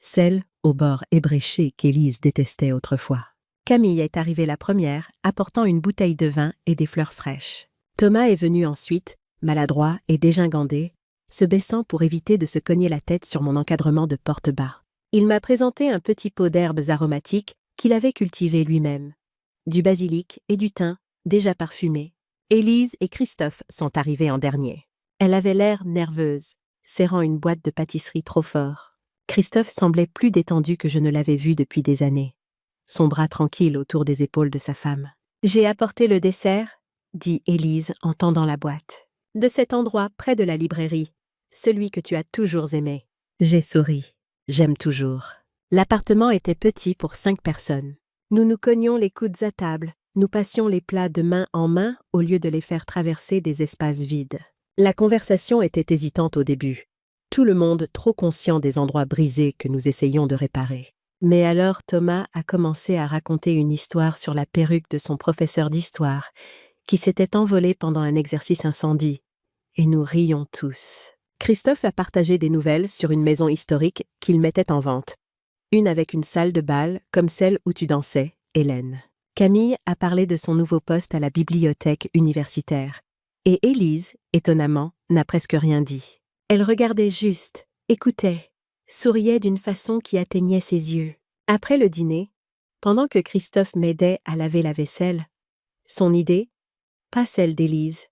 celles au bord ébréché qu'Élise détestait autrefois. Camille est arrivée la première, apportant une bouteille de vin et des fleurs fraîches. Thomas est venu ensuite, maladroit et dégingandé, se baissant pour éviter de se cogner la tête sur mon encadrement de porte-bas. Il m'a présenté un petit pot d'herbes aromatiques qu'il avait cultivé lui-même. Du basilic et du thym, déjà parfumés. Élise et Christophe sont arrivés en dernier. Elle avait l'air nerveuse, serrant une boîte de pâtisserie trop fort. Christophe semblait plus détendu que je ne l'avais vu depuis des années, son bras tranquille autour des épaules de sa femme. « J'ai apporté le dessert, » dit Élise en tendant la boîte. « De cet endroit près de la librairie, celui que tu as toujours aimé. » J'ai souri. J'aime toujours. L'appartement était petit pour 5 personnes. Nous nous cognions les coudes à table, nous passions les plats de main en main au lieu de les faire traverser des espaces vides. La conversation était hésitante au début, tout le monde trop conscient des endroits brisés que nous essayions de réparer. Mais alors Thomas a commencé à raconter une histoire sur la perruque de son professeur d'histoire, qui s'était envolée pendant un exercice incendie, et nous rions tous. Christophe a partagé des nouvelles sur une maison historique qu'il mettait en vente. Une avec une salle de bal comme celle où tu dansais, Hélène. Camille a parlé de son nouveau poste à la bibliothèque universitaire. Et Élise, étonnamment, n'a presque rien dit. Elle regardait juste, écoutait, souriait d'une façon qui atteignait ses yeux. Après le dîner, pendant que Christophe m'aidait à laver la vaisselle, son idée, pas celle d'Élise,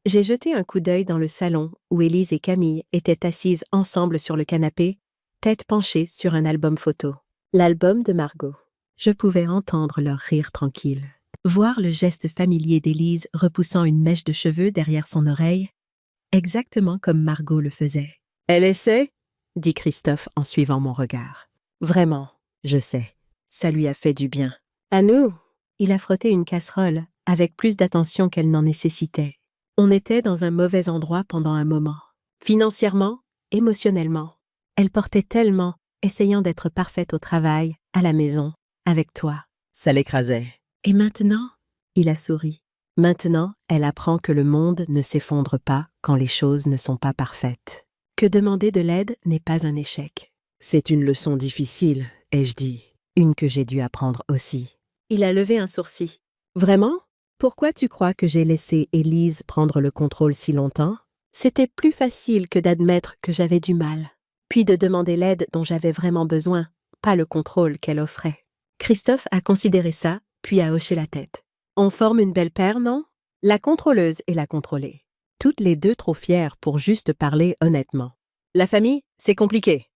J'ai jeté un coup d'œil dans le salon où Élise et Camille étaient assises ensemble sur le canapé, tête penchée sur un album photo. L'album de Margot. Je pouvais entendre leur rire tranquille. Voir le geste familier d'Élise repoussant une mèche de cheveux derrière son oreille, exactement comme Margot le faisait. « Elle essaie ?» dit Christophe en suivant mon regard. « Vraiment, je sais. Ça lui a fait du bien. »« À nous !» Il a frotté une casserole avec plus d'attention qu'elle n'en nécessitait. On était dans un mauvais endroit pendant un moment. Financièrement, émotionnellement. Elle portait tellement, essayant d'être parfaite au travail, à la maison, avec toi. Ça l'écrasait. Et maintenant, il a souri. Maintenant, elle apprend que le monde ne s'effondre pas quand les choses ne sont pas parfaites. Que demander de l'aide n'est pas un échec. C'est une leçon difficile, ai-je dit. Une que j'ai dû apprendre aussi. Il a levé un sourcil. Vraiment ? Pourquoi tu crois que j'ai laissé Élise prendre le contrôle si longtemps? C'était plus facile que d'admettre que j'avais du mal, puis de demander l'aide dont j'avais vraiment besoin, pas le contrôle qu'elle offrait. Christophe a considéré ça, puis a hoché la tête. On forme une belle paire, non? La contrôleuse et la contrôlée. Toutes les deux trop fières pour juste parler honnêtement. La famille, c'est compliqué,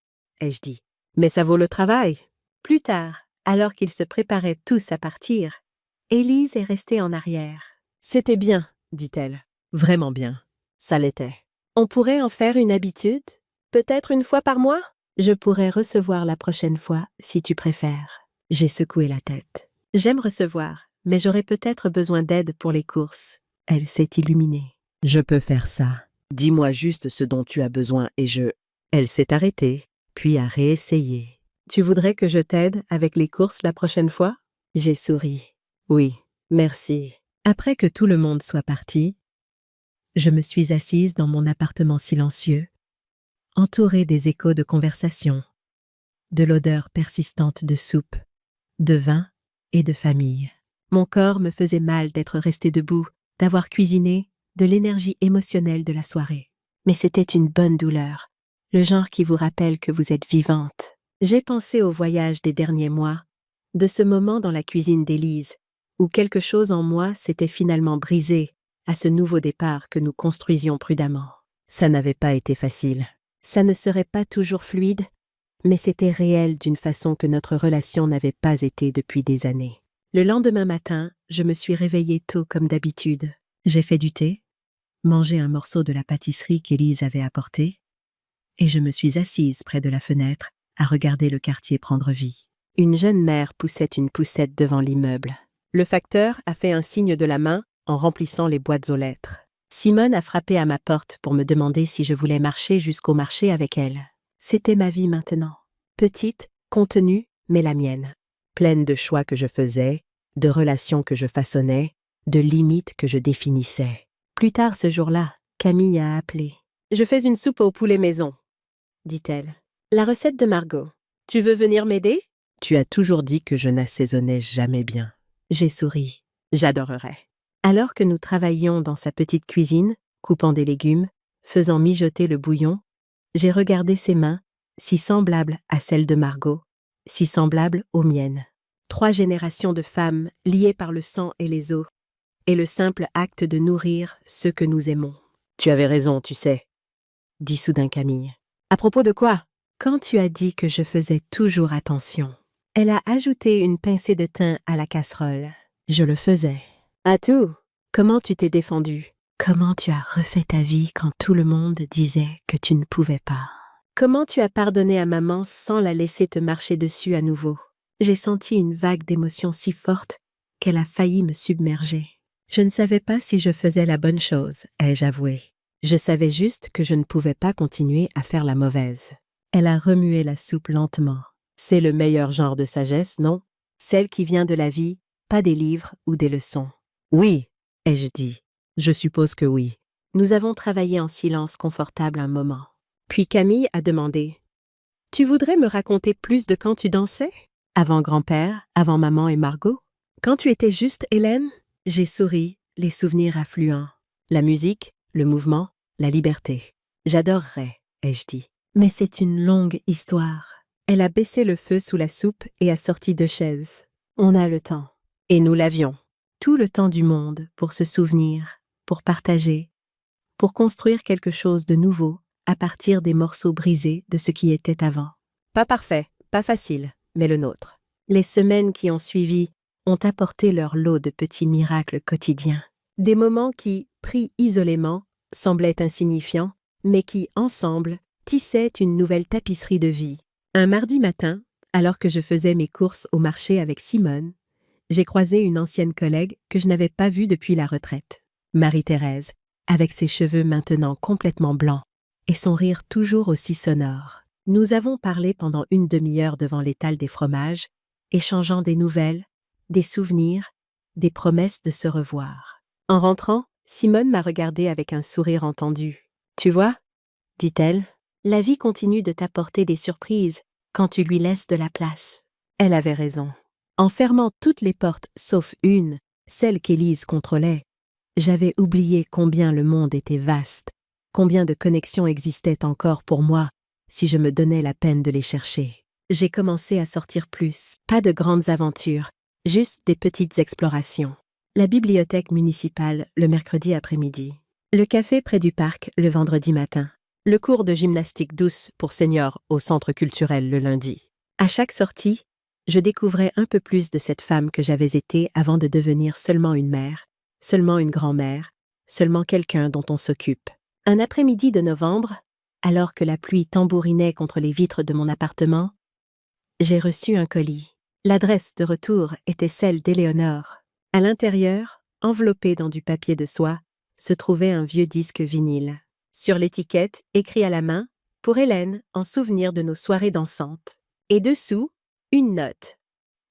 ai-je dit. Mais ça vaut le travail. Plus tard, alors qu'ils se préparaient tous à partir, Élise est restée en arrière. C'était bien, dit-elle. Vraiment bien. Ça l'était. On pourrait en faire une habitude? Peut-être une fois par mois? Je pourrais recevoir la prochaine fois, si tu préfères. J'ai secoué la tête. J'aime recevoir, mais j'aurais peut-être besoin d'aide pour les courses. Elle s'est illuminée. Je peux faire ça. Dis-moi juste ce dont tu as besoin et je... Elle s'est arrêtée, puis a réessayé. Tu voudrais que je t'aide avec les courses la prochaine fois? J'ai souri. Oui, merci. Après que tout le monde soit parti, je me suis assise dans mon appartement silencieux, entourée des échos de conversation, de l'odeur persistante de soupe, de vin et de famille. Mon corps me faisait mal d'être restée debout, d'avoir cuisiné, de l'énergie émotionnelle de la soirée. Mais c'était une bonne douleur, le genre qui vous rappelle que vous êtes vivante. J'ai pensé au voyage des derniers mois, de ce moment dans la cuisine d'Élise, où quelque chose en moi s'était finalement brisé à ce nouveau départ que nous construisions prudemment. Ça n'avait pas été facile. Ça ne serait pas toujours fluide, mais c'était réel d'une façon que notre relation n'avait pas été depuis des années. Le lendemain matin, je me suis réveillée tôt comme d'habitude. J'ai fait du thé, mangé un morceau de la pâtisserie qu'Élise avait apportée, et je me suis assise près de la fenêtre à regarder le quartier prendre vie. Une jeune mère poussait une poussette devant l'immeuble. Le facteur a fait un signe de la main en remplissant les boîtes aux lettres. Simone a frappé à ma porte pour me demander si je voulais marcher jusqu'au marché avec elle. C'était ma vie maintenant. Petite, contenue, mais la mienne. Pleine de choix que je faisais, de relations que je façonnais, de limites que je définissais. Plus tard ce jour-là, Camille a appelé. « Je fais une soupe au poulet maison, » dit-elle. « La recette de Margot. Tu veux venir m'aider? » Tu as toujours dit que je n'assaisonnais jamais bien. J'ai souri. J'adorerais. Alors que nous travaillions dans sa petite cuisine, coupant des légumes, faisant mijoter le bouillon, j'ai regardé ses mains, si semblables à celles de Margot, si semblables aux miennes. 3 générations de femmes liées par le sang et les os, et le simple acte de nourrir ceux que nous aimons. Tu avais raison, tu sais, dit soudain Camille. À propos de quoi? Quand tu as dit que je faisais toujours attention. Elle a ajouté une pincée de thym à la casserole. Je le faisais. À tout. Comment tu t'es défendue? Comment tu as refait ta vie quand tout le monde disait que tu ne pouvais pas? Comment tu as pardonné à maman sans la laisser te marcher dessus à nouveau? J'ai senti une vague d'émotions si forte qu'elle a failli me submerger. Je ne savais pas si je faisais la bonne chose, ai-je avoué. Je savais juste que je ne pouvais pas continuer à faire la mauvaise. Elle a remué la soupe lentement. C'est le meilleur genre de sagesse, non? Celle qui vient de la vie, pas des livres ou des leçons. Oui, ai-je dit. Je suppose que oui. Nous avons travaillé en silence confortable un moment. Puis Camille a demandé « Tu voudrais me raconter plus de quand tu dansais? Avant grand-père, avant maman et Margot? Quand tu étais juste Hélène? » J'ai souri, les souvenirs affluents. La musique, le mouvement, la liberté. J'adorerais, ai-je dit. Mais c'est une longue histoire. Elle a baissé le feu sous la soupe et a sorti 2 chaises. On a le temps. Et nous l'avions. Tout le temps du monde pour se souvenir, pour partager, pour construire quelque chose de nouveau à partir des morceaux brisés de ce qui était avant. Pas parfait, pas facile, mais le nôtre. Les semaines qui ont suivi ont apporté leur lot de petits miracles quotidiens. Des moments qui, pris isolément, semblaient insignifiants, mais qui, ensemble, tissaient une nouvelle tapisserie de vie. Un mardi matin, alors que je faisais mes courses au marché avec Simone, j'ai croisé une ancienne collègue que je n'avais pas vue depuis la retraite, Marie-Thérèse, avec ses cheveux maintenant complètement blancs et son rire toujours aussi sonore. Nous avons parlé pendant une demi-heure devant l'étal des fromages, échangeant des nouvelles, des souvenirs, des promesses de se revoir. En rentrant, Simone m'a regardée avec un sourire entendu. « Tu vois, » dit-elle, « la vie continue de t'apporter des surprises quand tu lui laisses de la place. » Elle avait raison. En fermant toutes les portes sauf une, celle qu'Élise contrôlait, j'avais oublié combien le monde était vaste, combien de connexions existaient encore pour moi si je me donnais la peine de les chercher. J'ai commencé à sortir plus, pas de grandes aventures, juste des petites explorations. La bibliothèque municipale le mercredi après-midi. Le café près du parc le vendredi matin. Le cours de gymnastique douce pour seniors au centre culturel le lundi. À chaque sortie, je découvrais un peu plus de cette femme que j'avais été avant de devenir seulement une mère, seulement une grand-mère, seulement quelqu'un dont on s'occupe. Un après-midi de novembre, alors que la pluie tambourinait contre les vitres de mon appartement, j'ai reçu un colis. L'adresse de retour était celle d'Éléonore. À l'intérieur, enveloppé dans du papier de soie, se trouvait un vieux disque vinyle. Sur l'étiquette, écrit à la main, « Pour Hélène, en souvenir de nos soirées dansantes ». Et dessous, une note.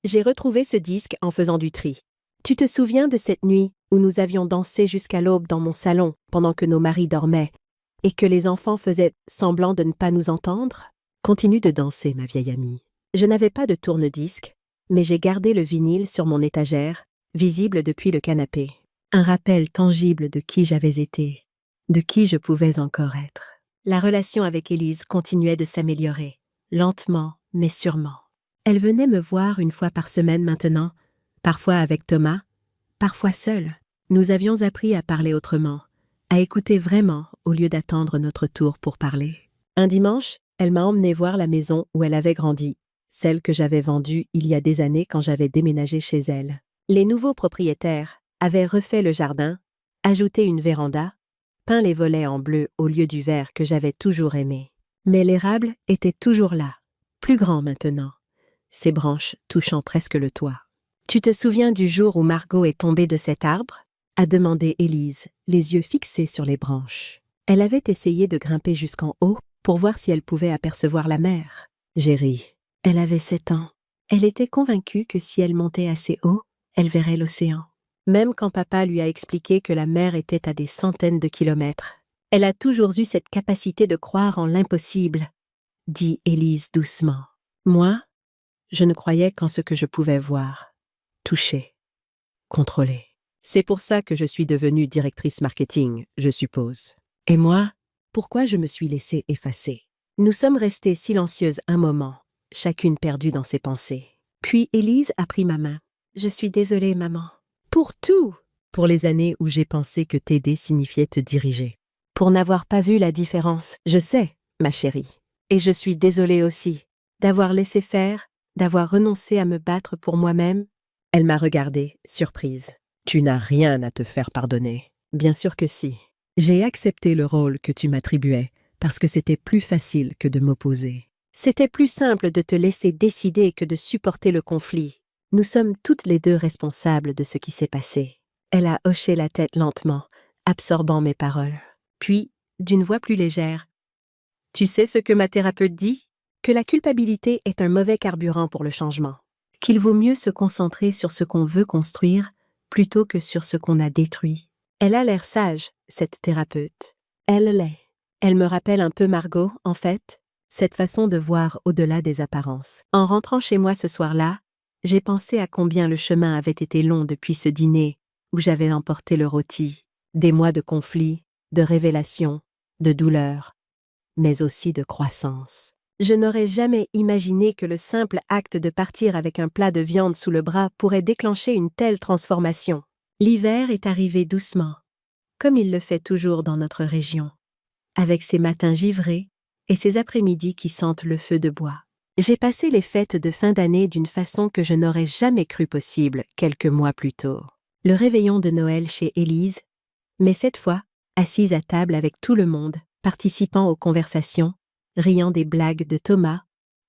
J'ai retrouvé ce disque en faisant du tri. « Tu te souviens de cette nuit où nous avions dansé jusqu'à l'aube dans mon salon pendant que nos maris dormaient et que les enfants faisaient semblant de ne pas nous entendre ? Continue de danser, ma vieille amie. » Je n'avais pas de tourne-disque, mais j'ai gardé le vinyle sur mon étagère, visible depuis le canapé. Un rappel tangible de qui j'avais été, de qui je pouvais encore être. La relation avec Élise continuait de s'améliorer, lentement mais sûrement. Elle venait me voir une fois par semaine maintenant, parfois avec Thomas, parfois seule. Nous avions appris à parler autrement, à écouter vraiment au lieu d'attendre notre tour pour parler. Un dimanche, elle m'a emmené voir la maison où elle avait grandi, celle que j'avais vendue il y a des années quand j'avais déménagé chez elle. Les nouveaux propriétaires avaient refait le jardin, ajouté une véranda, peint les volets en bleu au lieu du vert que j'avais toujours aimé. Mais l'érable était toujours là, plus grand maintenant, ses branches touchant presque le toit. « Tu te souviens du jour où Margot est tombée de cet arbre ?» a demandé Élise, les yeux fixés sur les branches. Elle avait essayé de grimper jusqu'en haut pour voir si elle pouvait apercevoir la mer. J'ai ri. Elle avait 7 ans. Elle était convaincue que si elle montait assez haut, elle verrait l'océan. Même quand papa lui a expliqué que la mer était à des centaines de kilomètres. Elle a toujours eu cette capacité de croire en l'impossible, dit Élise doucement. Moi, je ne croyais qu'en ce que je pouvais voir, toucher, contrôler. C'est pour ça que je suis devenue directrice marketing, je suppose. Et moi, pourquoi je me suis laissée effacer? Nous sommes restées silencieuses un moment, chacune perdue dans ses pensées. Puis Élise a pris ma main. « Je suis désolée, maman. »« Pour tout !» Pour les années où j'ai pensé que t'aider signifiait te diriger. Pour n'avoir pas vu la différence. Je sais, ma chérie. Et je suis désolée aussi, d'avoir laissé faire, d'avoir renoncé à me battre pour moi-même. Elle m'a regardée, surprise. Tu n'as rien à te faire pardonner. Bien sûr que si. J'ai accepté le rôle que tu m'attribuais parce que c'était plus facile que de m'opposer. C'était plus simple de te laisser décider que de supporter le conflit. Nous sommes toutes les deux responsables de ce qui s'est passé. Elle a hoché la tête lentement, absorbant mes paroles. Puis, d'une voix plus légère, « Tu sais ce que ma thérapeute dit ? Que la culpabilité est un mauvais carburant pour le changement. Qu'il vaut mieux se concentrer sur ce qu'on veut construire plutôt que sur ce qu'on a détruit. » Elle a l'air sage, cette thérapeute. Elle l'est. Elle me rappelle un peu Margot, en fait, cette façon de voir au-delà des apparences. En rentrant chez moi ce soir-là, j'ai pensé à combien le chemin avait été long depuis ce dîner où j'avais emporté le rôti. Des mois de conflits, de révélations, de douleurs, mais aussi de croissance. Je n'aurais jamais imaginé que le simple acte de partir avec un plat de viande sous le bras pourrait déclencher une telle transformation. L'hiver est arrivé doucement. comme il le fait toujours dans notre région, avec ses matins givrés et ses après-midi qui sentent le feu de bois. J'ai passé les fêtes de fin d'année d'une façon que je n'aurais jamais cru possible quelques mois plus tôt. Le réveillon de Noël chez Élise, mais cette fois, assise à table avec tout le monde, participant aux conversations, riant des blagues de Thomas,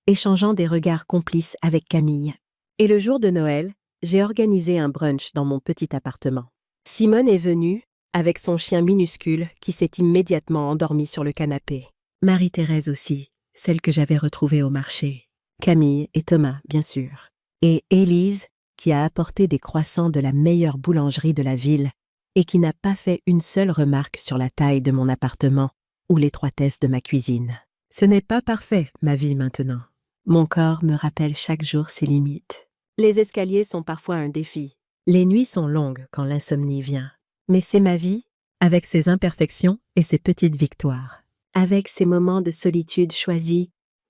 échangeant des regards complices avec Camille. Et le jour de Noël, j'ai organisé un brunch dans mon petit appartement. Simone est venue, avec son chien minuscule qui s'est immédiatement endormi sur le canapé. Marie-Thérèse aussi, celle que j'avais retrouvée au marché. Camille et Thomas, bien sûr. Et Élise, qui a apporté des croissants de la meilleure boulangerie de la ville et qui n'a pas fait une seule remarque sur la taille de mon appartement ou l'étroitesse de ma cuisine. Ce n'est pas parfait, ma vie maintenant. Mon corps me rappelle chaque jour ses limites. Les escaliers sont parfois un défi. Les nuits sont longues quand l'insomnie vient. Mais c'est ma vie, avec ses imperfections et ses petites victoires. Avec ses moments de solitude choisis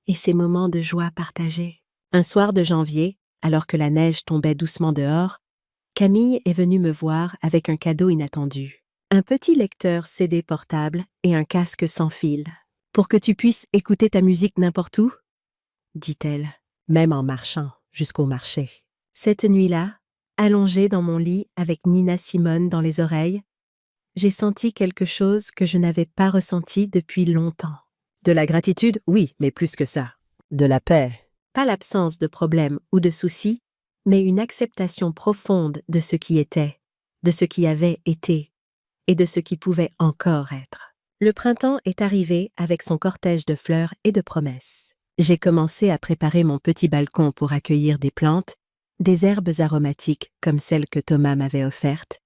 et ses moments de joie partagés. Un soir de janvier, alors que la neige tombait doucement dehors, Camille est venue me voir avec un cadeau inattendu. Un petit lecteur CD portable et un casque sans fil. Pour que tu puisses écouter ta musique n'importe où, dit-elle, même en marchant jusqu'au marché. Cette nuit-là, allongée dans mon lit avec Nina Simone dans les oreilles, j'ai senti quelque chose que je n'avais pas ressenti depuis longtemps. De la gratitude, oui, mais plus que ça. De la paix. Pas l'absence de problèmes ou de soucis, mais une acceptation profonde de ce qui était, de ce qui avait été, et de ce qui pouvait encore être. Le printemps est arrivé avec son cortège de fleurs et de promesses. J'ai commencé à préparer mon petit balcon pour accueillir des plantes, des herbes aromatiques comme celles que Thomas m'avait offertes,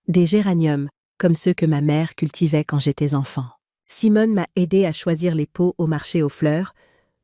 des géraniums comme ceux que ma mère cultivait quand j'étais enfant. Simone m'a aidé à choisir les pots au marché aux fleurs,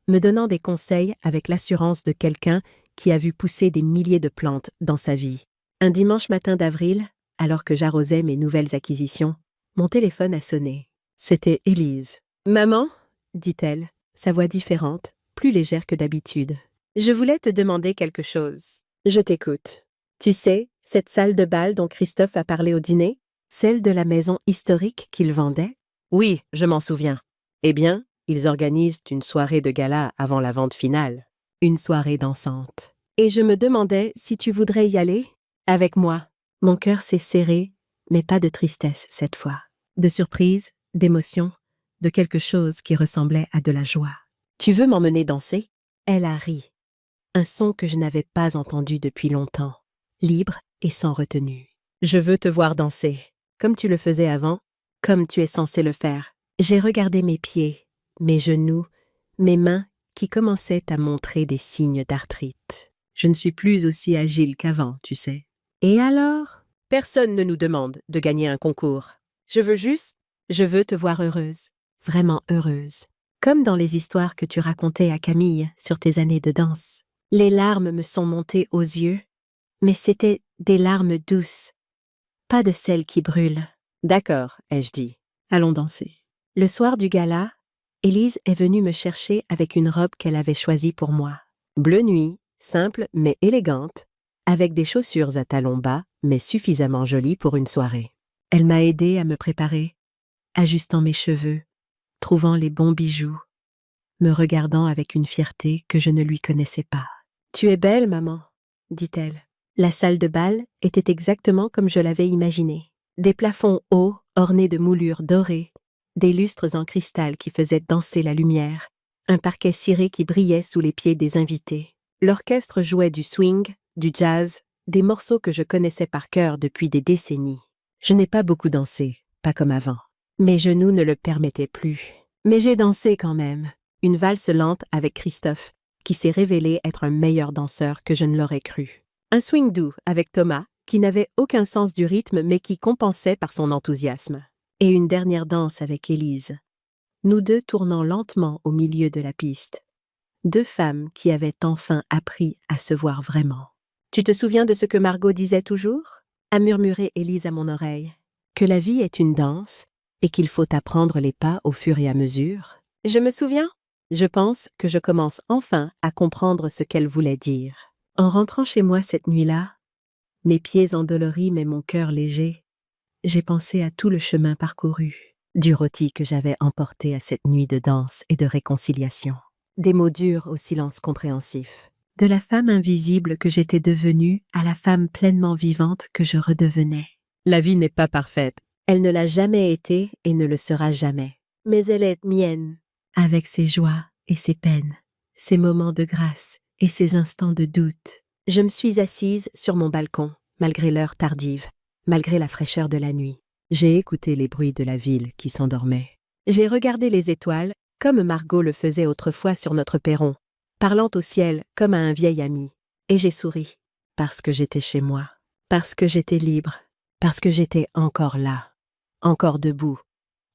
me donnant des conseils avec l'assurance de quelqu'un qui a vu pousser des milliers de plantes dans sa vie. Un dimanche matin d'avril, alors que j'arrosais mes nouvelles acquisitions, mon téléphone a sonné. C'était Élise. « Maman ?» dit-elle, sa voix différente, plus légère que d'habitude. « Je voulais te demander quelque chose. Je t'écoute. Tu sais, cette salle de bal dont Christophe a parlé au dîner? Celle de la maison historique qu'il vendait? Oui, je m'en souviens. Eh bien, ils organisent une soirée de gala avant la vente finale. Une soirée dansante. Et je me demandais si tu voudrais y aller? Avec moi. » Mon cœur s'est serré, mais pas de tristesse cette fois. De surprise, d'émotion, de quelque chose qui ressemblait à de la joie. « Tu veux m'emmener danser? » Elle a ri. Un son que je n'avais pas entendu depuis longtemps, libre et sans retenue. « Je veux te voir danser, comme tu le faisais avant, comme tu es censé le faire. » J'ai regardé mes pieds, mes genoux, mes mains qui commençaient à montrer des signes d'arthrite. Je ne suis plus aussi agile qu'avant, tu sais. Et alors? Personne ne nous demande de gagner un concours. Je veux te voir heureuse, vraiment heureuse. Comme dans les histoires que tu racontais à Camille sur tes années de danse. Les larmes me sont montées aux yeux, mais c'était des larmes douces, pas de celles qui brûlent. D'accord, ai-je dit. Allons danser. Le soir du gala, Élise est venue me chercher avec une robe qu'elle avait choisie pour moi. Bleu nuit, simple mais élégante, avec des chaussures à talons bas mais suffisamment jolies pour une soirée. Elle m'a aidée à me préparer, ajustant mes cheveux, trouvant les bons bijoux, me regardant avec une fierté que je ne lui connaissais pas. « Tu es belle, maman, » dit-elle. La salle de bal était exactement comme je l'avais imaginé. Des plafonds hauts, ornés de moulures dorées, des lustres en cristal qui faisaient danser la lumière, un parquet ciré qui brillait sous les pieds des invités. L'orchestre jouait du swing, du jazz, des morceaux que je connaissais par cœur depuis des décennies. Je n'ai pas beaucoup dansé, pas comme avant. Mes genoux ne le permettaient plus. Mais j'ai dansé quand même. Une valse lente avec Christophe, qui s'est révélé être un meilleur danseur que je ne l'aurais cru. Un swing doux avec Thomas, qui n'avait aucun sens du rythme mais qui compensait par son enthousiasme. Et une dernière danse avec Élise. Nous deux tournant lentement au milieu de la piste. Deux femmes qui avaient enfin appris à se voir vraiment. « Tu te souviens de ce que Margot disait toujours ?» a murmuré Élise à mon oreille. « Que la vie est une danse et qu'il faut apprendre les pas au fur et à mesure. » Je me souviens. Je pense que je commence enfin à comprendre ce qu'elle voulait dire. En rentrant chez moi cette nuit-là, mes pieds endoloris mais mon cœur léger, J'ai pensé à tout le chemin parcouru, du rôti que j'avais emporté à cette nuit de danse et de réconciliation, Des mots durs au silence compréhensif. de la femme invisible que j'étais devenue à la femme pleinement vivante que je redevenais. La vie n'est pas parfaite, Elle ne l'a jamais été et ne le sera jamais, mais elle est mienne. avec ses joies et ses peines, ses moments de grâce et ses instants de doute. Je me suis assise sur mon balcon, malgré l'heure tardive, malgré la fraîcheur de la nuit. J'ai écouté les bruits de la ville qui s'endormait. J'ai regardé les étoiles, comme Margot le faisait autrefois sur notre perron, parlant au ciel comme à un vieil ami. Et j'ai souri, Parce que j'étais chez moi, parce que j'étais libre. parce que j'étais encore là, encore debout,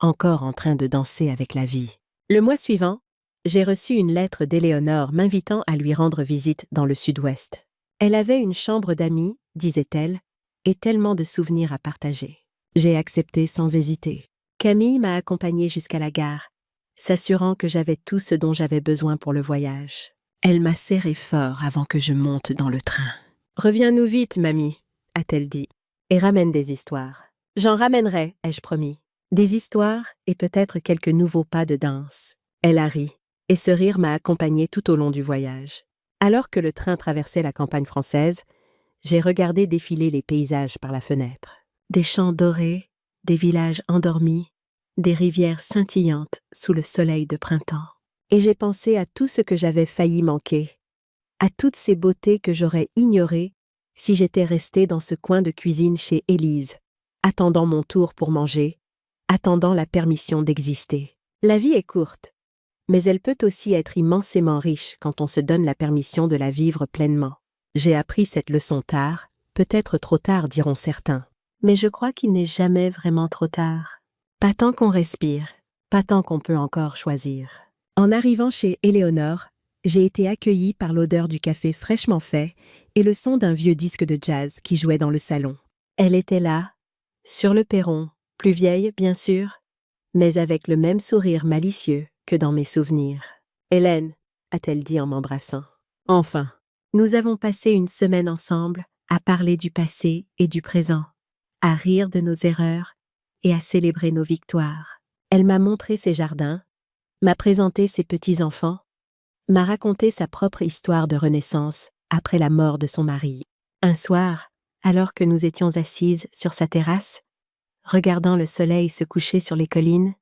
encore en train de danser avec la vie. Le mois suivant, j'ai reçu une lettre d'Éléonore m'invitant à lui rendre visite dans le sud-ouest. Elle avait une chambre d'amis, disait-elle, et tellement de souvenirs à partager. J'ai accepté sans hésiter. Camille m'a accompagnée jusqu'à la gare, s'assurant que j'avais tout ce dont j'avais besoin pour le voyage. Elle m'a serré fort avant que je monte dans le train. « Reviens-nous vite, mamie », a-t-elle dit, « et ramène des histoires. »« J'en ramènerai, ai-je promis. Des histoires et peut-être quelques nouveaux pas de danse. » Elle a ri, et ce rire m'a accompagnée tout au long du voyage. Alors que le train traversait la campagne française, j'ai regardé défiler les paysages par la fenêtre. Des champs dorés, des villages endormis, des rivières scintillantes sous le soleil de printemps. Et j'ai pensé à tout ce que j'avais failli manquer, à toutes ces beautés que j'aurais ignorées si j'étais restée dans ce coin de cuisine chez Élise, attendant mon tour pour manger, attendant la permission d'exister. La vie est courte, mais elle peut aussi être immensément riche quand on se donne la permission de la vivre pleinement. J'ai appris cette leçon tard, peut-être trop tard diront certains. Mais je crois qu'il n'est jamais vraiment trop tard. Pas tant qu'on respire, pas tant qu'on peut encore choisir. En arrivant chez Éléonore, j'ai été accueillie par l'odeur du café fraîchement fait et le son d'un vieux disque de jazz qui jouait dans le salon. Elle était là, sur le perron, plus vieille, bien sûr, mais avec le même sourire malicieux que dans mes souvenirs. « Hélène », a-t-elle dit en m'embrassant. « Enfin. » Nous avons passé une semaine ensemble à parler du passé et du présent, à rire de nos erreurs et à célébrer nos victoires. Elle m'a montré ses jardins, m'a présenté ses petits-enfants, m'a raconté sa propre histoire de renaissance après la mort de son mari. Un soir, alors que nous étions assises sur sa terrasse, regardant le soleil se coucher sur les collines,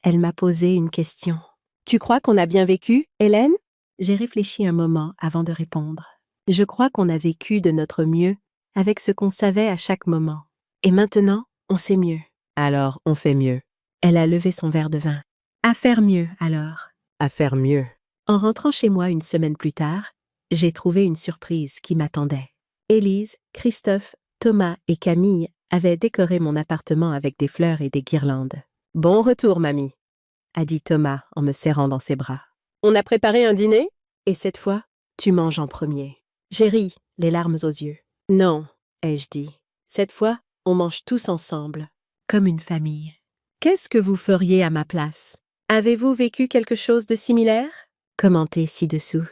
elle m'a posé une question. « Tu crois qu'on a bien vécu, Hélène ?» J'ai réfléchi un moment avant de répondre. Je crois qu'on a vécu de notre mieux avec ce qu'on savait à chaque moment. Et maintenant, on sait mieux. Alors, on fait mieux. Elle a levé son verre de vin. À faire mieux, alors. À faire mieux. En rentrant chez moi une semaine plus tard, j'ai trouvé une surprise qui m'attendait. Élise, Christophe, Thomas et Camille avaient décoré mon appartement avec des fleurs et des guirlandes. « Bon retour, mamie », a dit Thomas en me serrant dans ses bras. « On a préparé un dîner ? Et cette fois, tu manges en premier. » J'ai ri, les larmes aux yeux. « Non, ai-je dit. Cette fois, on mange tous ensemble. » Comme une famille. Qu'est-ce que vous feriez à ma place? Avez-vous vécu quelque chose de similaire? Commentez ci-dessous.